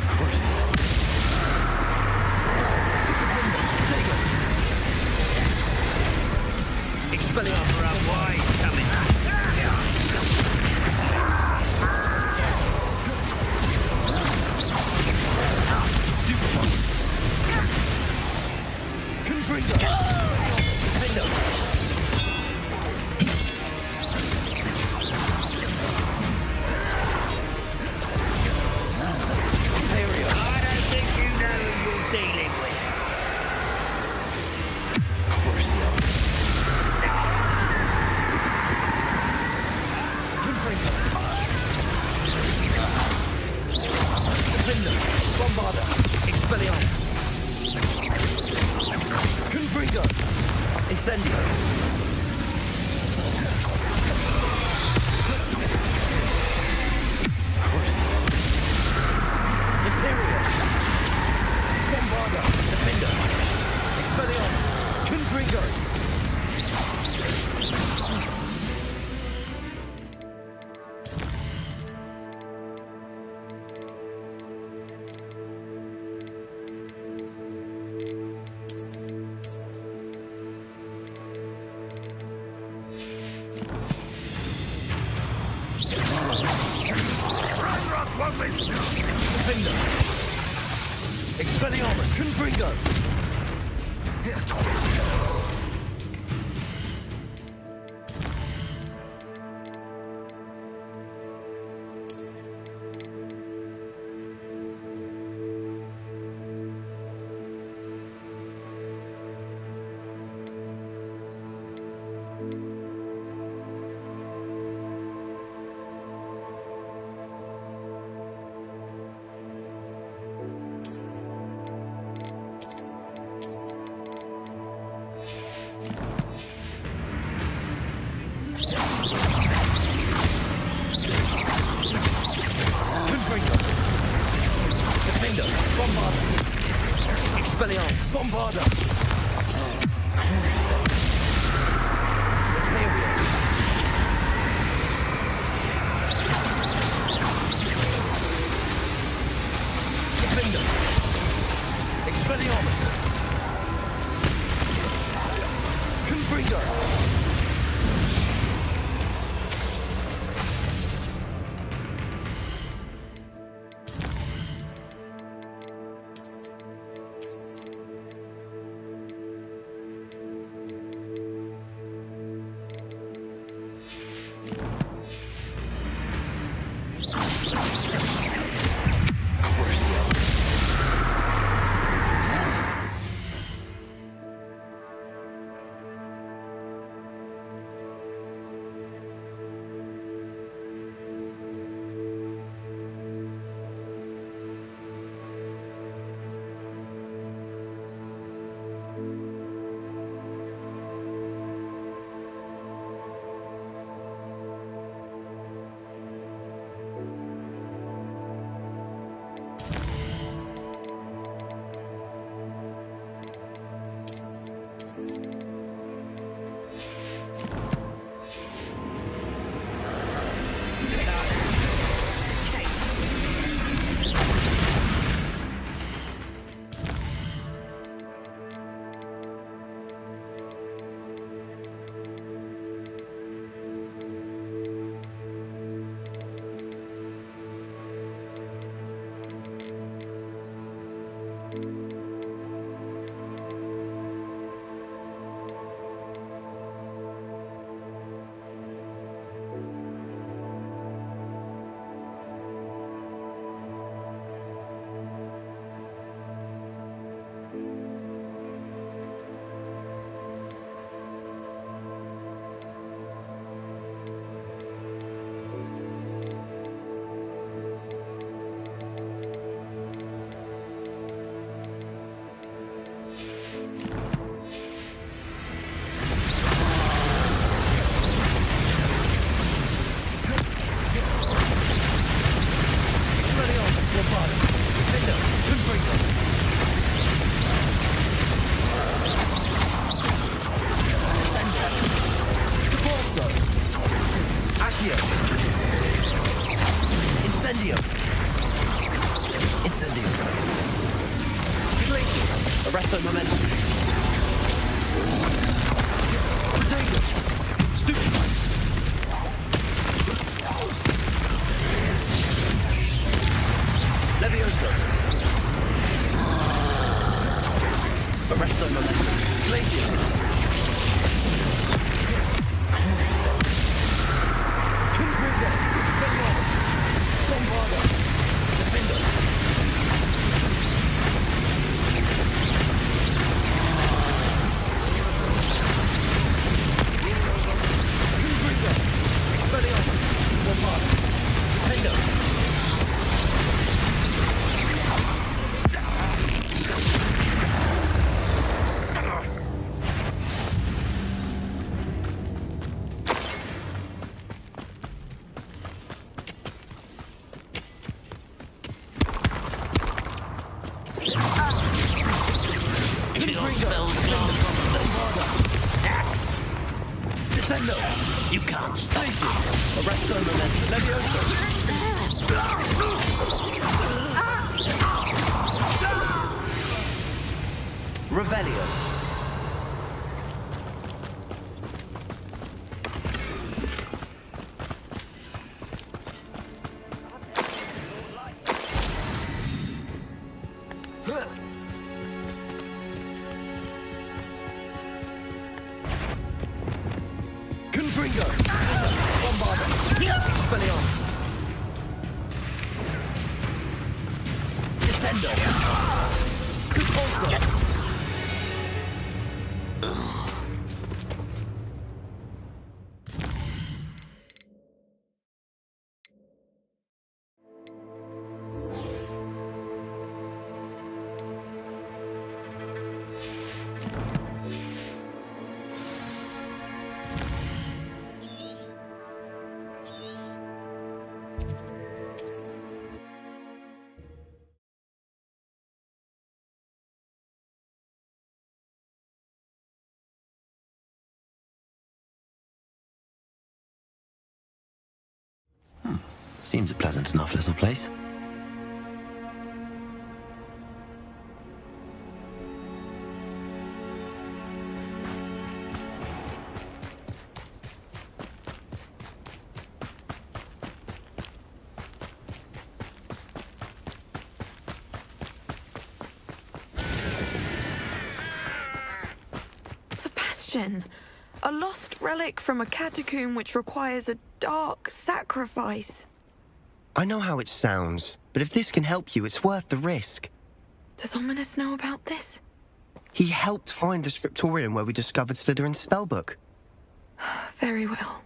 Crucio. Expelliarmus around wide. Coming. Stupefy. Confringo. Defender. Imperio. I don't think you know who you're dealing with. Crucio. Confringo. Defender. Bombarda. Expelliarmus. Confringo. Incendio. Crucio. Imperio. Bombarda. Defender. Expelliarmus. Confringo. Defender. Expelliarmus. Confringo. Defender. Bombarda. Expelliarmus. Bombarda. Crucio. Imperio. Defender. Expelliarmus. Confringo. Descendo! You can't stop this! Arresto Levioso! Revelio! Confringo! Bombarda! Expelliarmus! Descendo! Compulso! Seems a pleasant enough little place. Sebastian, a lost relic from a catacomb which requires a dark sacrifice. I know how it sounds, but if this can help you, it's worth the risk. Does Ominous know about this? He helped find the scriptorium where we discovered Slytherin's spellbook. Very well.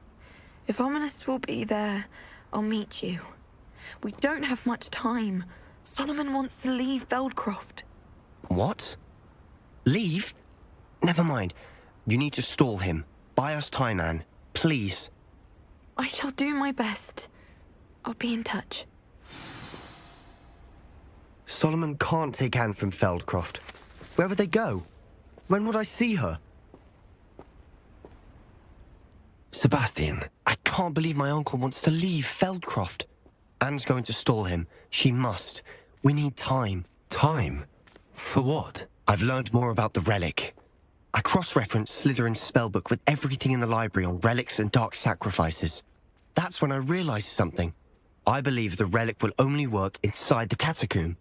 If Ominous will be there, I'll meet you. We don't have much time. Solomon wants to leave Feldcroft. What? Leave? Never mind. You need to stall him. Buy us time, Anne. Please. I shall do my best. I'll be in touch. Solomon can't take Anne from Feldcroft. Where would they go? When would I see her? Sebastian. I can't believe my uncle wants to leave Feldcroft. Anne's going to stall him. She must. We need time. Time? For what? I've learned more about the relic. I cross-referenced Slytherin's spellbook with everything in the library on relics and dark sacrifices. That's when I realized something. I believe the relic will only work inside the catacomb.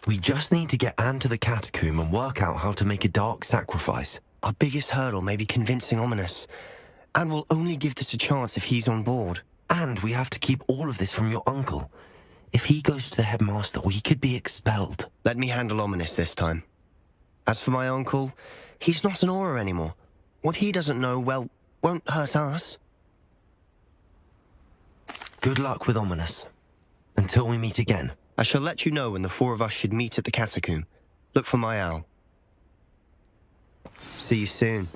We just need to get Anne to the catacomb and work out how to make a dark sacrifice. Our biggest hurdle may be convincing Ominous. Anne will only give this a chance if he's on board. And we have to keep all of this from your uncle. If he goes to the headmaster, we could be expelled. Let me handle Ominous this time. As for my uncle, he's not an Auror anymore. What he doesn't know, well, won't hurt us. Good luck with Ominous. Until we meet again. I shall let you know when the four of us should meet at the catacomb. Look for my owl. See you soon.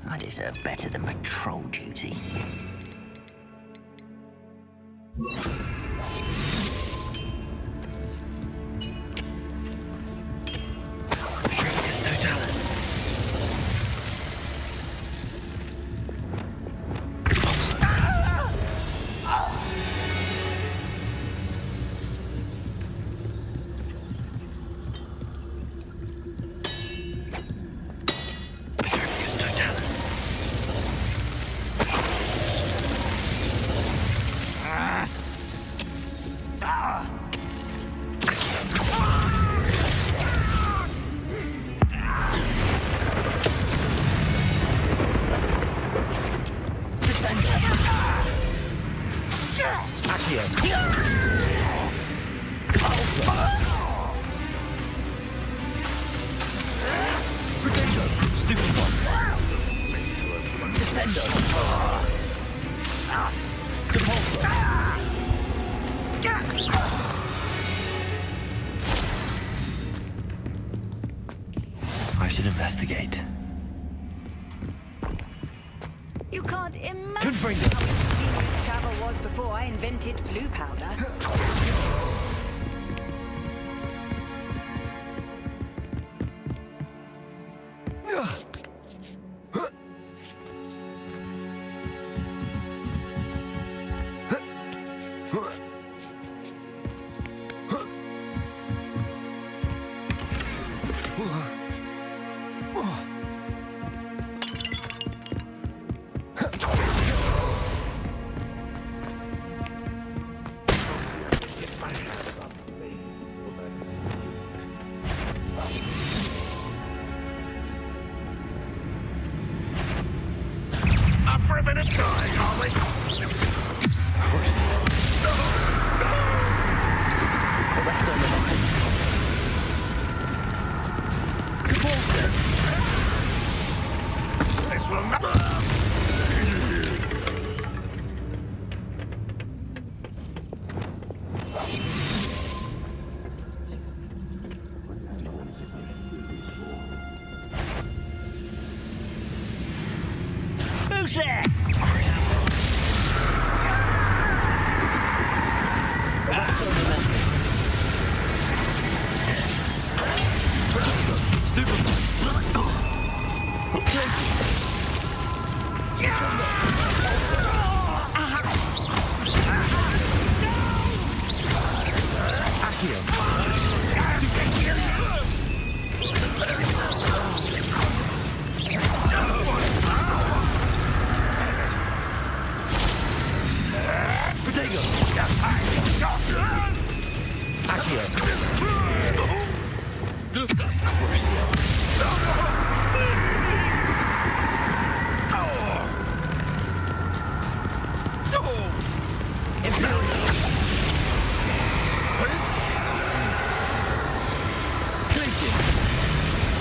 I deserve better than patrol duty. The drink is Vitruvius Totalis. Vitruvius Totalis. I should investigate. You can't imagine how inconvenient travel was before I invented flu powder. Up for a bit of going, are we? Arrest on the line. This will not... Who's there?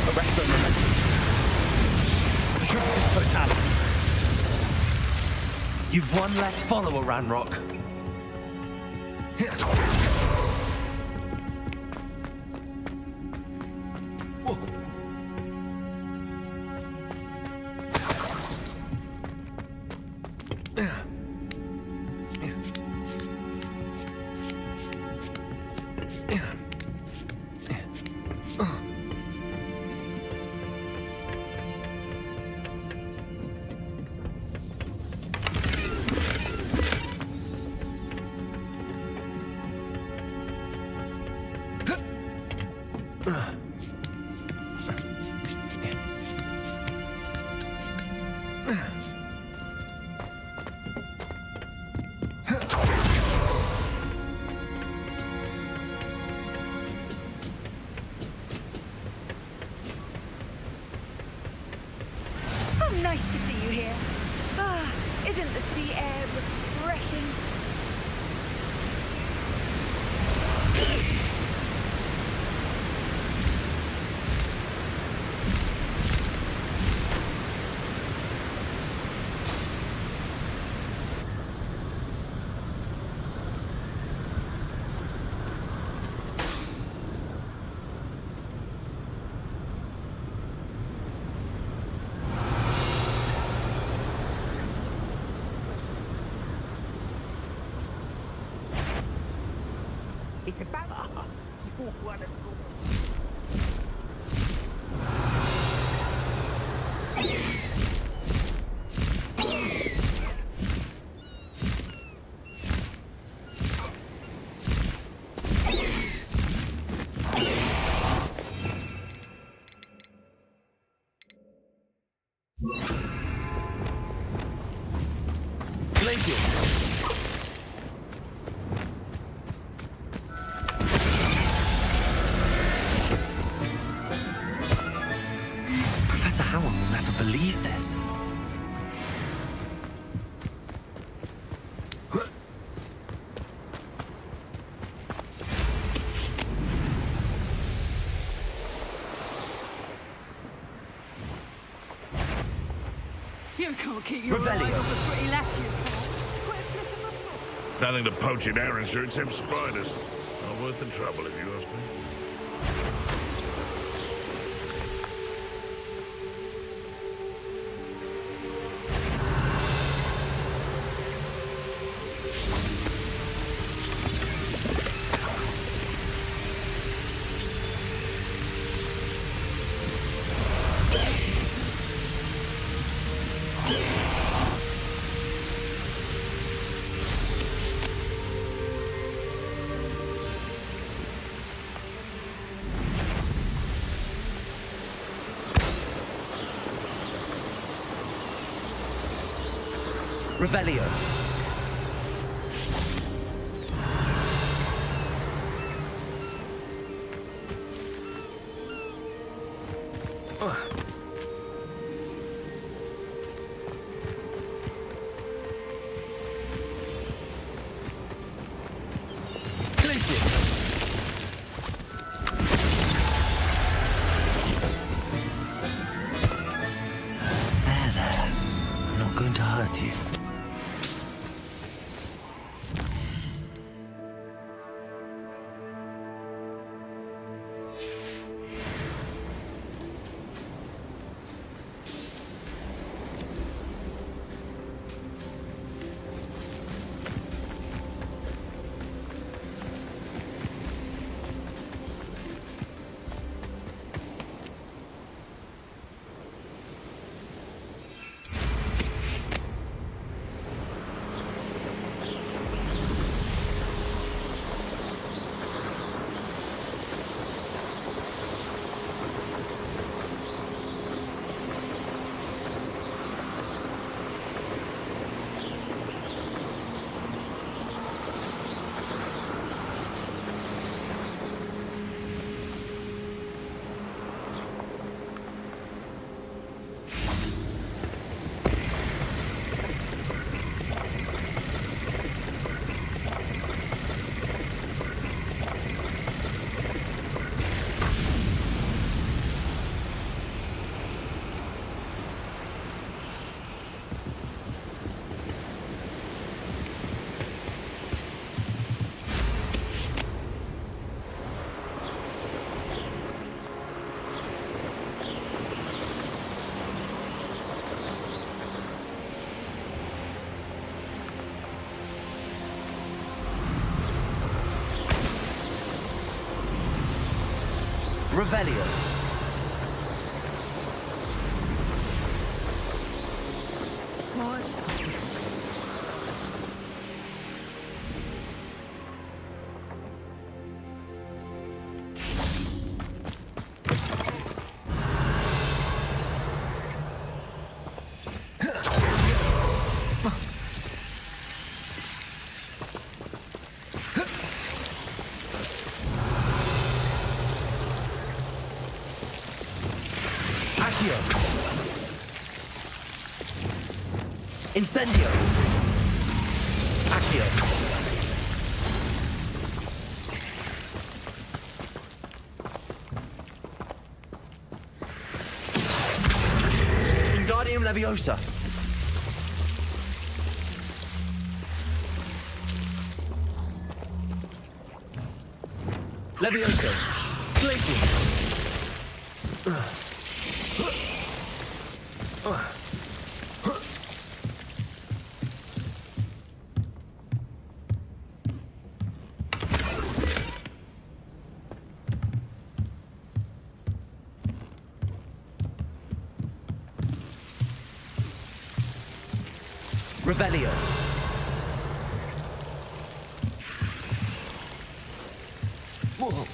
Arrest on the line. Vitruvius Totalis. You've one less follower, Ranrock. Nice to see you here. Ah, isn't the sea air refreshing? It's about... Glaciers! Professor Howard will never believe this. You can't keep your eyes off the pretty lass you. Nothing to poach in Arranshire except spiders. Not worth the trouble, if you ask me. Revelio. There. I'm not going to hurt you. Revelio. Incendio! Accio! Wingardium Leviosa! Leviosa! Glacier! Revelio. Whoa.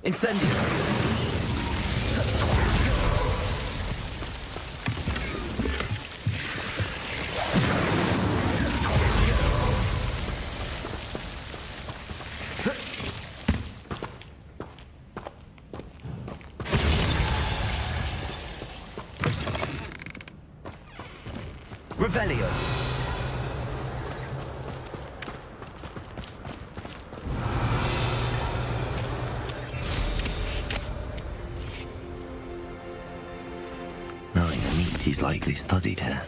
Incendio! Revelio! Knowing the meat, he's likely studied here.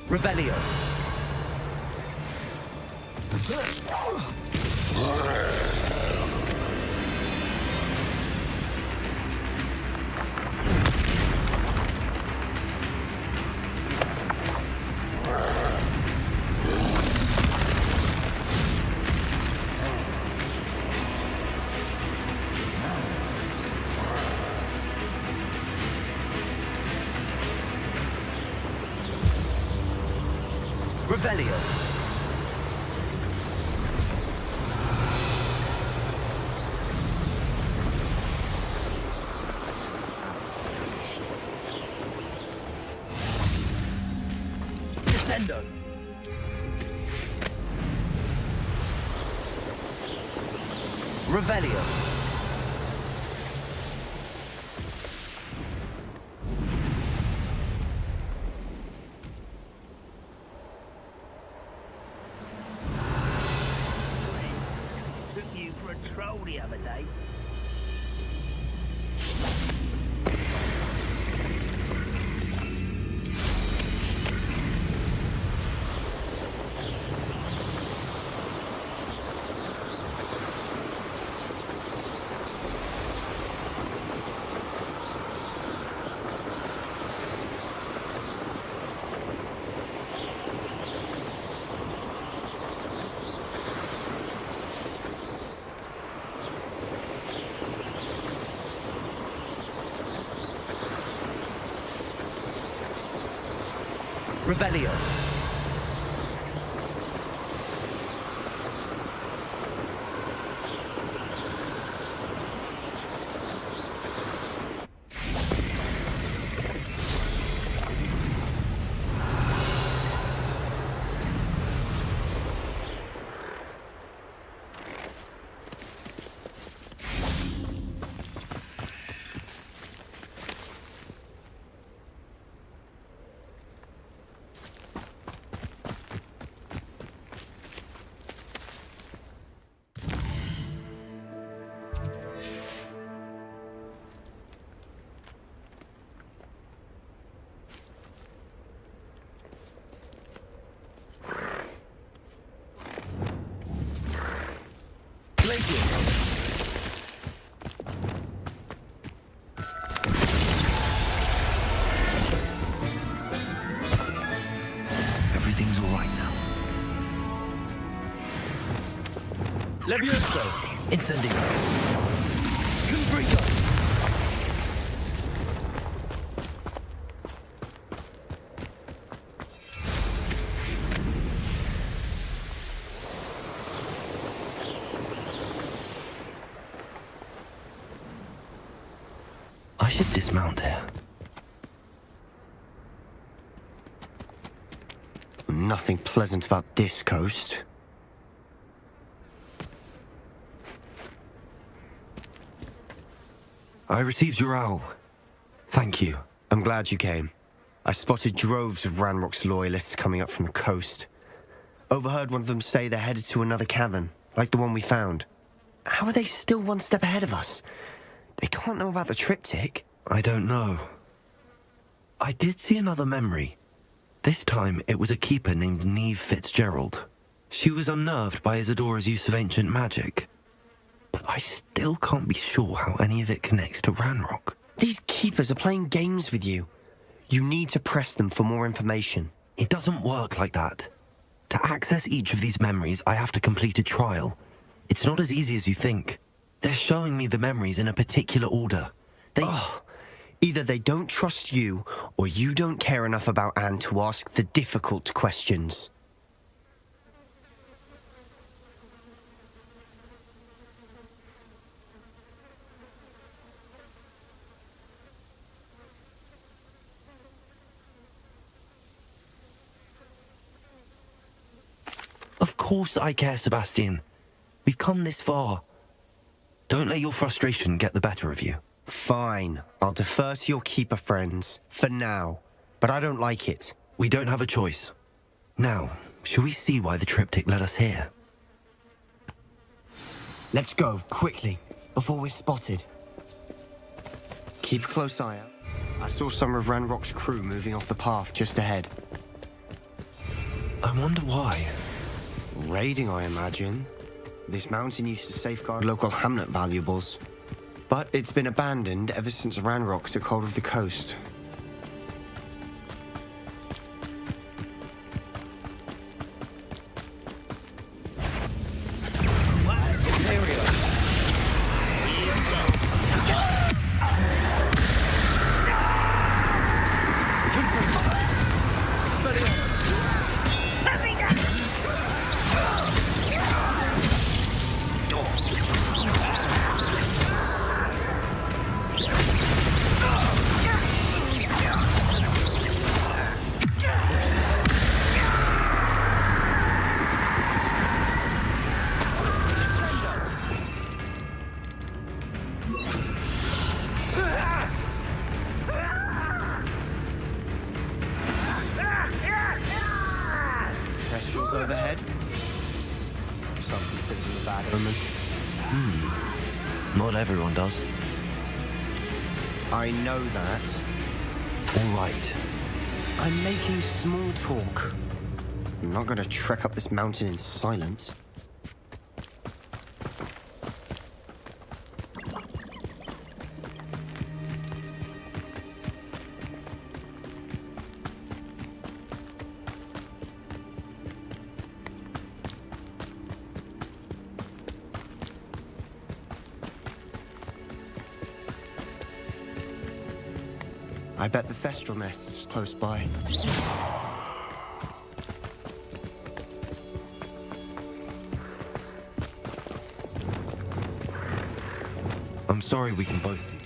Revelio! Revelio! Descendo! Revelio! Took you for a troll the other day. Revelio! Everything's all right now. Levioso! Incendio! Confringo! I should dismount here. Nothing pleasant about this coast. I received your owl. Thank you. I'm glad you came. I spotted droves of Ranrock's loyalists coming up from the coast. Overheard one of them say they're headed to another cavern, like the one we found. How are they still one step ahead of us? They can't know about the triptych. I don't know. I did see another memory. This time, it was a keeper named Neve Fitzgerald. She was unnerved by Isadora's use of ancient magic. But I still can't be sure how any of it connects to Ranrock. These keepers are playing games with you. You need to press them for more information. It doesn't work like that. To access each of these memories, I have to complete a trial. It's not as easy as you think. They're showing me the memories in a particular order. Either they don't trust you, or you don't care enough about Anne to ask the difficult questions. Of course I care, Sebastian. We've come this far. Don't let your frustration get the better of you. Fine. I'll defer to your keeper friends, for now. But I don't like it. We don't have a choice. Now, shall we see why the triptych led us here? Let's go, quickly, before we're spotted. Keep a close eye out. I saw some of Ranrock's crew moving off the path just ahead. I wonder why. Raiding, I imagine. This mountain used to safeguard local hamlet valuables. But it's been abandoned ever since Ranrock took hold of the coast. Overhead. Some consider them a bad omen. Not everyone does. I know that. All right. I'm making small talk. I'm not going to trek up this mountain in silence. I bet the Thestral nest is close by. I'm sorry we can both see.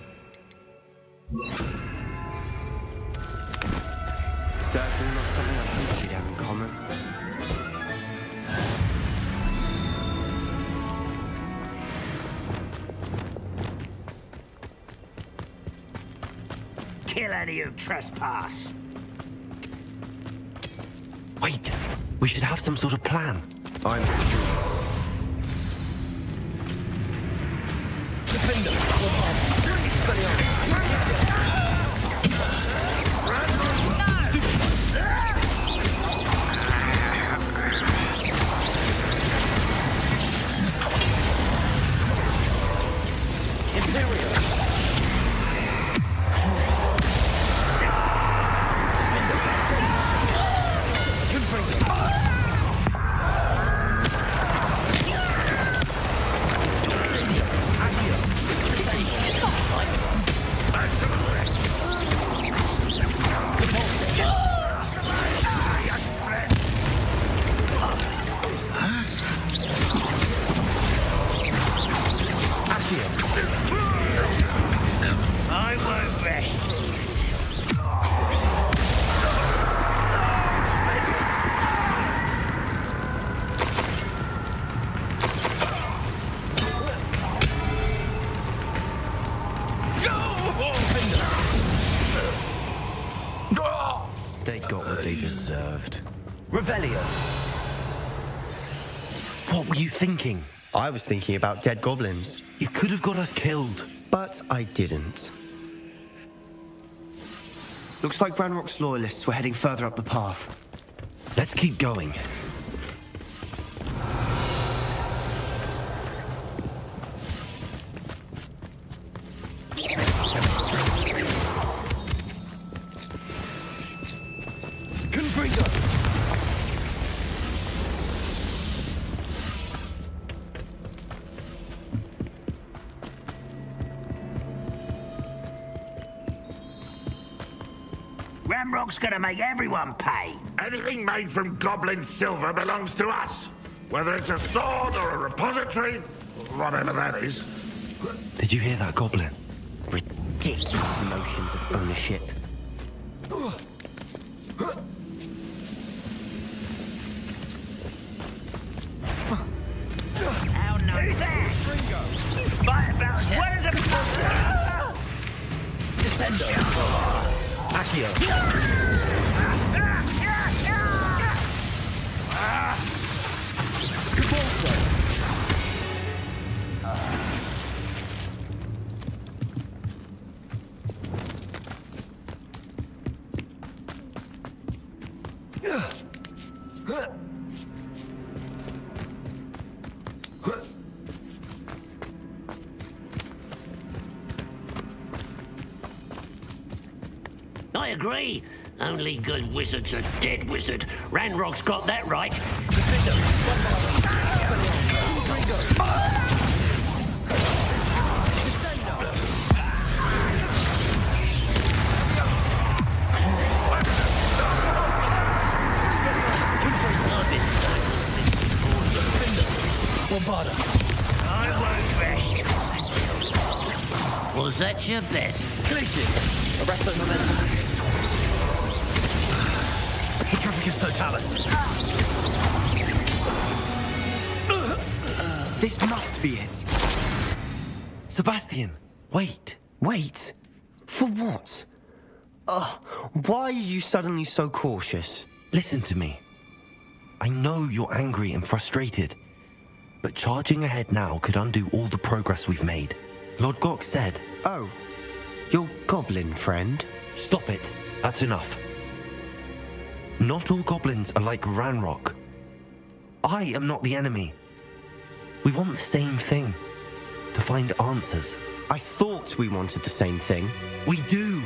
Certainly not something I think we'd have in common. Kill any who trespass. Wait, we should have some sort of plan. I'm They got what they deserved. Revelio. What were you thinking? I was thinking about dead goblins. You could have got us killed. But I didn't. Looks like Ranrock's loyalists were heading further up the path. Let's keep going. Ramrock's gonna make everyone pay. Anything made from goblin silver belongs to us. Whether it's a sword or a repository, whatever that is. Did you hear that, Goblin? Ridiculous notions of ownership. How no? Who's that? You fight about where's a Descendo. Accio. I agree. Only good wizard's a dead wizard. Ranrock's got that right. I won't rest. Was that your best? Glacius. Arresto momentum. Petrificus totalis. This must be it. Sebastian, wait. Wait? For what? Why are you suddenly so cautious? Listen to me. I know you're angry and frustrated, but charging ahead now could undo all the progress we've made. Lord Gok said... Oh, your goblin friend? Stop it. That's enough. Not all goblins are like Ranrock. I am not the enemy. We want the same thing. To find answers. I thought we wanted the same thing. We do.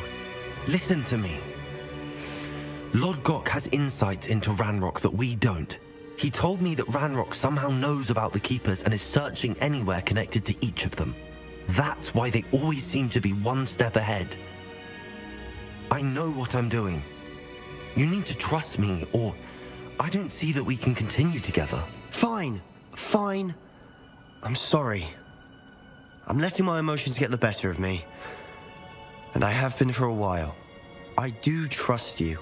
Listen to me. Lord Gok has insights into Ranrock that we don't. He told me that Ranrock somehow knows about the Keepers and is searching anywhere connected to each of them. That's why they always seem to be one step ahead. I know what I'm doing. You need to trust me, or I don't see that we can continue together. Fine. I'm sorry. I'm letting my emotions get the better of me. And I have been for a while. I do trust you.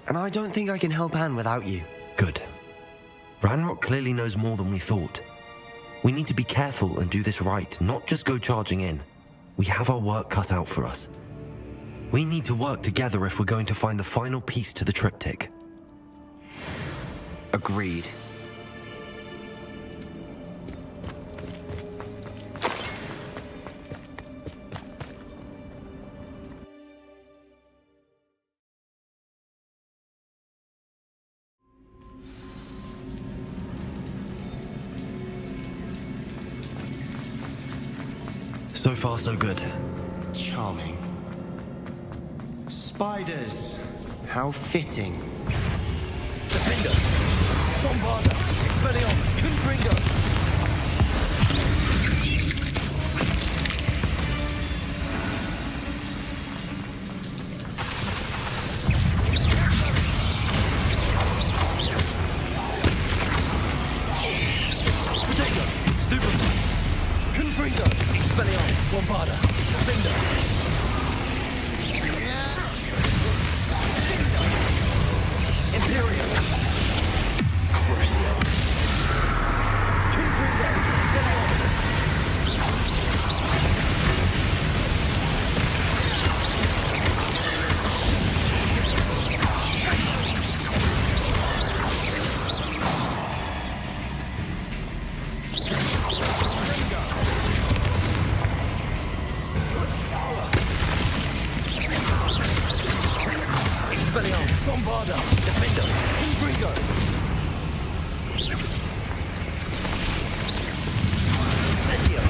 And I don't think I can help Anne without you. Good. Ranrock clearly knows more than we thought. We need to be careful and do this right, not just go charging in. We have our work cut out for us. We need to work together if we're going to find the final piece to the triptych. Agreed. So far, so good. Charming. Spiders. How fitting. Defender. Bombarda. Expelliarmus. Confringo. Expelliarmus, Bombarda, Defender. Imperial. Crucio. Confringo, Expelliarmus. Defender! Confringo! Incendio!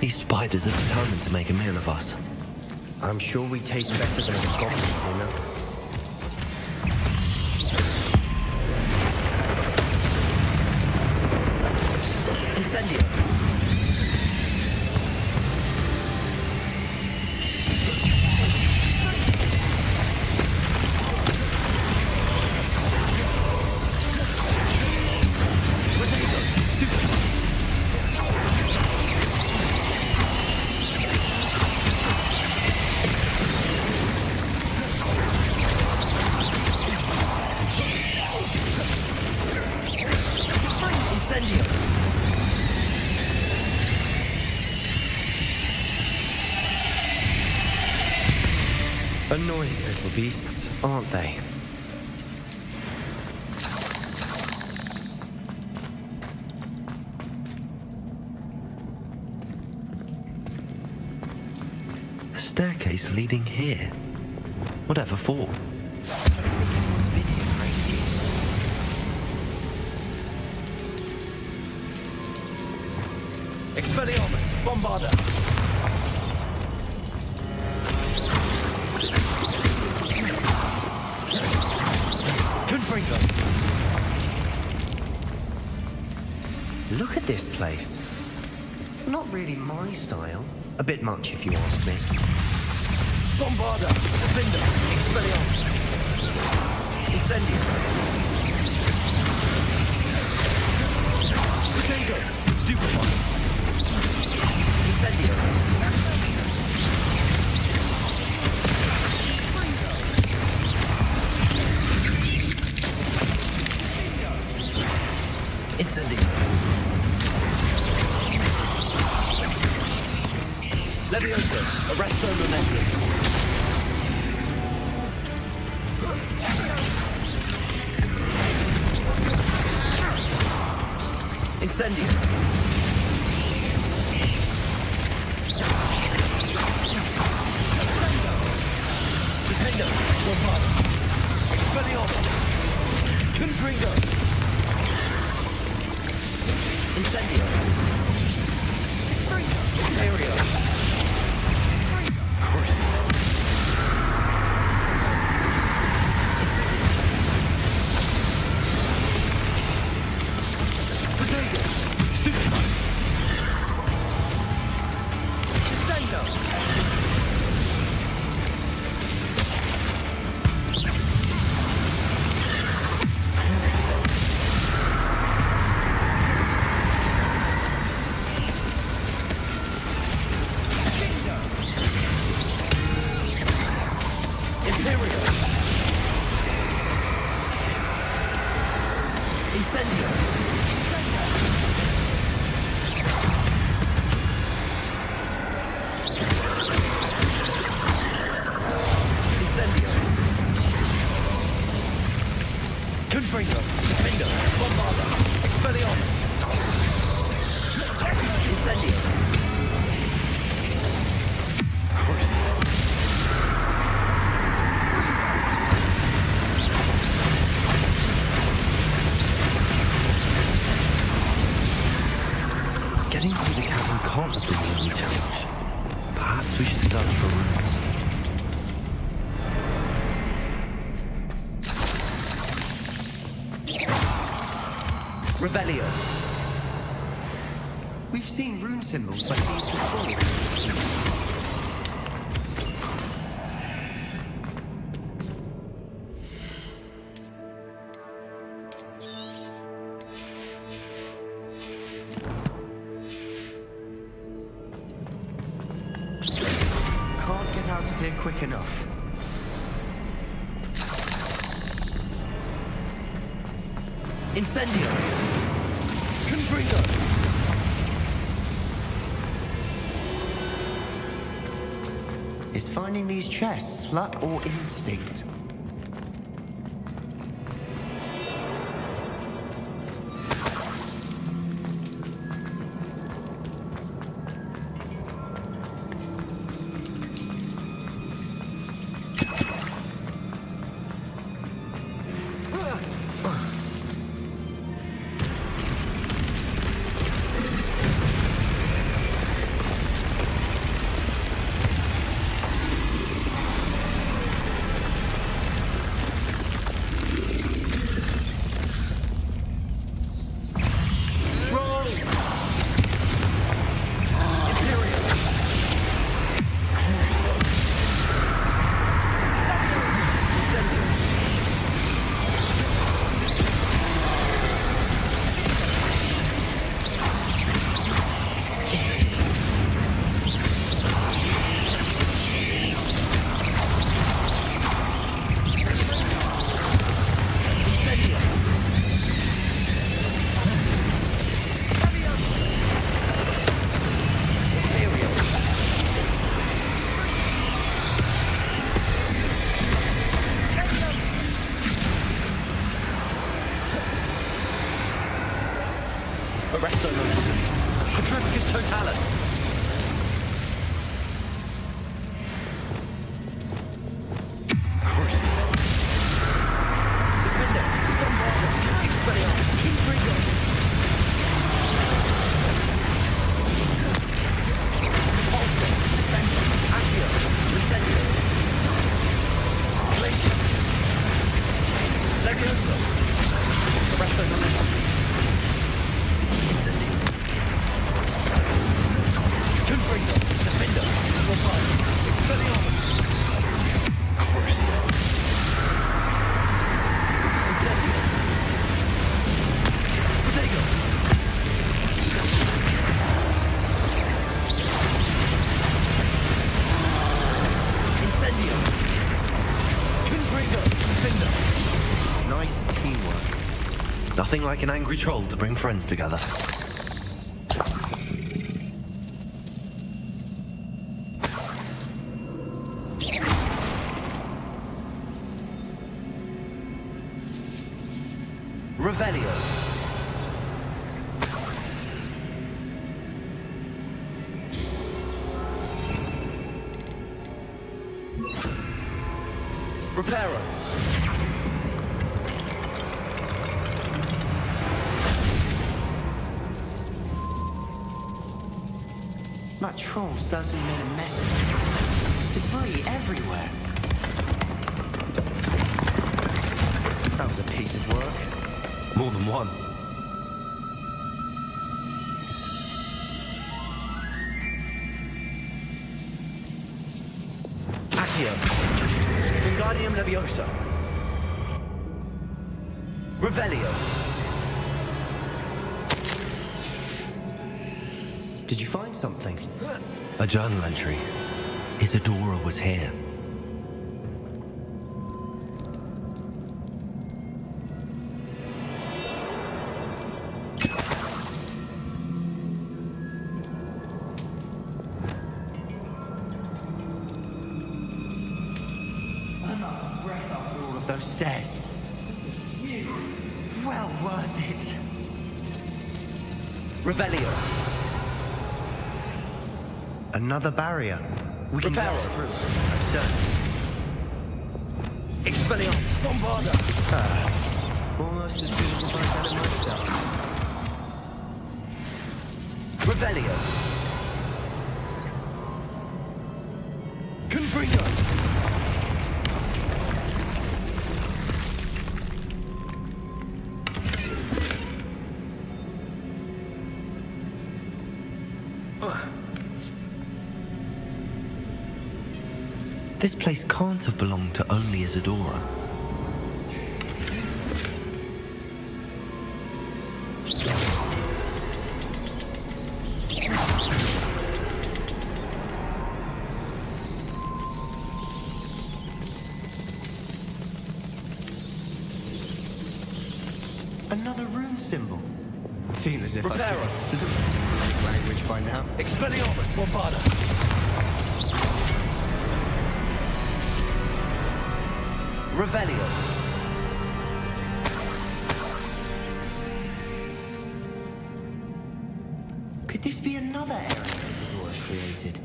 These spiders are determined to make a meal of us. I'm sure we taste better than a goblin dinner. Incendio! Incendio! Annoying little beasts, aren't they? A staircase leading here. Whatever for? Anyone's been here for ages. Expelliarmus! Bombarda! Confringo! Look at this place. Not really my style. A bit much, if you ask me. Bombarda! Defender! Expelliarmus! Incendio! Potato! Stupefy! Incendio! Incendio! Levioso! Arresto momentum! Incendio! Defender! Bombarda! Expelliarmus! Confringo! Incendio! Imperio! Crucio! Incendio! Potato! Stupefy! Incendio! Imperio! Incendio! Incendio! Confringo! Defender! Bombarda! Expelliarmus! Incendio! Crucio! Getting through the cavern can't have been the only challenge. Perhaps we should search for runes. Revelio. We've seen rune symbols like these before. Can't get out of here quick enough. Incendio! Confringo! Is finding these chests luck or instinct? Arresto Most. Quadriplicus Totalis. Crucible. Defender. Expelliarmus. Intrigo. Repulsor. Descender. Accio. Incendio. Glacius. Levioso. Arresto Most. Incendio. Confringo. Defender. Level 5. Expelliarmus. Crucio. Incendio. Protego. Incendio. Confringo. Defender. Nice teamwork. Nothing like an angry troll to bring friends together. Revelio. Reparo. That troll certainly made a mess of things. Debris everywhere. That was a piece of work. More than one. Accio. Wingardium Leviosa. Revelio. Did you find something? A journal entry. Isadora was here. I'm out of breath after all of those stairs. Well worth it. Revelio. Another barrier. We can blast through it. I'm certain. Expelliarmus. Bombarda. Almost as good as if I'd done it myself. Revelio. Confringo. This place can't have belonged to only Isadora. Another rune symbol. Feel as if I Reparo. fluent in runic language by now. Expelliarmus. Bombarda. Revelio. Could this be another area Isadora created?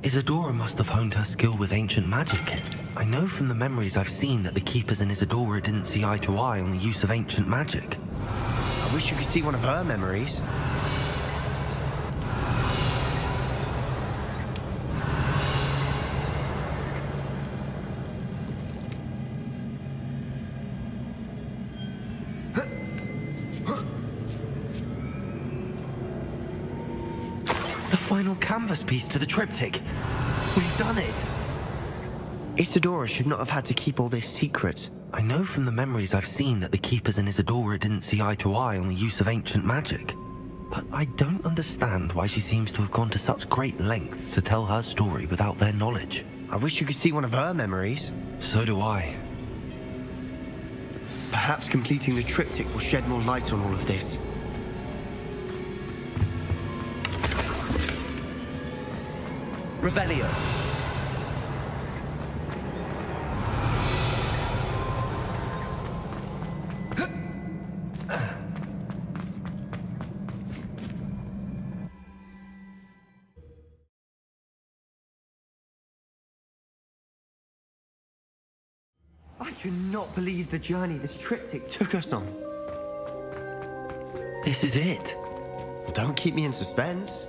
Isadora must have honed her skill with ancient magic. I know from the memories I've seen that the Keepers and Isadora didn't see eye to eye on the use of ancient magic. I wish you could see one of her memories. The final canvas piece to the triptych. We've done it. Isadora should not have had to keep all this secret. I know from the memories I've seen that the Keepers and Isadora didn't see eye to eye on the use of ancient magic. But I don't understand why she seems to have gone to such great lengths to tell her story without their knowledge. I wish you could see one of her memories. So do I. Perhaps completing the triptych will shed more light on all of this. Revelio. I cannot believe the journey this triptych took us on. This is it. Well, don't keep me in suspense.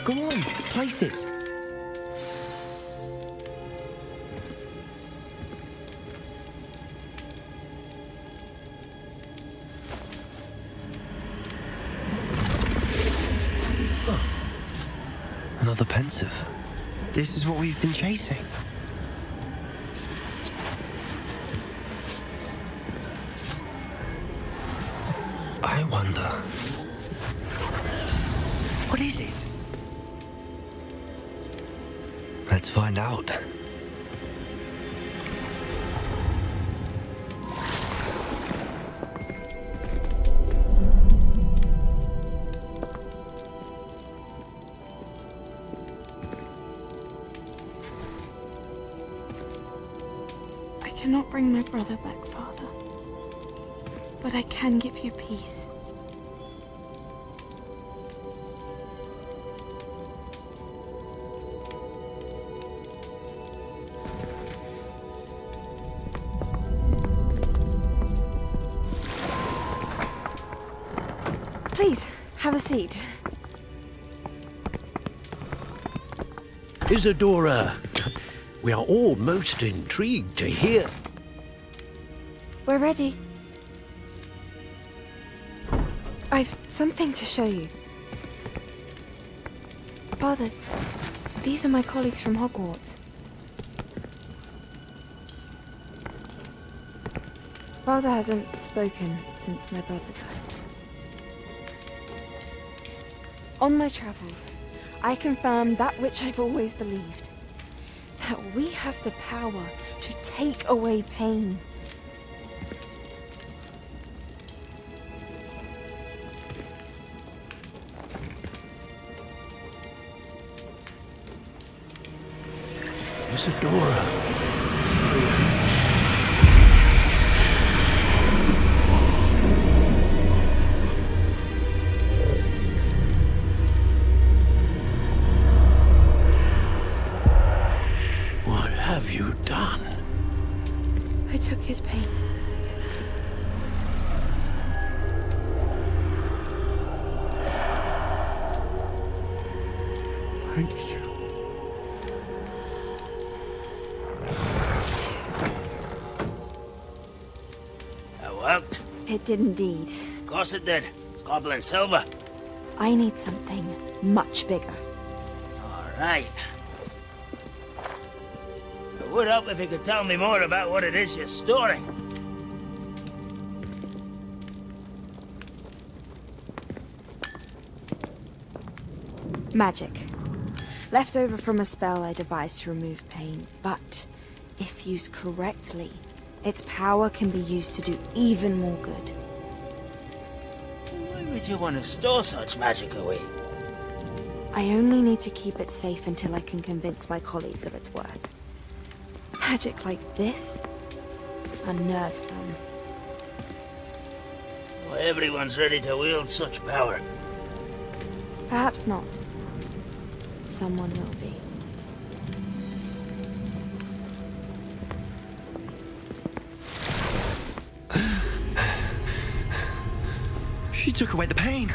Go on, place it. Another pensive. This is what we've been chasing. I wonder. What is it? Let's find out. I cannot bring my brother back, Father. But I can give you peace. Please, have a seat. Isadora, we are all most intrigued to hear. We're ready. I've something to show you. Father, these are my colleagues from Hogwarts. Father hasn't spoken since my brother died. On my travels, I confirmed that which I've always believed. That we have the power to take away pain. Isadora. What have you done? I took his pain. Thank you. Worked? It did indeed. Of course it did. It's goblin silver. I need something much bigger. All right. It would help if you could tell me more about what it is you're storing. Magic. Left over from a spell I devised to remove pain, but if used correctly, its power can be used to do even more good. Why would you want to store such magic away? I only need to keep it safe until I can convince my colleagues of its worth. Magic like this Unnerved some. Not everyone's ready to wield such power. Perhaps not. Someone will be. She took away the pain.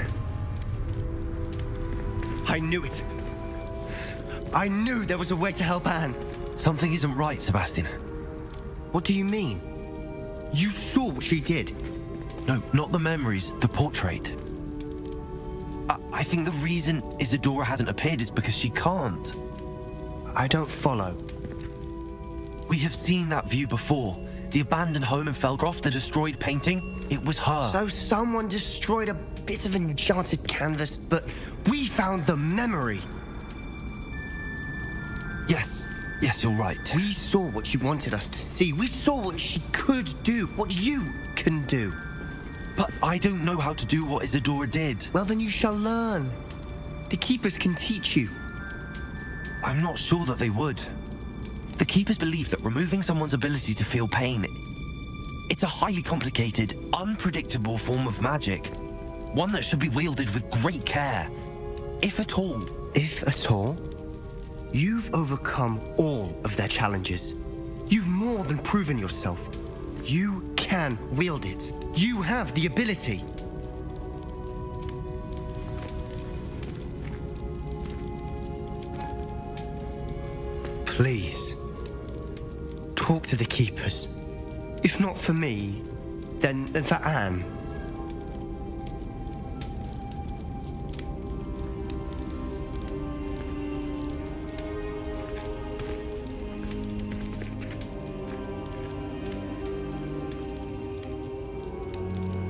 I knew it. I knew there was a way to help Anne. Something isn't right, Sebastian. What do you mean? You saw what she did. No, not the memories, the portrait. I think the reason Isadora hasn't appeared is because she can't. I don't follow. We have seen that view before. The abandoned home in Felgroth, the destroyed painting, it was her. So someone destroyed a bit of enchanted canvas, but we found the memory. Yes, you're right. We saw what she wanted us to see. We saw what she could do, what you can do. But I don't know how to do what Isadora did. Well, then you shall learn. The Keepers can teach you. I'm not sure that they would. The Keepers believe that removing someone's ability to feel pain, it's a highly complicated, unpredictable form of magic. One that should be wielded with great care. If at all. If at all? You've overcome all of their challenges. You've more than proven yourself. You can wield it. You have the ability. Please, talk to the Keepers. If not for me, then for Anne.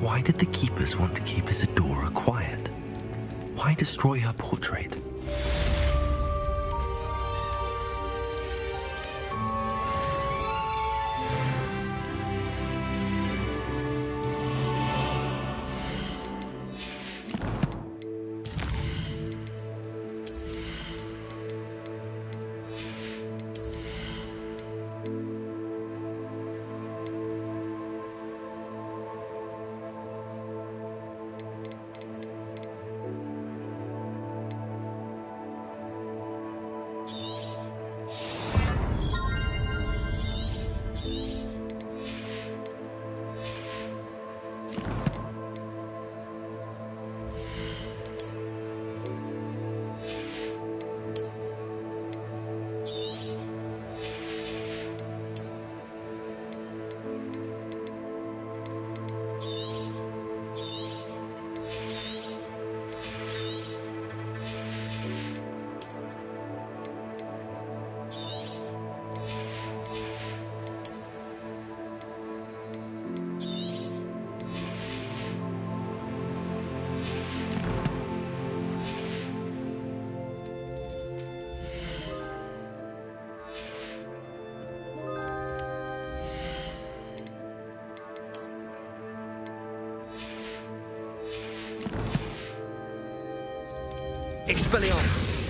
Why did the Keepers want to keep Isadora quiet? Why destroy her portrait? Expelliarmus!